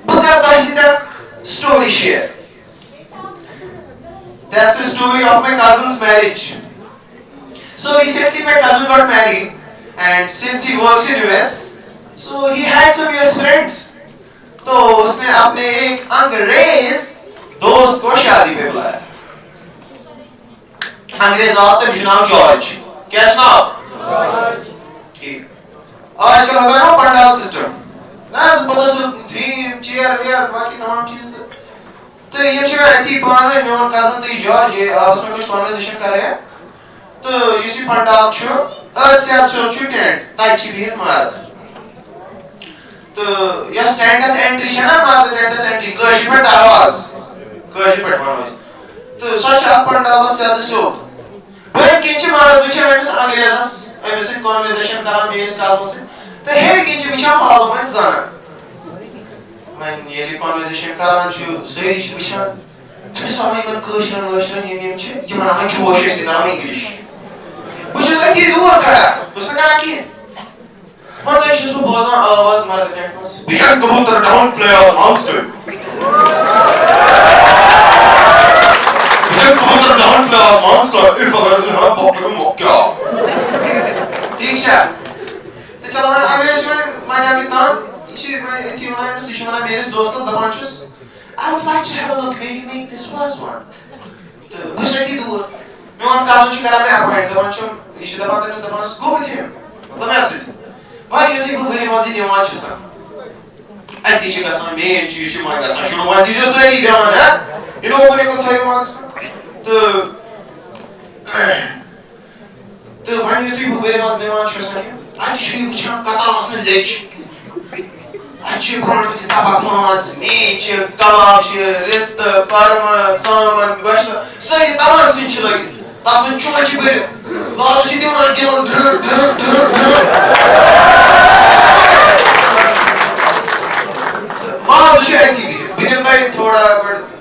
बुद्धा ताशी तक story share. That's the story of my cousin's marriage. So recently my cousin got married, and since he works in US, so he had some US friends. तो उसने अपने एक अंग्रेज दोस्त को शादी पे बुलाया। अंग्रेज आता है, नाम जॉर्ज। क्या नाम? ठीक। आजकल होता है ना पंडाल सिस्टम, ना पता सब थीम, चेयर, बाकी तमाम चीज़। तो ये चीज़ ऐसी प्लान है, मेरा कज़न तो जॉर्ज ये आपस में कुछ कन्वर्सेशन कर रहे हैं। तो इसी पंडाल चो अर्थ से आप सोचो टेंट ताइची भी है मार्द। तो यह स्टैंड से एंट्री है ना मार्द टेंट से एंट्री कशी पे दरवाज़ तो सच आप पंडाल से आते सो बट किंचे मार्द विचे में से अंग्रेज़ ऐसे कन्वर्सेशन करा मेरे कज़न से तो है किंचे विचे मालूम है जाना मैं ये कन्वर्सेशन करान छु सही छु विचार हमें सामने कर कशरन ये मना है छु वोशेस करान इंग्लिश वोशेस का ती दूर करा उसने करा कि मजा है इसको बोझा आवाज मार देते हैं विचार कबूतर डाउन फ्लाई ऑफ मॉन्स्टर विचार कबूतर down fly of monster if अगर हम पॉकेट में क्या ठीक है तो चलो मैं अंग्रेजी में माने कितना I would like to have a look where you make this was one. Who's ready to do it? Me one cousin you got a appointment. The one you should have wanted to go with him. Let me ask you. Why do you think who was in your watch, sir? I teach you some main choose your mind. That's sure one teacher say you done, huh? You know when you go tell you once the when you think who was in your watch, sir? I teach you which one cut off the ledge. अच्छी quality की तबाक मांस, meet, कबाब, रिश्त, परम, सामन, गोश्त, सही तमाम चीज़ लगी। ताकि चुका चिपे, लाल चीज़ में गिल मां दूसरी रहती है। बिना कहीं थोड़ा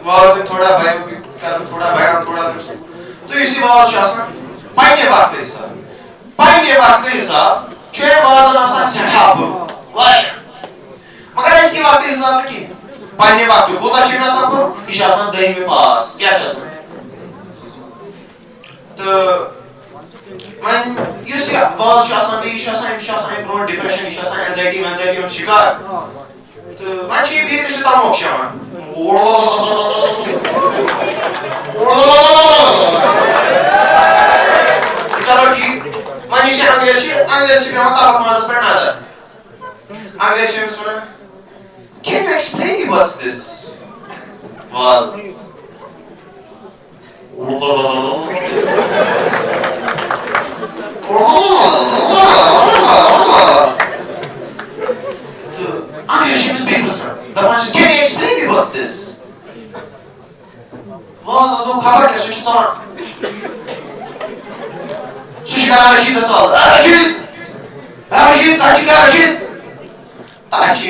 वाज़ थोड़ा बायो कर थोड़ा बयान थोड़ा तो इसी वाज़ शासन पाइने वक्त है साहब छह वाज़ ना साथ सेटअप वाह मगर इसकी बात है हिसाब की पानी बात को कोता छेना सब करो इशासन दही में पास क्या चीज़ तो मैं ये से बहुत शासन भी शासन ब्रो डिप्रेशन शासन एंजाइटी और शिकार तो मैं चीज़ भी तो चिता मोक्षा चलो ठीक मनुष्य अंग्रेजी में होता है हमारा पर नजर अंग्रेजी में सुना Can you explain me what's this? Was अंग्रेजी में paper sir the just can you explain me what's this? Was तो खबर कैसे चला Sushikara Rashid asal Rashid Tachi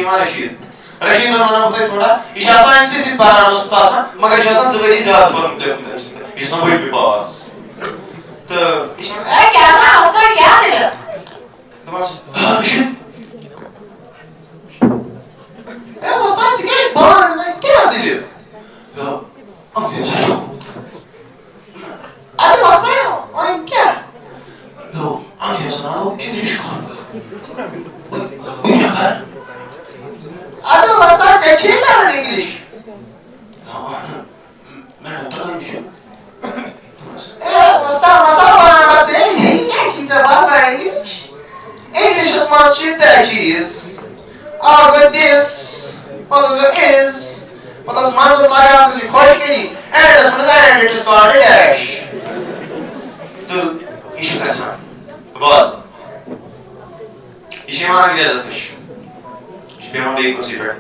Rashid Rashid mana butay thoda ishasa MC sit barana ustasa magar ishasa zubari zyada barum dekta ishasa bhai pe paas to ishasa kaisa usta kya diya Rashid usta chike barana kya diya अंग्रेजी अरे मस्त है और क्या लो अंग्रेजी ना लो English कौन क्या कर अरे मस्त है चेंज ना इंग्लिश मैं नोटा कर यूँ मस्त बना बच्चे ये क्या चीज़ है बात है इंग्लिश स्मार्ट चीज़ है चीज़ और this is But as man was like out this question, and as soon as I had it, started dash. To issue that's man. Was. Issue man English is. Issue man be considered.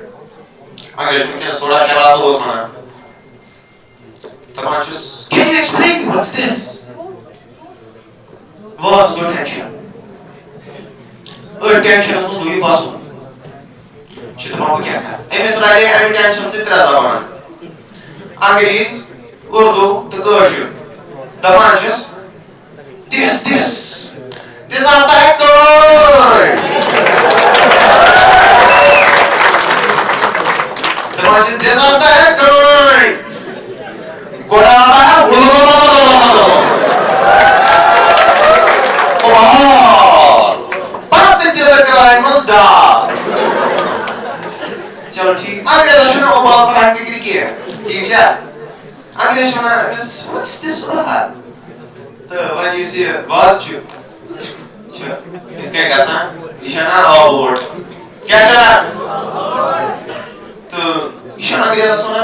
English में क्या soda शराब तो होता ना. तब just can you explain what's this? Was good tension. Tension is what you pass. Shitama को क्या कहा? Israeli intention से तरह ज़बान. अंग्रेज़, उर्दू, तो Persian. The bunches. This are the good. The bunches. This are the good. Kodama. Oh. But the crime was dark. चलो ठीक अंग्रेज़ सुनो वो बात पढ़ाने की क्रिया है ठीक है अंग्रेज़ सुना what's this word तो when you see a word चुप इसके कैसा इशारा award कैसा ना तो इशारा अंग्रेज़ सुना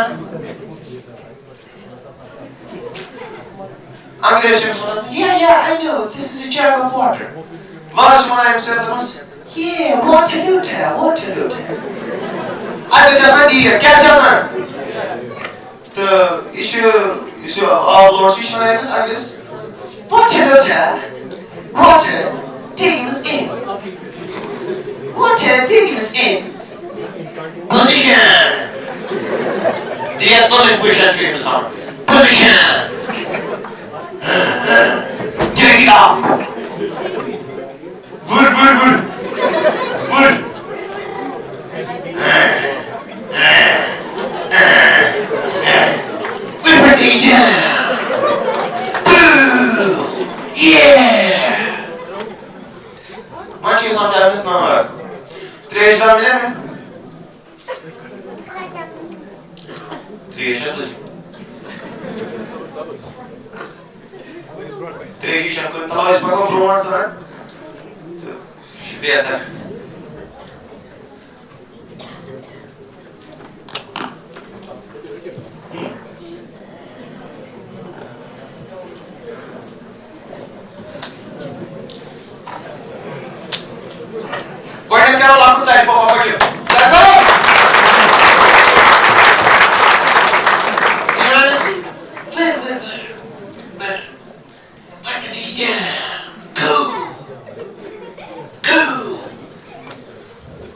अंग्रेज़ सुना yeah I know this is a jug of water word सुना हम से तो बस yeah water Ada jasa dia, क्या jasa? तो issue Lord issue है ना English. Water taking us in. Water taking us in. Position. Dia tolong position taking us on. Position. Take it up. Vur. We're breaking down. Boo! Yeah! Macie sometimes not. Três da mulher, né? Três já quando tá lá isso para comprar tá? Peça. Guarda aquela lá pro side, papai aqui. Certo?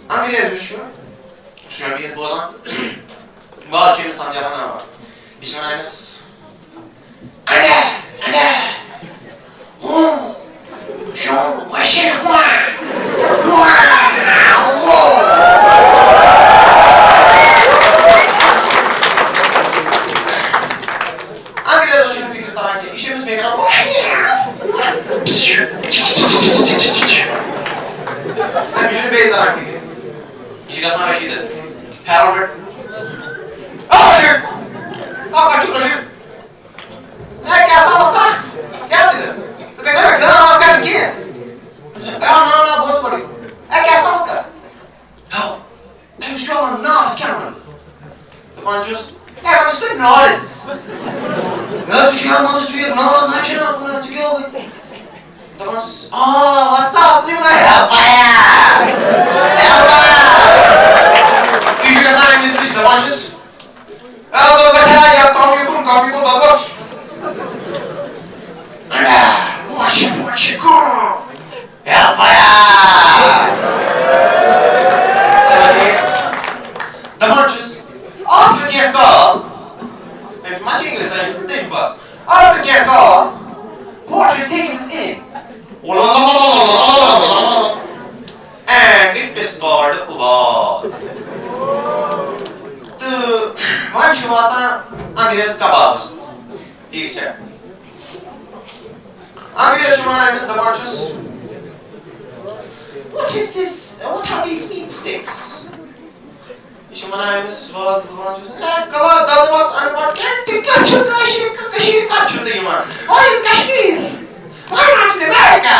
Angliye düşüyor. Şuna bir bozan. Vahçe insan yapana var. İşin aynısı. Anne! Şu başı var. Angliye düşüyor bir tarafta. İşimiz mekana. Ben bir tarafta. İşi kasar Rashid. Harold. Oh, Damas, oh, what's sim na hellfire! Hellfire! You should assign this list, the bunches. Oh, the bacha, ya copy ko, babos. Watch it go! Hellfire! The bunches, after the call, if much English I used to think was, after the call, water taken in. And it discovered Uba. तो वहाँ शुरुआता अंग्रेज kebabs ठीक है अंग्रेज शुरुआत में the bunches what is this what are these meat sticks शुरुआत में was the bunches कला दादवास अनपढ़ क्या कश्मीर तो ये मान why in Kashmir why not in America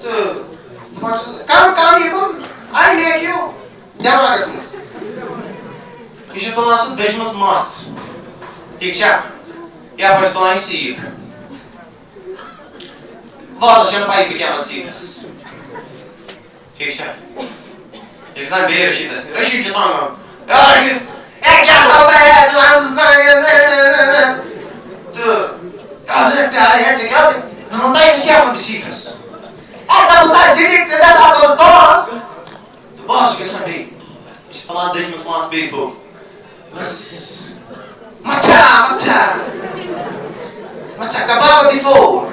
तो the bunches come you come I make you democracy you should tell us Dejmas Mats. Tikša, ja pač to najsīk. Vādas jau paīt biķēmā sīkas. Tikša. Jak znam bija rašītas. Rašīt čo tam. Jā, rašīt. Kya savta hai? Tu. Tā jā, čekā. Nu, tā jau sjāma bija sīkas. Tā mums aizsīk, te nesātu Tomas. Tu bāzi, kas man bija. Viņš tā Dejmas Mats bija tu. Was matcha kebab before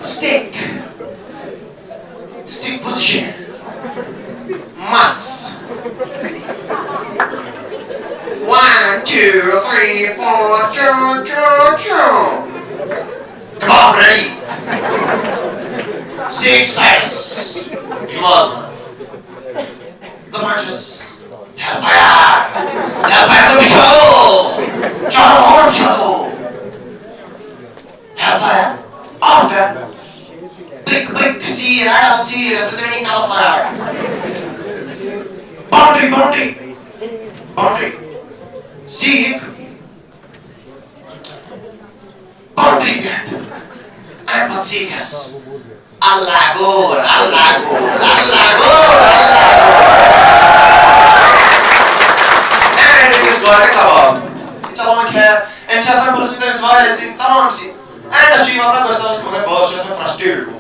stick position mass 1 2 3 4 choo kebab ready 6 sides the marches Hellfire! Hellfire to be trouble! Trouble! Hellfire! After! Brick, see, rattle, see, respecting house fire! Boundary! See, boundary gap! And put seekers! Allah Gur! Agora acabou. Então vamos aqui. A gente já sabe por isso que várias assim, tá bom assim. Ainda tinha uma coisa que eu gosto, eu sou frustrado.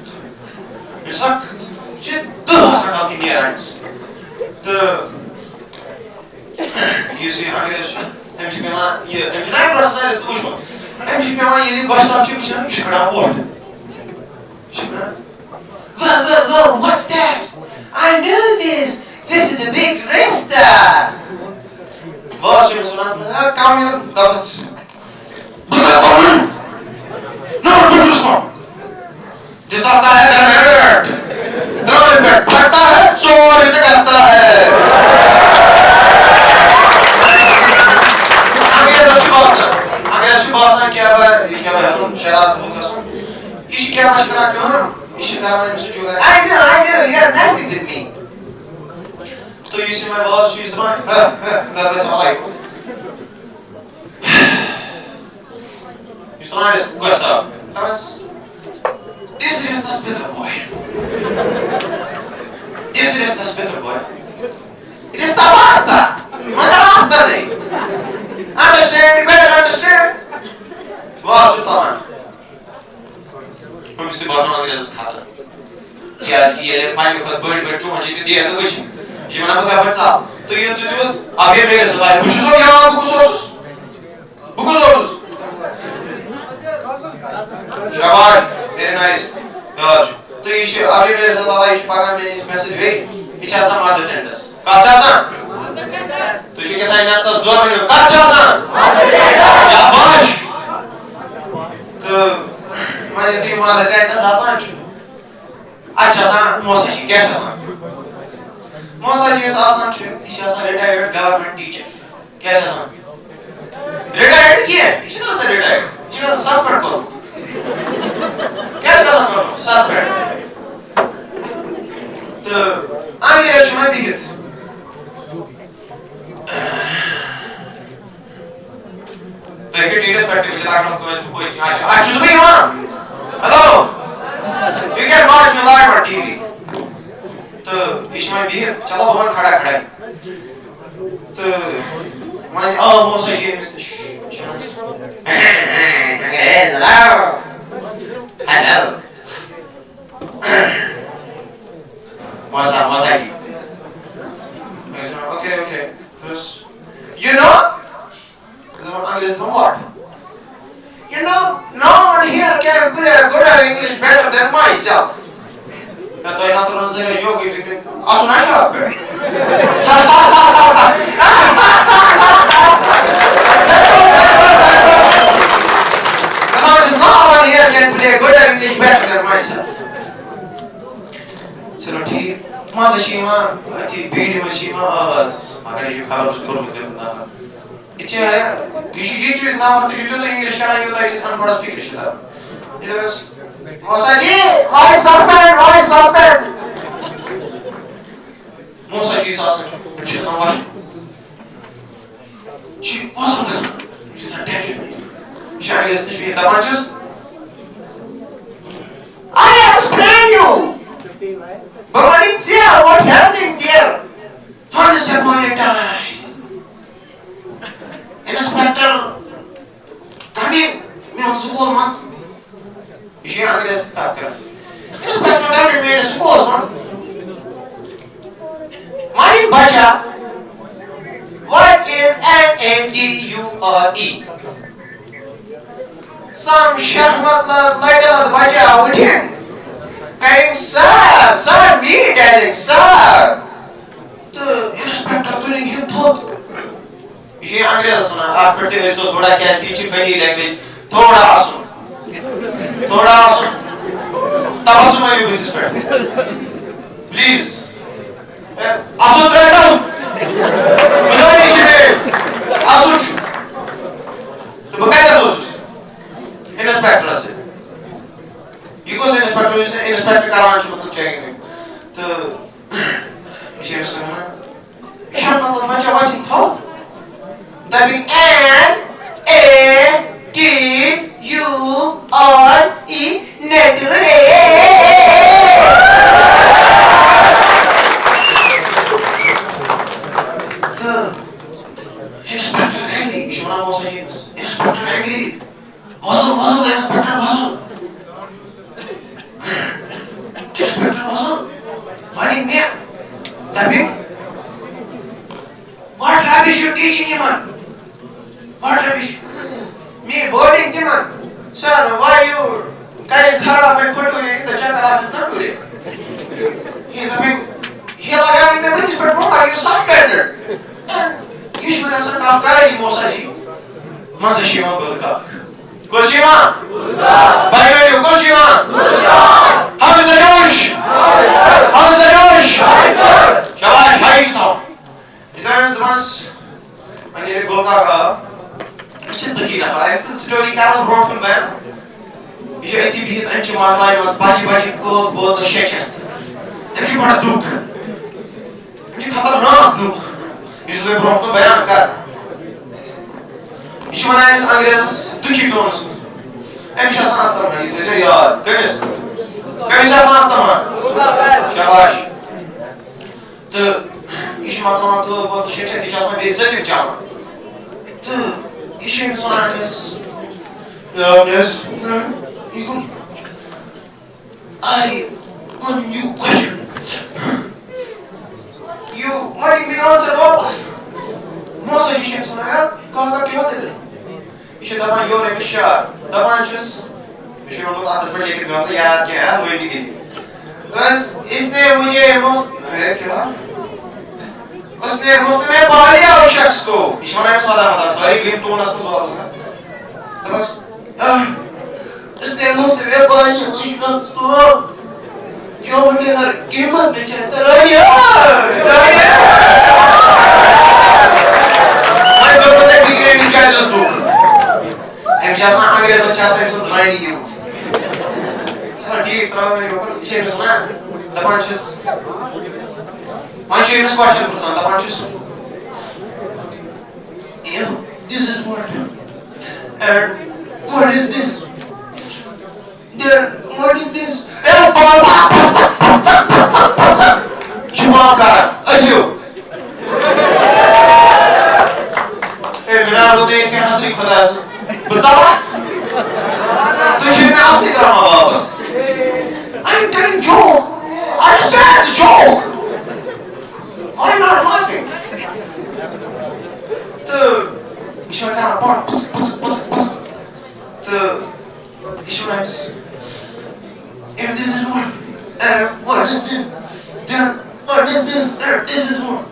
Eu só que tudo essa calquinha antes. Isso é agresso. A gente vem lá e a gente não é processar esse último. A gente vem lá e ele gosta daquilo que chama escravo. Whoa, what's that? I know this. This is a big resta. Vós mencionando, calma, estamos. Não, disaster है grenade grenade फटता है जोर से करता है अगर शुभासन क्या है शरारत होगा सो इस क्या मशवरा क्यों इस तरह में जो कर I know you are messing with me तो इसी में बहुत चीज तो that is all I isto não é gosta mas this is the better boy. This is the better boy. It is the basta. Madrasta day. Understand? You better understand. Watch it on. हम इसे बातों में जैसे खाता है। क्या इसकी ये पानी को बड़ी चूमा जीते दिया तो कुछ ये मना बका बच्चा तो ये आगे मेरे से भाई कुछ सो क्या बुकुस शाबाश very nice Raj तो ये अभी मेरे साथ आया इस पागल में इस मैसेज वे इच्छा सा मार देते हैं दस काचा सा तो इसे क्या ना सा जोर में काचा सा शाबाश तो मैंने तो ये मार देते हैं दस आता है अच्छा सा मौसा जी कैसा सा मौसा जी साथ ना इसे सा रिटायर्ड गवर्नमेंट टीचर कैसा सा रिटायर्ड किया इसे ना सा रिटायर्ड इसे सस्पेंड करो क्या करना करो सस्पेंड तो आगे ये चुमा दिखत तो एक टीचर बैठे मुझे ताकि कोई आज चुज भी हुआ हेलो मैं बिहित चलो बहन खड़ा खड़ा तो मैं मौसा जी में hello mausa ji okay you know English from what you know no one here can play good at English better than myself तो ये ना तो नज़र जो कि फिक्र आसुना शॉप पे no one here can play good at English better than myself चलो ठीक माज़ शीमा अति बीड़ी में शीमा आवाज़ अगर ये खबर उस पर मुझे बता इच्छा है किसी ये चीज़ ना मत जो तो इंग्लिश का नहीं होता है किसान बड़ा स्पीकर शिता इधर Musa ji, why suspend? Musa ji suspend. She doesn't watch. She wasn't listening. She's attention. She is the bunches. I explain you. But what is there? What happening there? Once upon a time, Inspector coming me on school months. ये अंग्रेज बात कर inspector ने मेरे school में मानी बचा what is MADURE some shahmat later बचा उठे कहीं sir me darling sir तो इंस्पेक्टर तो नहीं बहुत ये अंग्रेज सुना आप पढ़ते हो तो थोड़ा क्या स्पीच फनी लैंग्वेज थोड़ा सुन तबस्सुम में भी इस पर प्लीज आसुन रहता हूँ गुजारिश है आसुन तो बकायदा दोस्त इंस्पेक्टर से ये कौन से इंस्पेक्टर कराना मतलब चाहिए तो इसे सुना शाम मतलब बच्चा वाची था तभी NADURE नेटुरे तो इंस्पेक्टर एंग्री शोना मौसा जी इंस्पेक्टर एंग्री वसूल इंस्पेक्टर वसूल warning me तभी what rubbish you teaching him on what rubbish me boarding him on sir why you kind खराब में खोटू ने तो चक्कर ऑफिस ना टूटे ये तभी ये लगा मैं which is but more you suspended you should have said आप करेंगे मौसा जी मज़े शिवा बुल्का कोशिमा बुल्का बाइबल कोशिमा बुल्का हम तो जोश शाबाश भाई था इस तरह से बस मैंने बुल्का का अच्छे तकीना पर ऐसे स्टोरी का रोड पर बैठ ये ऐसी भी अंचे मारलाई बस बाजी को बहुत शेचत ऐसी बड़ा दुख ऐसी खतरनाक दुख इसलिए रोड पर बयान कर इस मनाए इस अंग्रेज दुखी टोन से ऐसा सांस्ता है ये यार कैसा सांस्ता है शाबाश तो इस मतलब को बहुत शेचत इजाज़त में बेइज्जती जाना तो इसे सुनाने Eagle, I want you question. You wanting me answer वापस? मौसा जी शेख सुनाया कहाँ क्या होता है? इसे दबान योर है मिशार दबान चुस इसे लोग आते बड़े लेकर गए थे यार क्या है वो ही नहीं बस इसने मुझे मुफ्त है क्या? उसने मुफ्त में पढ़ा लिया उस शख्स को इसे मनाया सादा मता सारी गेम टोन असली बात है बस इसने मुफ्त में पानी मुश्किल को जो उन्हें हर कीमत में चाहता रानिया मैं तो पता है कि ये क्या जो तो हम जैसा अंग्रेज अच्छा से तो रानी की मुझ चलो ठीक तरह मैंने ऊपर इसे सुना दबांचस Manchu is question percent दबांचस this is what and what is this There, what is this? Shubha ka नहीं ड्रामा वापस I'm telling joke understand it's joke I'm not laughing तो ich war gerade boah तो ich war if this is one what is this this is one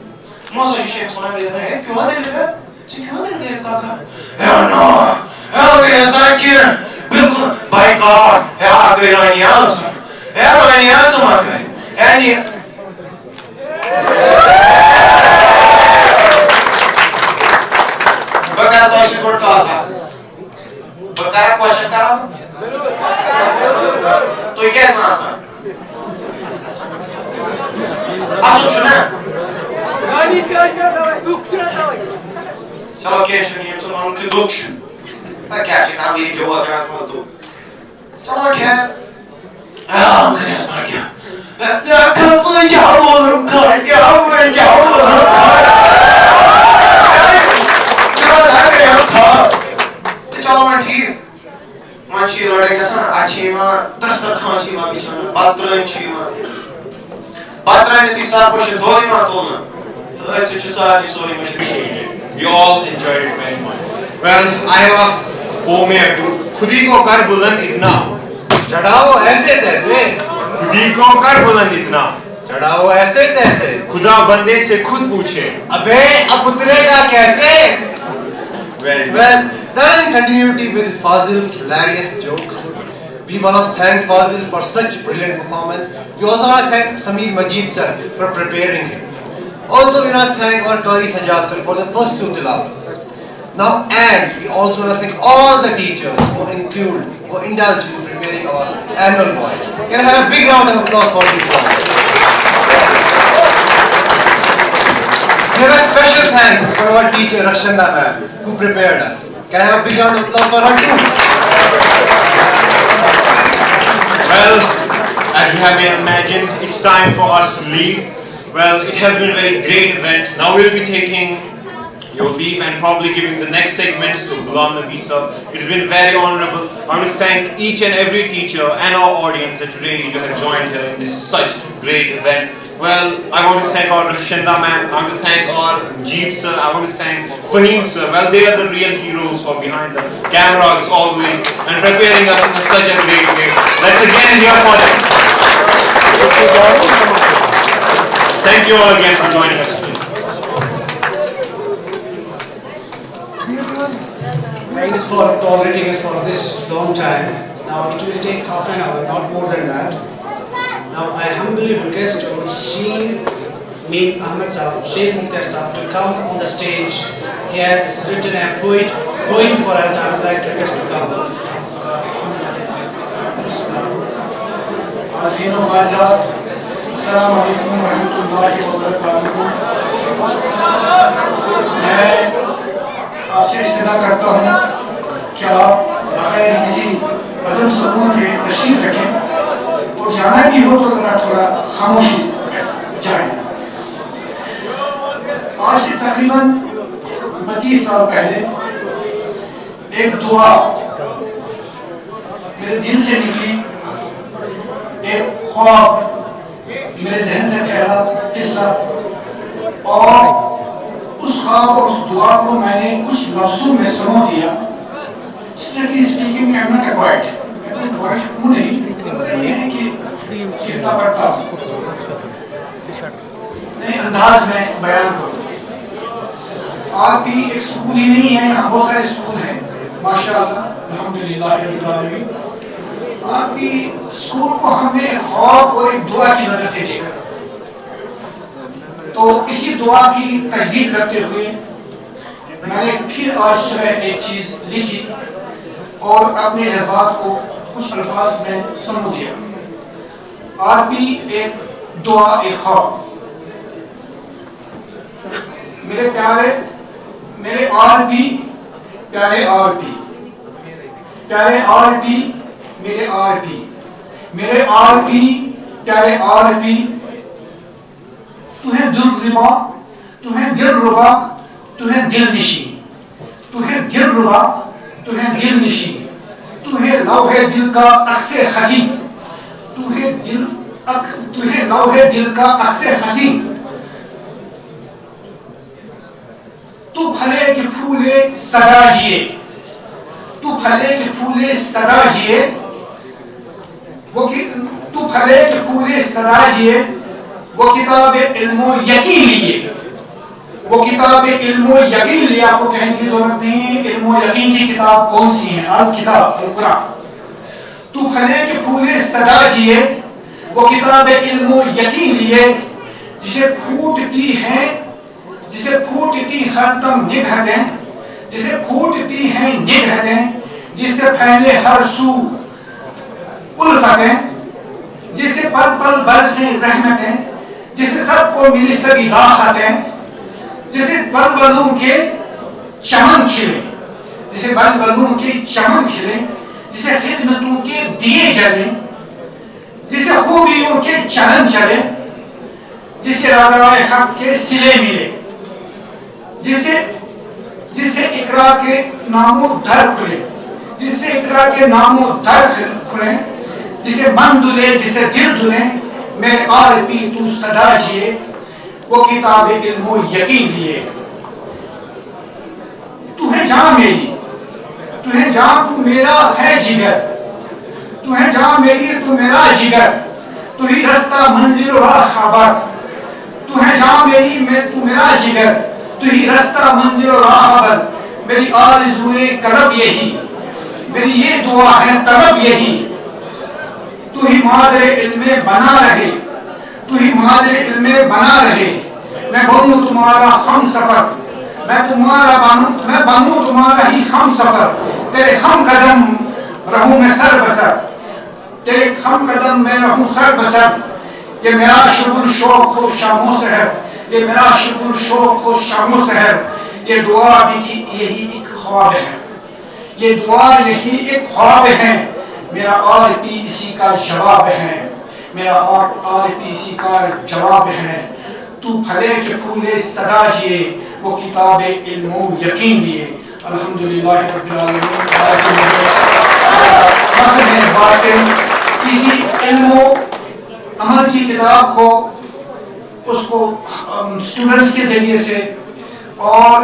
Masa Yushem सुना मेरे में क्यों आने लगे क्यों आने लगे काका hell no hell it's not here बिल्कुल by God hell कोई नहीं आंसर hell नहीं आंसर मारे any बकरा तो इसे कोट कहा था बकरा क्वेश्चन करा तो ये कैसे आंसर आसुन चुना चलो कैश नहीं हम सुनाऊं तो दुख था क्या चेक ये जो हुआ क्या समझ दो चलो क्या हम करें इसमें क्या या कल पुणे जाओ कर या पुणे जाओ चलो जाके हम था चलो मैं ठीक माची लड़े कैसा अच्छी माँ दस्तर खांची माँ बिचारा बातरें ची माँ बातरें में तीसरा कुछ धोरी माँ तो ना You all enjoyed it very much. Well, I have a poem here too. खुदी को कर बुलंद इतना चढ़ाओ ऐसे तैसे खुदी को कर बुलंद इतना चढ़ाओ ऐसे तैसे खुदा बंदे से खुद पूछे अबे अब उतरेगा कैसे Well, now in continuity with Fazil's hilarious jokes, we want to thank Fazil for such brilliant performance. We also want to thank Sameer Majid sir for preparing him. Also, we want to thank our Qari Sajjad sir for the first two tilawats. Now, and we also want to thank all the teachers who indulged in preparing our annual voice. Can I have a big round of applause for these ones? We have a special thanks for our teacher Rakshanda ma'am who prepared us. Can I have a big round of applause for her too? Well, as you have imagined, it's time for us to leave. Well, it has been a very great event. Now we'll be taking your leave and probably giving the next segments to Ghulam Nabi sir. It's been very honorable. I want to thank each and every teacher and our audience that today you have joined here in this such great event. Well, I want to thank our Rakshanda ma'am. I want to thank our Jeev sir. I want to thank Fahim sir. Well, they are the real heroes for behind the cameras always and preparing us in such a great way. Let's again hear for them. Thank you all again for joining us today. Thanks for tolerating us for this long time. Now it will take half an hour, not more than that. Now I humbly request Sheikh Ahmed Sahab, Sheikh Mukhtar Sahab to come on the stage. He has written a poem for us. I would like to request to come. अस्सलाम वालेकुम रहमतुल्लाहि व बरकातुहू। मैं आपसे इस्तदा करता हूँ कि आप बगैर किसी अदम सुकून के तशरीफ रखें और जाना भी हो तो जरा थोड़ा खामोशी जाए। आज से तकरीबन 32 साल पहले एक दुआ मेरे दिल से निकली, एक ख्वाब मेरे जहन से पहला हिस्सा, और उस ख्वाब और उस दुआ को मैंने कुछ लफ्जों में समझ दिया। Strictly speaking I am not a poet, मैं कोई पोएट हूँ नहीं, लेकिन ये है कि लिखता पढ़ता नए अंदाज में बयान करूँ। आपकी एक स्कूल ही नहीं है, यहाँ बहुत सारे स्कूल हैं माशाअल्लाह अल्हम्दुलिल्लाह रब्बिल आलमीन। आपकी स्कूल को हमने ख्वाब और एक दुआ की नजर से देखा, तो इसी दुआ की तजदीद करते हुए मैंने फिर आज सुबह एक चीज लिखी और अपने जज्बात को कुछ अल्फाज में समझ दिया। आज भी एक दुआ एक ख्वाब। मेरे प्यारे मेरे आरपी प्यारे आरपी प्यारे आरपी मेरे आरपी मेरे आरपी प्यारे आरपी, तुम्हें दिल रुबा तुम्हें दिल रुबा तुम्हें दिल निशी तुम्हें दिल रुबा तुम्हें दिल निशी, तू तू है लौहे दिल का अक्से हसी, तू है लौहे दिल का अक्से हसी, तू फले के फूले सदा जिए, तू फले के फूले सदा जिए, तू फले के फूले सदा जिए, वो किताब इल्मो यकीन लिए, वो किताब इल्मो यकीन लिए। आपको कहने की जरूरत नहीं है इल्मो यकीन की किताब कौन सी है, अल किताब अल कुरान। तू फले के फूले सदा जिए, वो किताब इल्मो यकीन लिए, जिसे फूटती हरदम निगहतें, जिसे फूटती हैं निगहतें, जिसे फैले हर सू उल्फतें, जिसे पल पल बरसे रहमतें, जिसे सबको मिली सभी राहतें, जिसे बलबलों के चमन खिले, जिसे बलबलों के चमन खिले, जिसे खिदमतों के दिए जले, जिसे खूबियों के चलन चले, जिसे राज़ाए हक के सिले मिले, जिसे इकरा के नामो दर खुले, जिसे इकरा के नामो दर खुले, जिसे मन दुले जिसे दिल दुले, मेरे आरपी तू सदा जिए, वो किताब इल्मो यकीन लिए। तू है जान मेरी, तू है जान, तू मेरा है जिगर, तू है जान मेरी, तू मेरा जिगर, तू ही रास्ता मंजिल राह खबर, तू है जान मेरी, तू मेरा जिगर, तू ही रास्ता मंजिल राह खबर। मेरी आरज़ूए कलब यही, मेरी ये दुआ है तलब यही, तू ही मादरे इल्मे बना रहे, तू ही मादरे इल्मे बना रहे। मैं बनूं तुम्हारा हम सफर, मैं बनूं तुम्हारा ही हम सफर, तेरे हम कदम रहूं मैं सर बसर, तेरे हम कदम मैं रहूं सर बसर। ये मेरा शुगुल शौक हो शामों सहर, ये मेरा शुगुल शौक हो शामों सहर। ये दुआ भी की यही एक ख्वाब है, ये दुआ यही एक ख्वाब है, मेरा आरपी इसी का जवाब है, मेरा आरपी इसी का जवाब है। तू फले के फूले सदा जिए, वो किताब इल्मो यकीन लिए। अल्हम्दुलिल्लाह रब्बिल आलमीन। किसी इल्मो अमल की किताब को उसको स्टूडेंट्स के जरिए से और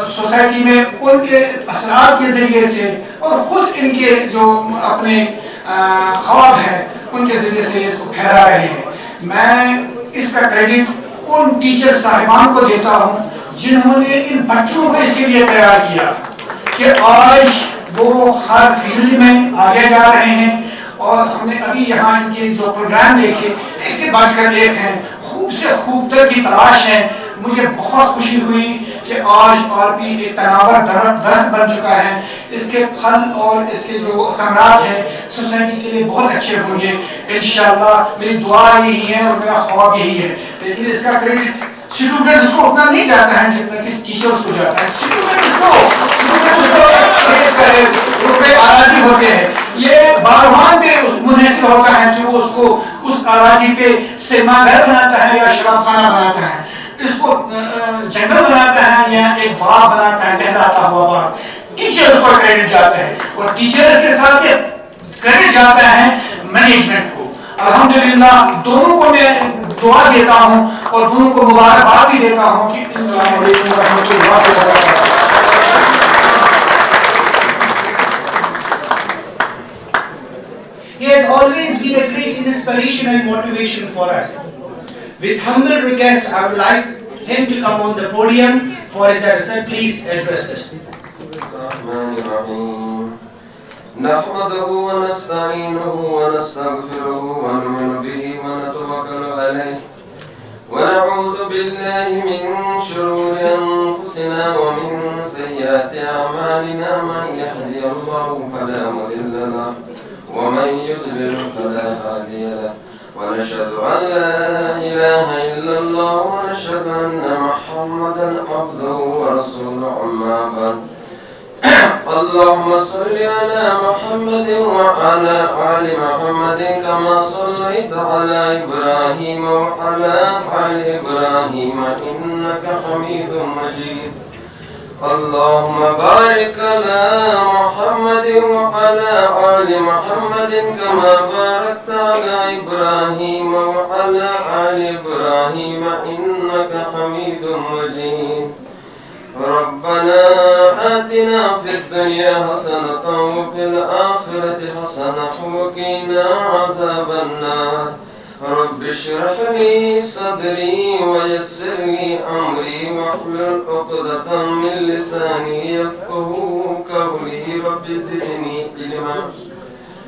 सोसाइटी में उनके असरात के जरिए से और खुद इनके जो अपने ख्वाब हैं उनके जरिए से इसको फैला रहे हैं। मैं इसका क्रेडिट उन टीचर साहिबान को देता हूँ जिन्होंने इन बच्चों को इसके लिए तैयार किया कि आज वो हर फील्ड में आगे जा रहे हैं। और हमने अभी यहाँ इनके जो प्रोग्राम देखे एक से बढ़कर एक हैं, खूब से खूब तर की तलाश है। मुझे बहुत खुशी हुई कि आज आरपी एक तनावर दरख्त बन चुका है। इसके फल और इसके जो समरात हैं सोसाइटी के लिए बहुत अच्छे होंगे इंशाअल्लाह। मेरी दुआ यही है और मेरा ख्वाब यही है। लेकिन इसका क्रेडिट स्टूडेंट्स को उतना नहीं जाता है जितना कि टीचर्स को जाता है। स्टूडेंट्स को रुपए आराजी होते हैं, ये बारहान पे मुनहसर होता है कि वो उसको उस आराजी पे सिनेमा घर बनाता है या शराब खाना बनाता है, इसको जंगल बनाता है या एक बाग बनाता है लहराता हुआ बाग। टीचर्स को क्रेडिट जाता है और टीचर्स के साथ क्रेडिट जाता है मैनेजमेंट को। अल्हम्दुलिल्लाह दोनों को मैं दुआ देता हूँ और दोनों को मुबारकबाद भी देता हूँ कि अस्सलामु अलैकुम व रहमतुल्लाहि व बरकातहू। He has always been a great inspiration and motivation for us. With humble request, I would like him to come on the podium for his address. Please address us. نحمده ونستعينه ونستغفره ونؤمن به ونتوكل عليه ونعوذ بالله من شرور أنفسنا ومن سيئات أعمالنا من يهدي الله فلا مضل له ومن يضلل فلا هادي له ونشهد أن لا إله إلا الله ونشهد أن محمدا عبده ورسوله أما بعد اللهم صل على محمد وعلى آل محمد كما صليت على إبراهيم وعلى آل إبراهيم إنك حميد مجيد اللهم بارك على محمد وعلى آل محمد كما باركت على إبراهيم وعلى آل إبراهيم إنك حميد مجيد ربنا آتنا في الدنيا حسنة وفي الآخرة حسنة وقنا عذاب النار رب اشرح لي صدري ويسر لي أمري واحلل عقدة من لساني يفقهوا قولي رب زدني علما.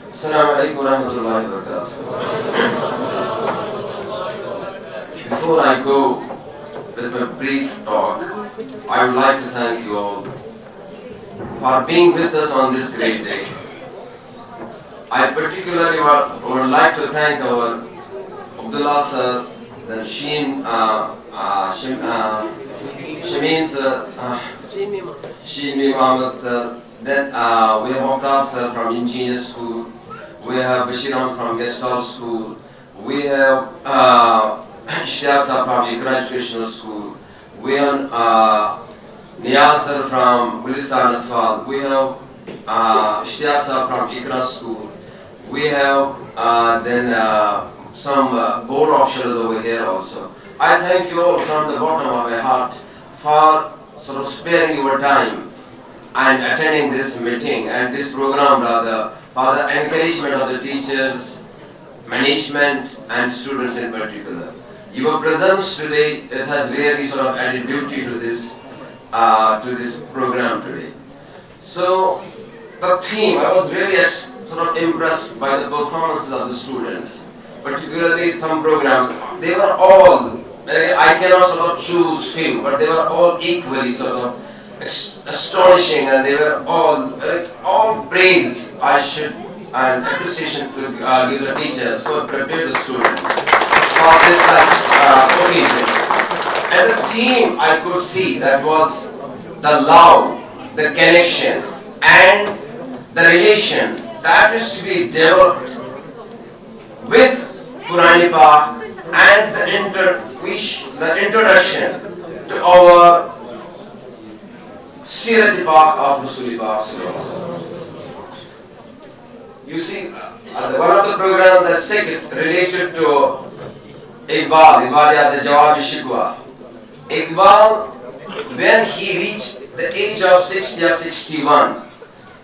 السلام عليكم ورحمة الله وبركاته. Before I go with my brief talk, I would like to thank you all for being with us on this great day. I particularly would like to thank our Abdullah sir, then Sheen sir, Sheen Muhammad sir, then we have Mukhtar sir from Engineer School, we have Bashiram from Gestal School, we have Ishtiyaq sir from Ikra Educational School, we have Niyaz sir from Gulistan Atfal, we have Ishtiyaq sir from Ikra School, we have then some board officials over here also. I thank you all from the bottom of my heart for sort of sparing your time and attending this meeting and this program rather, for the encouragement of the teachers, management and students in particular. Your presence today, it has really sort of added beauty to this program today. So the theme, I was really sort of impressed by the performances of the students, particularly some programs. They were all, I cannot sort of choose few, but they were all equally sort of astonishing, and they were all praise I should and appreciation to give the teachers who have prepared the students for this such occasion. And the theme I could see that was the love, the connection and the relation that is to be developed with Qur'an Pak and the introduction to our Sirat Pak of Rasul Pak. You see, one of the programs, the second, related to Iqbal the Jawab Shikwa. Iqbal, when he reached the age of 60 or 61,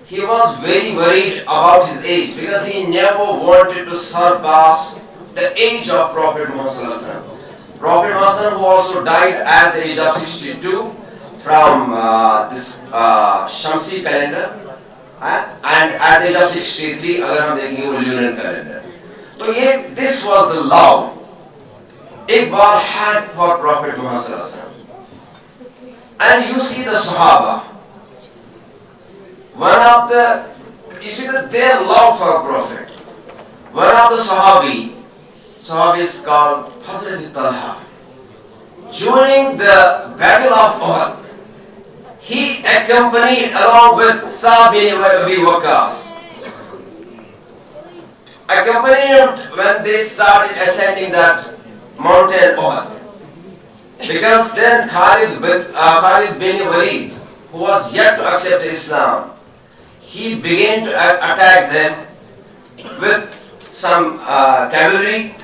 he was very worried about his age because he never wanted to surpass the age of Prophet Muhammad. Prophet Muhammad, who also died at the age of 62 from this Shamsi calendar, and at the age of 63, agar hum dekhenge lunar calendar. So this was the love Iqbal had for Prophet Muhammad. And you see the Sahaba. You see that their love for Prophet. One of the Sahabi is called Hazrat Talha. During the Battle of Uhud, he accompanied along with Sa'd bin Abi Waqqas. Accompanied when they started ascending that mountain Uhud. Because then Khalid bin Walid, who was yet to accept Islam, he began to attack them with some cavalry,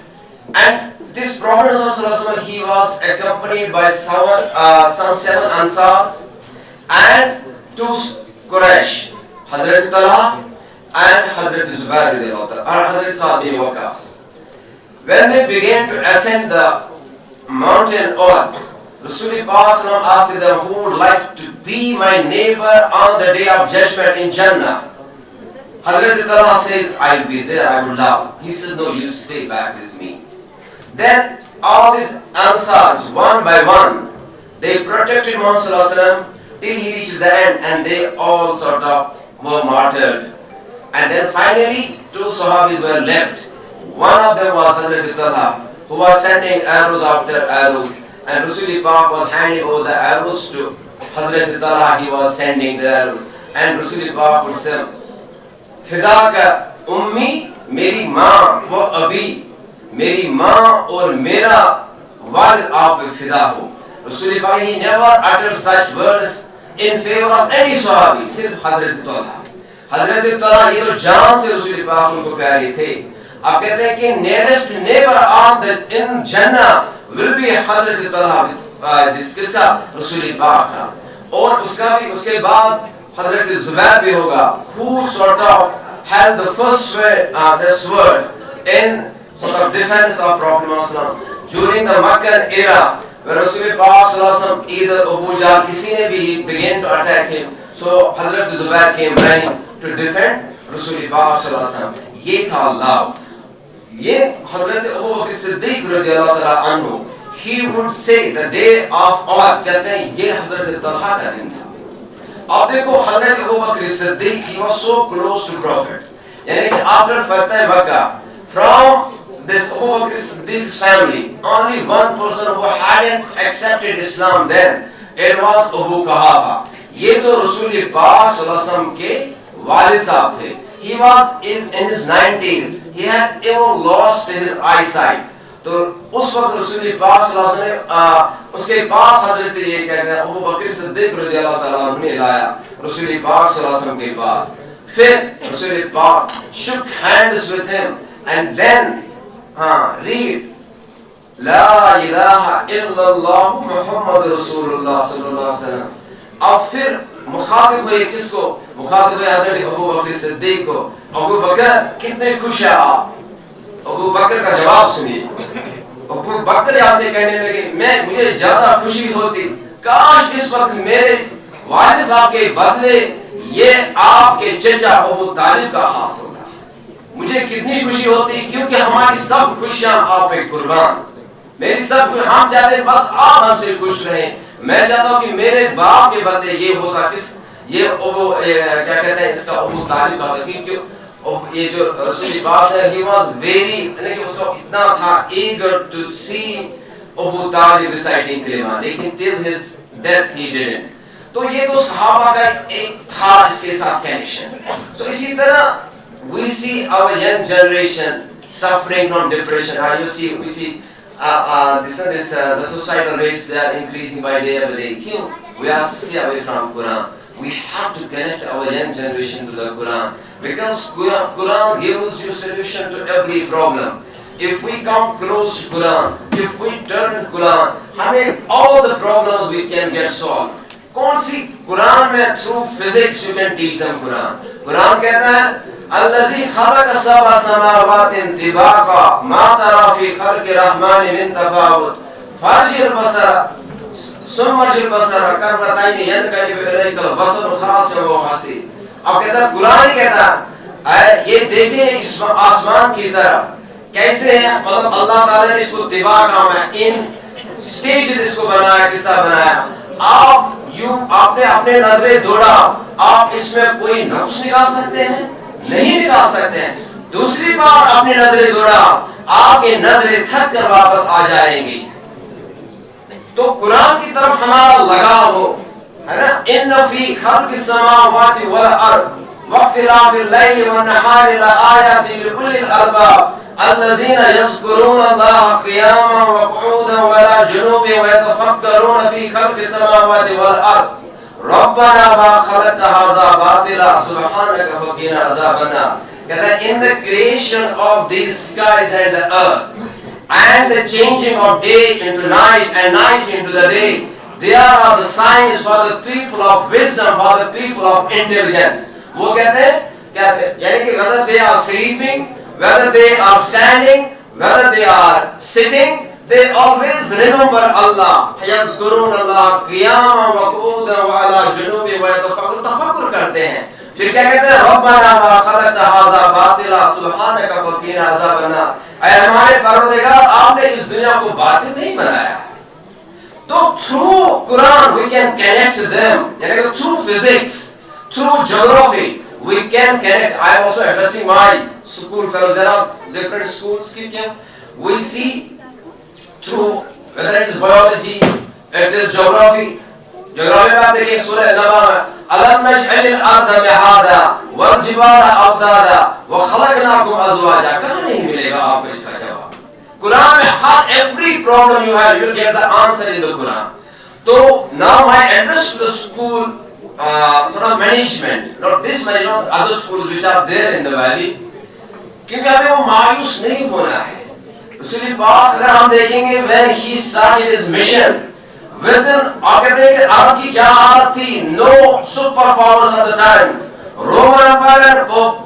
and this Prophet ﷺ, he was accompanied by some 7 Ansars and 2 Quraysh, Hazrat Talha and Hazrat Zubair or Hazrat Sa'd bin Waqqas. When they began to ascend the mountain Uhud, Rasulullah asked them, who would like to be my neighbor on the day of judgment in Jannah? Hazrat Talha says, I'll be there, I would love. He says, no, you stay back with me. Then all these Ansars, one by one, they protected Muhammad till he reached the end, and they all sort of were martyred. And then finally, 2 Sahabis were left. One of them was Hazrat Talha, who was sending arrows after arrows, and Rasulullah was handing over the arrows to Hazrat Talha. He was sending the arrows, and Rasulullah would say, Fidaka ummi, meri maa wa abi, meri maa aur mera walid aap pe fida ho. Rasulullah, he never uttered such words in favor of any Sahabi, सिर्फ हजरत तलहा। हजरत तलहा ये तो जान से रसूल पाक उनको प्यारे थे। अब कहते हैं कि nearest neighbor of the in Jannah will be हजरत तलहा, किसका? रसूल पाक का। और उसका भी उसके बाद हजरत जुबैर भी होगा, who sort of held the first word in sort of defense of Prophet Muhammad during the Meccan era, where Rasul Pak either Abu Jahl, किसी ने भी began to attack him, so Hazrat Zubair came running to defend Rasul Pak. ये था love. ये Hazrat Abu Bakr Siddiq रज़ियल्लाहु तआला अन्हु, he would say the day of Uhud, कहते हैं ये Hazrat Talha का दिन था। अब देखो Hazrat Abu Bakr Siddiq, he was so close to Prophet, यानी कि after Fatah Makkah, from this Abu Bakr Siddiq's family, only one person who hadn't accepted Islam then, it was Abu Quhafa. ये तो रसूल पाक सल्लल्लाहु अलैहि वसल्लम के वालिद साहब थे। He was in his 90s. He had even lost his eyesight. तो उस वक्त रसूल पाक सल्लल्लाहु अलैहि वसल्लम ने उसके पास हजरत ये कहते हैं अबू बकर सिद्दीक रज़ियल्लाहु तआला अन्हु ने लाया रसूल पाक सल्लल्लाहु अलैहि वसल्लम के पास। फिर रसूल पाक shook hands with him and then read ला इलाहा इल्लल्लाह मुहम्मद रसूलुल्लाह सल्लल्लाहु अलैहि वसल्लम। अब फिर मुखातिब हुए किसको? मुखातिब हुए हजरत अबू बकर सिद्दीक को। अबू बकर कितने खुश है आप? अबू बकर का जवाब सुनिए। अबू बकर यहाँ से कहने लगे मुझे ज्यादा खुशी होती काश इस वक्त मेरे वालिद साहब के बदले ये आपके चचा अबू तालिब का हाथ होता। मुझे कितनी खुशी होती, क्योंकि हमारी सब खुशियां आप पे कुर्बान। मेरी सब हम चाहते बस आप हमसे खुश रहें। मैं चाहता हूँ कि मेरे बाप के बदले ये होता किस ये क्या कहते हैं इसका अबू तालिब का, क्योंकि ये जो रसूल पाक है he was very, यानी कि उसका इतना था eager to see Abu Talib reciting कलिमा, लेकिन till his death he didn't। तो ये तो सहाबा का एक था इसके साथ कनेक्शन। So इसी तरह we see our young generation suffering from depression. We see the suicidal rates, they are increasing by day by day. क्यों? We are stay away from Quran. We have to connect our young generation to the Quran, because Quran gives you solution to every problem. If we come close to Quran, if we turn to Quran, हमें all the problems we can get solved. कौन सी कुरान में through physics you can teach them Quran. Quran कहता है الذي خلق سبع سماوات طباقا ما ترى في خلق الرحمن من تفاوت فارجع البصر ثم ارجع البصر كرتين ينقلب اليك البصر خاسئا وهو حسير। अब कहता है कुरान ही कहता है ये देखें इस आसमान की तरफ कैसे है, मतलब अल्लाह ताला ने इसको तिबाका में इन स्टेज इसको बनाया, किस तरह बनाया। आपने अपने नजरें दौड़ा, आप इसमें कोई नुक्स निकाल सकते हैं? नहीं निकाल सकते हैं। दूसरी बार अपनी नजरें दौड़ा, आपकी नजरें थक कर वापस आ जाएंगी। तो कुरान की तरफ हमारा लगाव हो, है ना। इन्न फी खल्क़िस समावाति वल अर्द वख्तिलाफिल लैलि वन नहारि लआयातिन लिकुल्लिल अलबाब अल्लज़ीना यज़्कुरूनल्लाहा क़ियामन व qu'ूदन व अला जुनूबिहिम व यतफ़क्करून फी खल्क़िस समावाति वल अर्द रब्बना मा खलक़्ता हाज़ा बातिला सुब्हानका फ़क़िना अज़ाबन्नार। कहता है in the creation of these skies and the earth and the changing of day into night and night into the day, there are the signs for the people of wisdom, for the people of intelligence. वो कहते हैं यानी कि whether they are sleeping, whether they are standing, whether they are sitting, they always remember Allah. यज़्कुरून अल्लाह क़ियामन व qu'ूदन व अला जुनूबिहिम व यतफ़क्कुर करते हैं। फिर क्या कहते हैं रब्बना मा खलक़्ता हाज़ा बातिला सुब्हानका फ़क़िना अज़ाबन्नार। ऐ हमारे परवरदिगार, आपने इस दुनिया को बातिल नहीं बनाया। तो through Quran we can connect them, यानी कि through physics, through geography we can connect. I am also addressing my school fellows. There are different schools. We see through whether it is biology, it is geography. Geography में आप देखिए सूरह नबा में अलम नजअलिल अर्द मिहादा वल जिबाला अवतादा व खलकनाकुम अज़वाजा। कहाँ नहीं मिलेगा आपको इसका जवाब? कुरान में हर every problem you have, you get the answer in the Quran. So now my address to the school sort of management, not this management, other schools which are there in the valley, क्योंकि हमें वो मायूस नहीं होना है। रसूल पाक अगर हम देखेंगे when he started his mission, within आप कहते हैं कि अरब की क्या हालत थी, no super powers at the times, Roman Empire and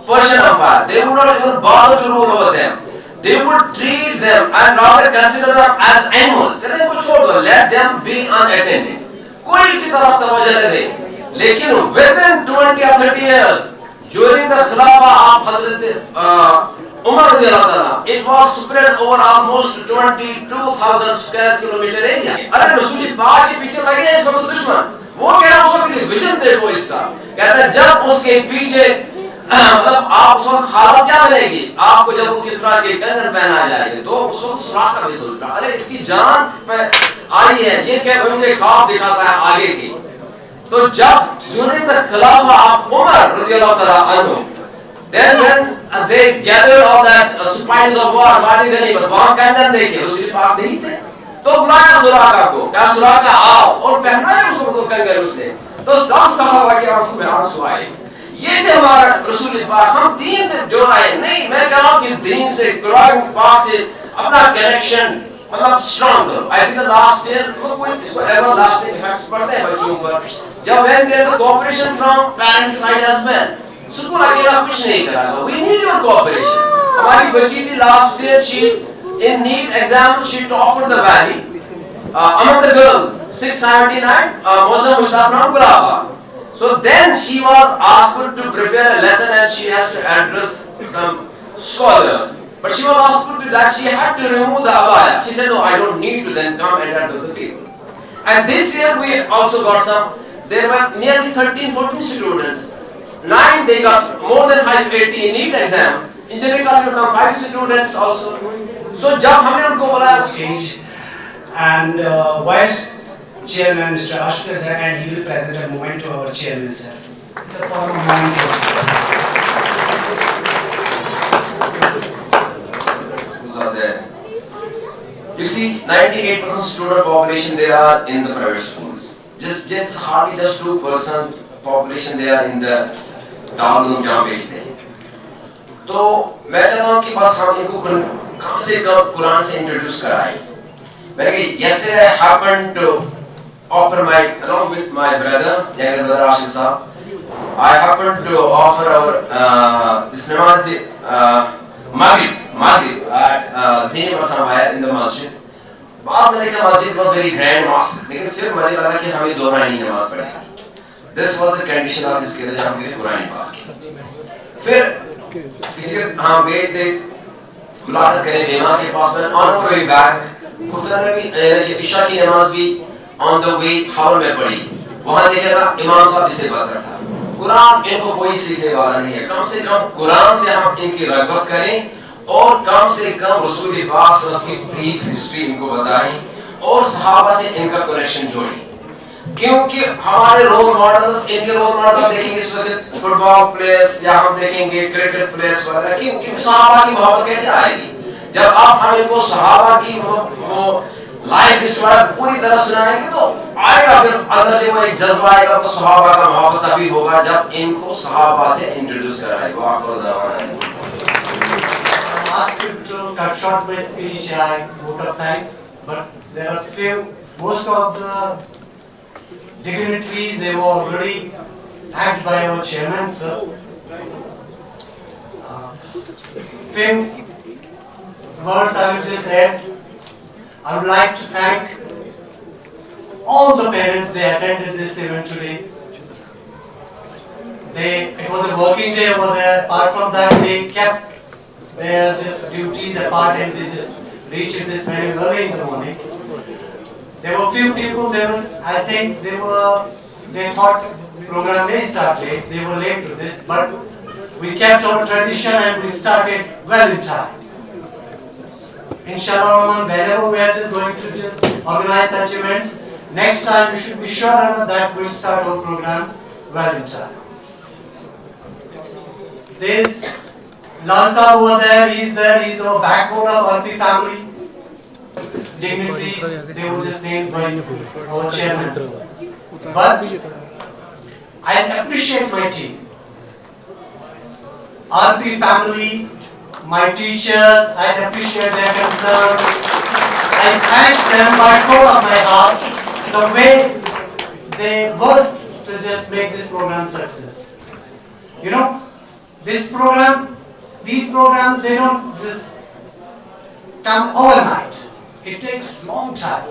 Persian Empire, they would not even bother to rule over them. They would treat them and rather consider them as animals. कहते हैं कुछ छोड़ दो, let them be unattended. कोई की तरफ तवज्जो न दे। लेकिन within 20 or 30 years, during the Khilafah of Hazrat Umar radiallahu ta'ala, it was spread over almost 22,000 square kilometer area. अरे रसूल पाक के पीछे लगे इस वक्त दुश्मन, वो कह रहा है उस वक्त विजन देखो इसका, कहता है जब उसके पीछे मतलब आप उस वक्त हालत क्या बनेगी, आपको जब वो किसरा के कंगन पहनाए जाएंगे तो उस वक्त सुराका भी सोच रहा, अरे इसकी जान पे आई है, ये क्या मुझे ख्वाब दिखाता है आगे की। तो जब during the Khilafah of Umar radiallahu ta'ala anhu, then when they gathered all that supplies of war, माली गनी पर वहाँ कंगन देखे, रसूल पाक नहीं थे, तो बुलाया सुराका को, क्या सुराका आओ, और पहनाया उस वक्त कंगन उसने, तो सब सहाबा की आंखों में आंसू आए। ये थे हमारा रसूल पाक, हम दीन से जोड़ आए, नहीं मैं कह रहा हूँ कि दीन से, कुरान पाक से अपना कनेक्शन मतलब स्ट्रॉन्ग करो। I think the last year कोई इसको everlasting effects पड़ते हैं बच्चों पर, जब when there is a cooperation from parents side as well, school अकेला कुछ नहीं करेगा, we need your cooperation। हमारी बच्ची थी last year, she in NEET exams she topped the valley among the girls, 679, Muslim Mushtaq from Gulaba. So then she was asked to prepare a lesson and she has to address some scholars. But she was asked to that she had to remove the abaya. She said, no, I don't need to, then come and address the people. And this year we also got some, there were nearly 13-14 students. 9 they got more than 580 NEET exams. Engineering college some 5 students also. So जब हमने उनको बोला stage and Vice Chairman Mr. Ashkar sir, and he will present a moment to our Chairman sir. The formal moment. Are there. You see, 98% student population there are in the private schools. Just hardly just 2% population there in the Darul जहाँ बेचते हैं. तो मैं चाहता हूँ कि बस हम इनको कम से कम कुरान से introduce कराएं. मैंने कि yesterday I happened to offer along with my brother, younger brother Ashik Saab, I happened to offer our this namaz Maghrib at Zainab Samaya in the masjid. बाद में देखा masjid was very grand mosque, लेकिन फिर मुझे लगा कि हमें दोहरानी नमाज पढ़ेगी. This was the condition of इसके लिए हम गए कुरान पाक. फिर किसी के हम गए थे मुलाकात करने इमाम के पास में on our way back, खुदा ने भी इशा की नमाज भी on the way हॉल में पढ़ी. वहाँ देखा इमाम साहब इससे बात करता. कुरान इनको कोई सीखने वाला नहीं है. कम से कम कुरान से हम इनकी रग़बत करें और कम से कम रसूल पाक की ब्रीफ हिस्ट्री इनको बताएं और सहाबा से इनका कनेक्शन जोड़ें. क्योंकि हमारे रोल मॉडल्स, इनके रोल मॉडल्स आप देखेंगे इस वक्त फुटबॉल प्लेयर्स या हम देखेंगे क्रिकेट प्लेयर्स वगैरह, क्योंकि सहाबा की मोहब्बत कैसे आएगी जब आप हम इनको सहाबा की वो लाइफ हिस्ट्री पूरी तरह सुनाएंगे तो आएगा, फिर अंदर से वो एक जज्बा आएगा, वो सहाबा का मोहब्बत तभी होगा जब इनको सहाबा से इंट्रोड्यूस कराएगा. आखिर दवाना asked him to cut short my speech. I vote of thanks, but there are most of the dignitaries, they were already thanked by our chairman, sir. Few words I will just add. I would like to thank all the parents, they attended this event today. It was a working day over there. Apart from that, they kept their just duties apart and they just reached this very early in the morning. There were few people, I think they thought program may start late, they were late to this, but we kept our tradition and we started well in time. Inshallah, whenever we are just going to just organize such events, next time we should be sure enough that we'll start our programs well in time. This Lansa over there, he's our backbone of Alfi family. Dignitaries, they were just named by our chairman. But I appreciate my team. RP family, my teachers, I appreciate their concern. I thank them by whole of my heart, the way they work to just make this program success. You know, these programs, they don't just come overnight. It takes long time.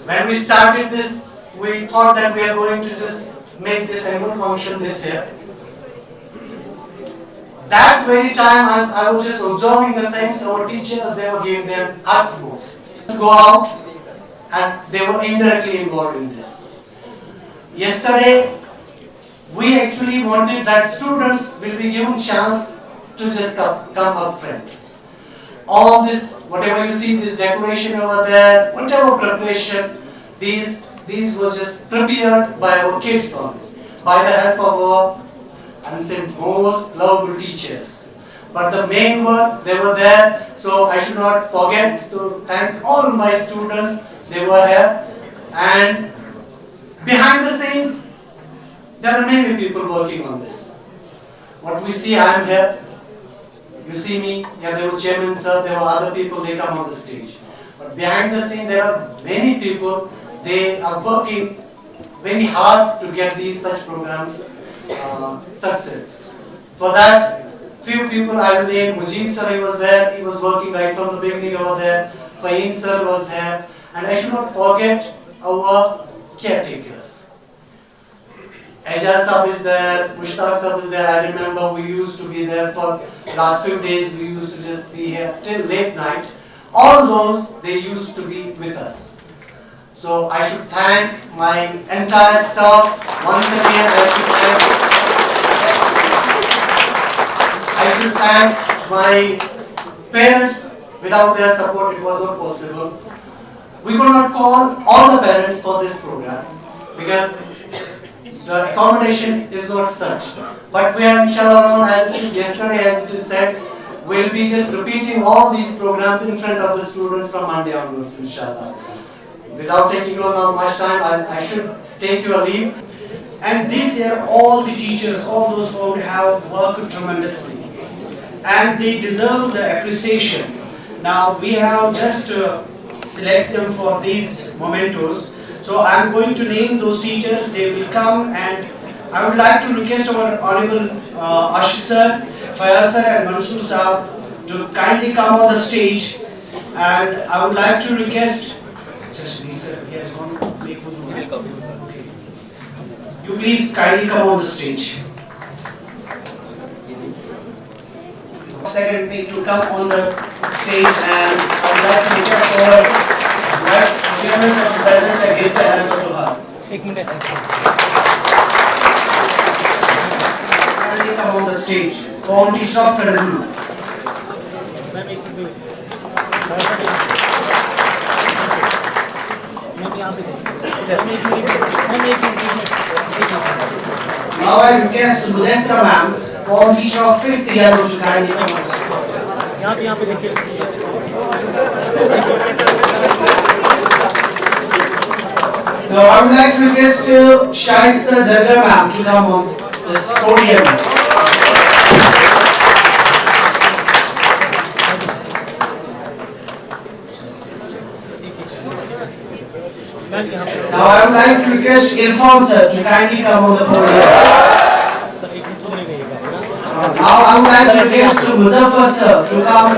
When we started this, we thought that we are going to just make this annual function this year. That very time, I was just observing the things our teachers, they were giving their utmost to go out, and they were indirectly involved in this. Yesterday, we actually wanted that students will be given chance to just come up front. All this, whatever you see, this decoration over there, whatever preparation, these were just prepared by our kids only, by the help of our, I'm saying, most lovable teachers. But the main work, they were there, so I should not forget to thank all my students, they were here. And behind the scenes, there are many people working on this. What we see, I am here. You see me, yeah, there were chairman sir, there were other people, they come on the stage. But behind the scene, there are many people, they are working very hard to get these such programs success. For that, few people I will name. Mujib sir, he was there, he was working right from the beginning over there. Fahim sir was here. And I should not forget our caretakers. Ejaz sab is there, Mushtaq sab is there. I remember we used to be there for last few days. We used to just be here till late night. All those, they used to be with us. So I should thank my entire staff once again. I should thank my parents. Without their support, it was not possible. We could not call all the parents for this program because the accommodation is not such. But we are, inshallah, as it is yesterday, as it is said, we'll be just repeating all these programs in front of the students from Monday onwards, inshallah. Without taking on much time, I should take your leave. And this year, all the teachers, all those who have worked tremendously, and they deserve the appreciation. Now we have just select them for these mementos. So I am going to name those teachers. They will come, and I would like to request our honorable Ashik sir, Fayaz sir, and Mansoor sir to kindly come on the stage. And I would like to request. You please kindly come on the stage. Second to come on the stage, and I would like to request our vice chairman and president to give the hand over to her. Kindly come on the stage. On teacher of Telugu. Now I request Mudestra ma'am, form teacher of 5th year, to kindly come on stage. Now I would like to request Shaista Zargar ma'am to come on this podium. Now I would like to request Irfan sir to kindly come on the podium. Now I would like to request Muzaffar sir to come.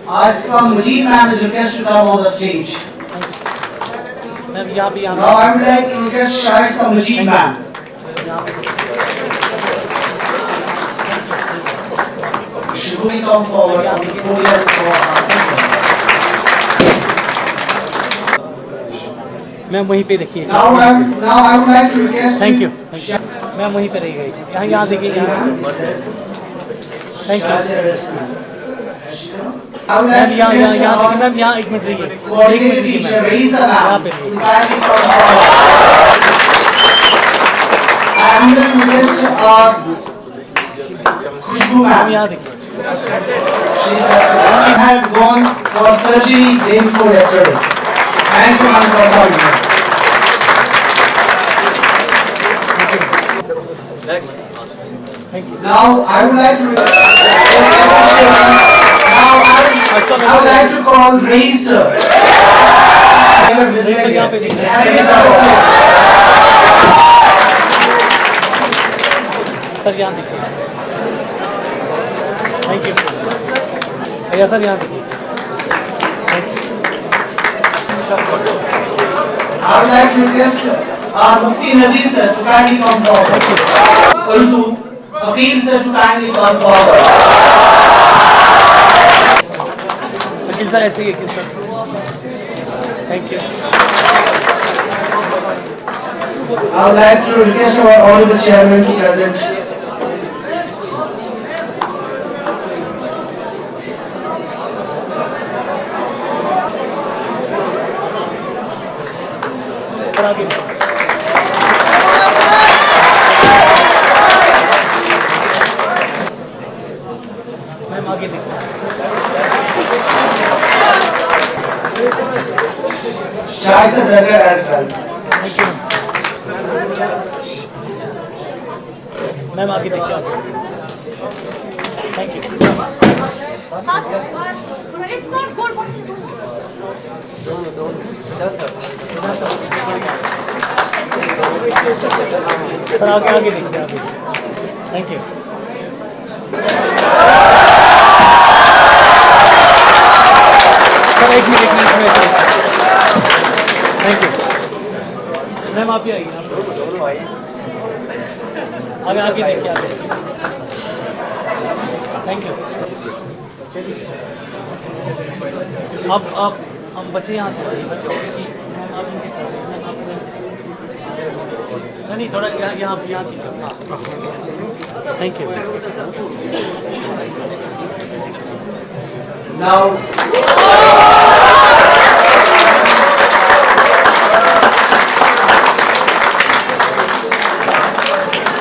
Asma Mujib ma'am is requested to come on the stage. Now I would like to request Shaista Mujib ma'am. Should we come forward on the podium for our program? Ma'am वहीं पे देखिए Now I would like to request thank you ma'am वहीं पे रही गई यहाँ देखिए thank you ma'am यहाँ एक मिनट रहिए यहाँ पे मैम यहाँ देखिए She had gone for surgery day before yesterday. Thanks to her for coming. Now I would like to call Reis sir. Sir यहाँ देखिए थैंक यू भैया सर यहाँ देखिए I would like to request our Mufti Nazir sir to kindly come forward. Urdu, Akil sir to kindly come forward. Akeel sir ऐसे ही Akeel sir thank you I would like to request our honorable chairman to present. Sir आगे ma'am आगे देखो Shasta Zagar as well. Thank you ma'am आगे देखिए thank you sir आगे आगे देखिए आगे थैंक यू सर एक मिनट थैंक यू मैम आप ही आइए आगे आगे देखिए आगे थैंक यू आप हम बच्चे यहाँ से बच्चे आप इनके साथ नहीं थोड़ा यहाँ thank you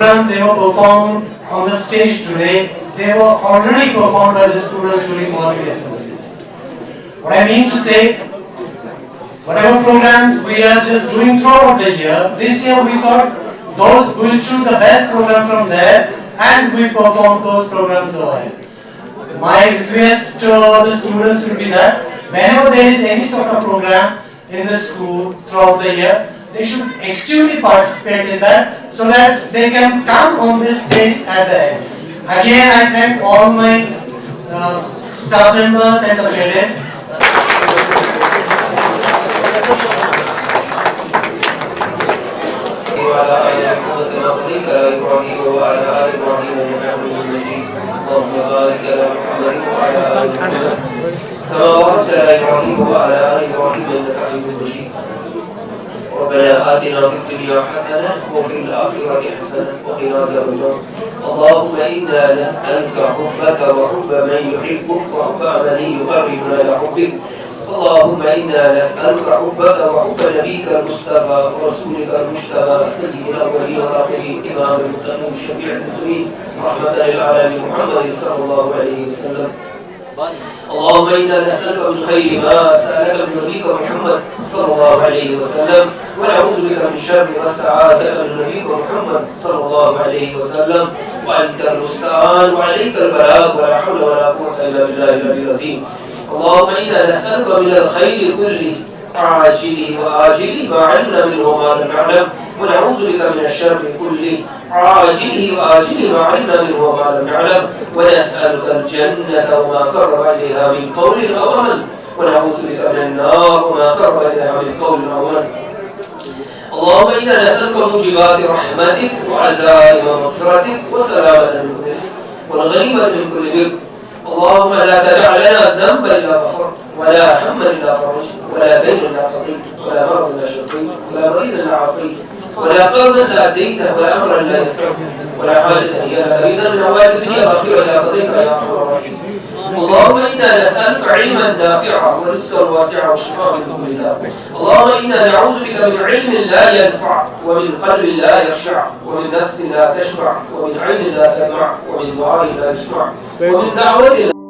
Now they were performed on the stage today. They were already performed by the students during morning assemblies. What I mean to say, whatever programs we are just doing throughout the year, this year we thought those we will choose the best program from there and we perform those programs over here. My request to the students would be that whenever there is any sort of program in the school throughout the year, they should actively participate in that so that they can come on this stage at the end. Again, I thank all my staff members and the parents. ربنا آتنا في الدنيا حسنة وفي الآخرة حسنة وقنا عذاب النار اللهم إنا نسألك حبك وحب من يحبك وحب عمل يقربنا إلى حبك اللهم إنا نسألك حبك وحب نبيك المصطفى ورسولك المجتبى سيد الأولين والآخرين إمام المتقين شفيع المسلمين رحمة للعالمين محمد صلى الله عليه وسلم اللهم إنا نسألك من خير ما سألك من نبيك محمد صلى الله عليه وسلم ونعوذ بك من شر ما استعاذك من نبيك محمد صلى الله عليه وسلم وأنت المستعان وعليك البلاغ ولا حول ولا قوة إلا بالله العلي العظيم اللهم إنا نسألك من الخير كله عاجله وآجله ما علمنا منه وما لم نعلم ونعوذ بك من الشر كله عاجله وآجله ما علمنا منه وما لم نعلم ونسألك الجنة وما قرب إليها من قول أو عمل ونعوذ بك من النار وما قرب إليها من قول أو عمل اللهم إنا نسألك موجبات رحمتك وعزائم مغفرتك وسلامة من كل إثم والغنيمة من كل بر اللهم لا تدع لنا ذنبا إلا غفرت ولا هما إلا فرجت ولا دين إلا قضيت ولا مرض إلا شفيت ولا مريض إلا عافيت ولا قرضا إلا أديته ولا أمرا إلا يسرت ولا حاجة هي لك رضا من هوات الدنيا والآخرة إلا قضيتها يا أرحم الراحمين اللهم إنا نسألك علما نافعا ورزقا واسعا وشفاء من كل داء اللهم إنا نعوذ بك من علم لا ينفع ومن قلب لا يخشع ومن نفس لا تشبع ومن عين لا تدمع ومن دعاء لا يسمع ومن دعوة لا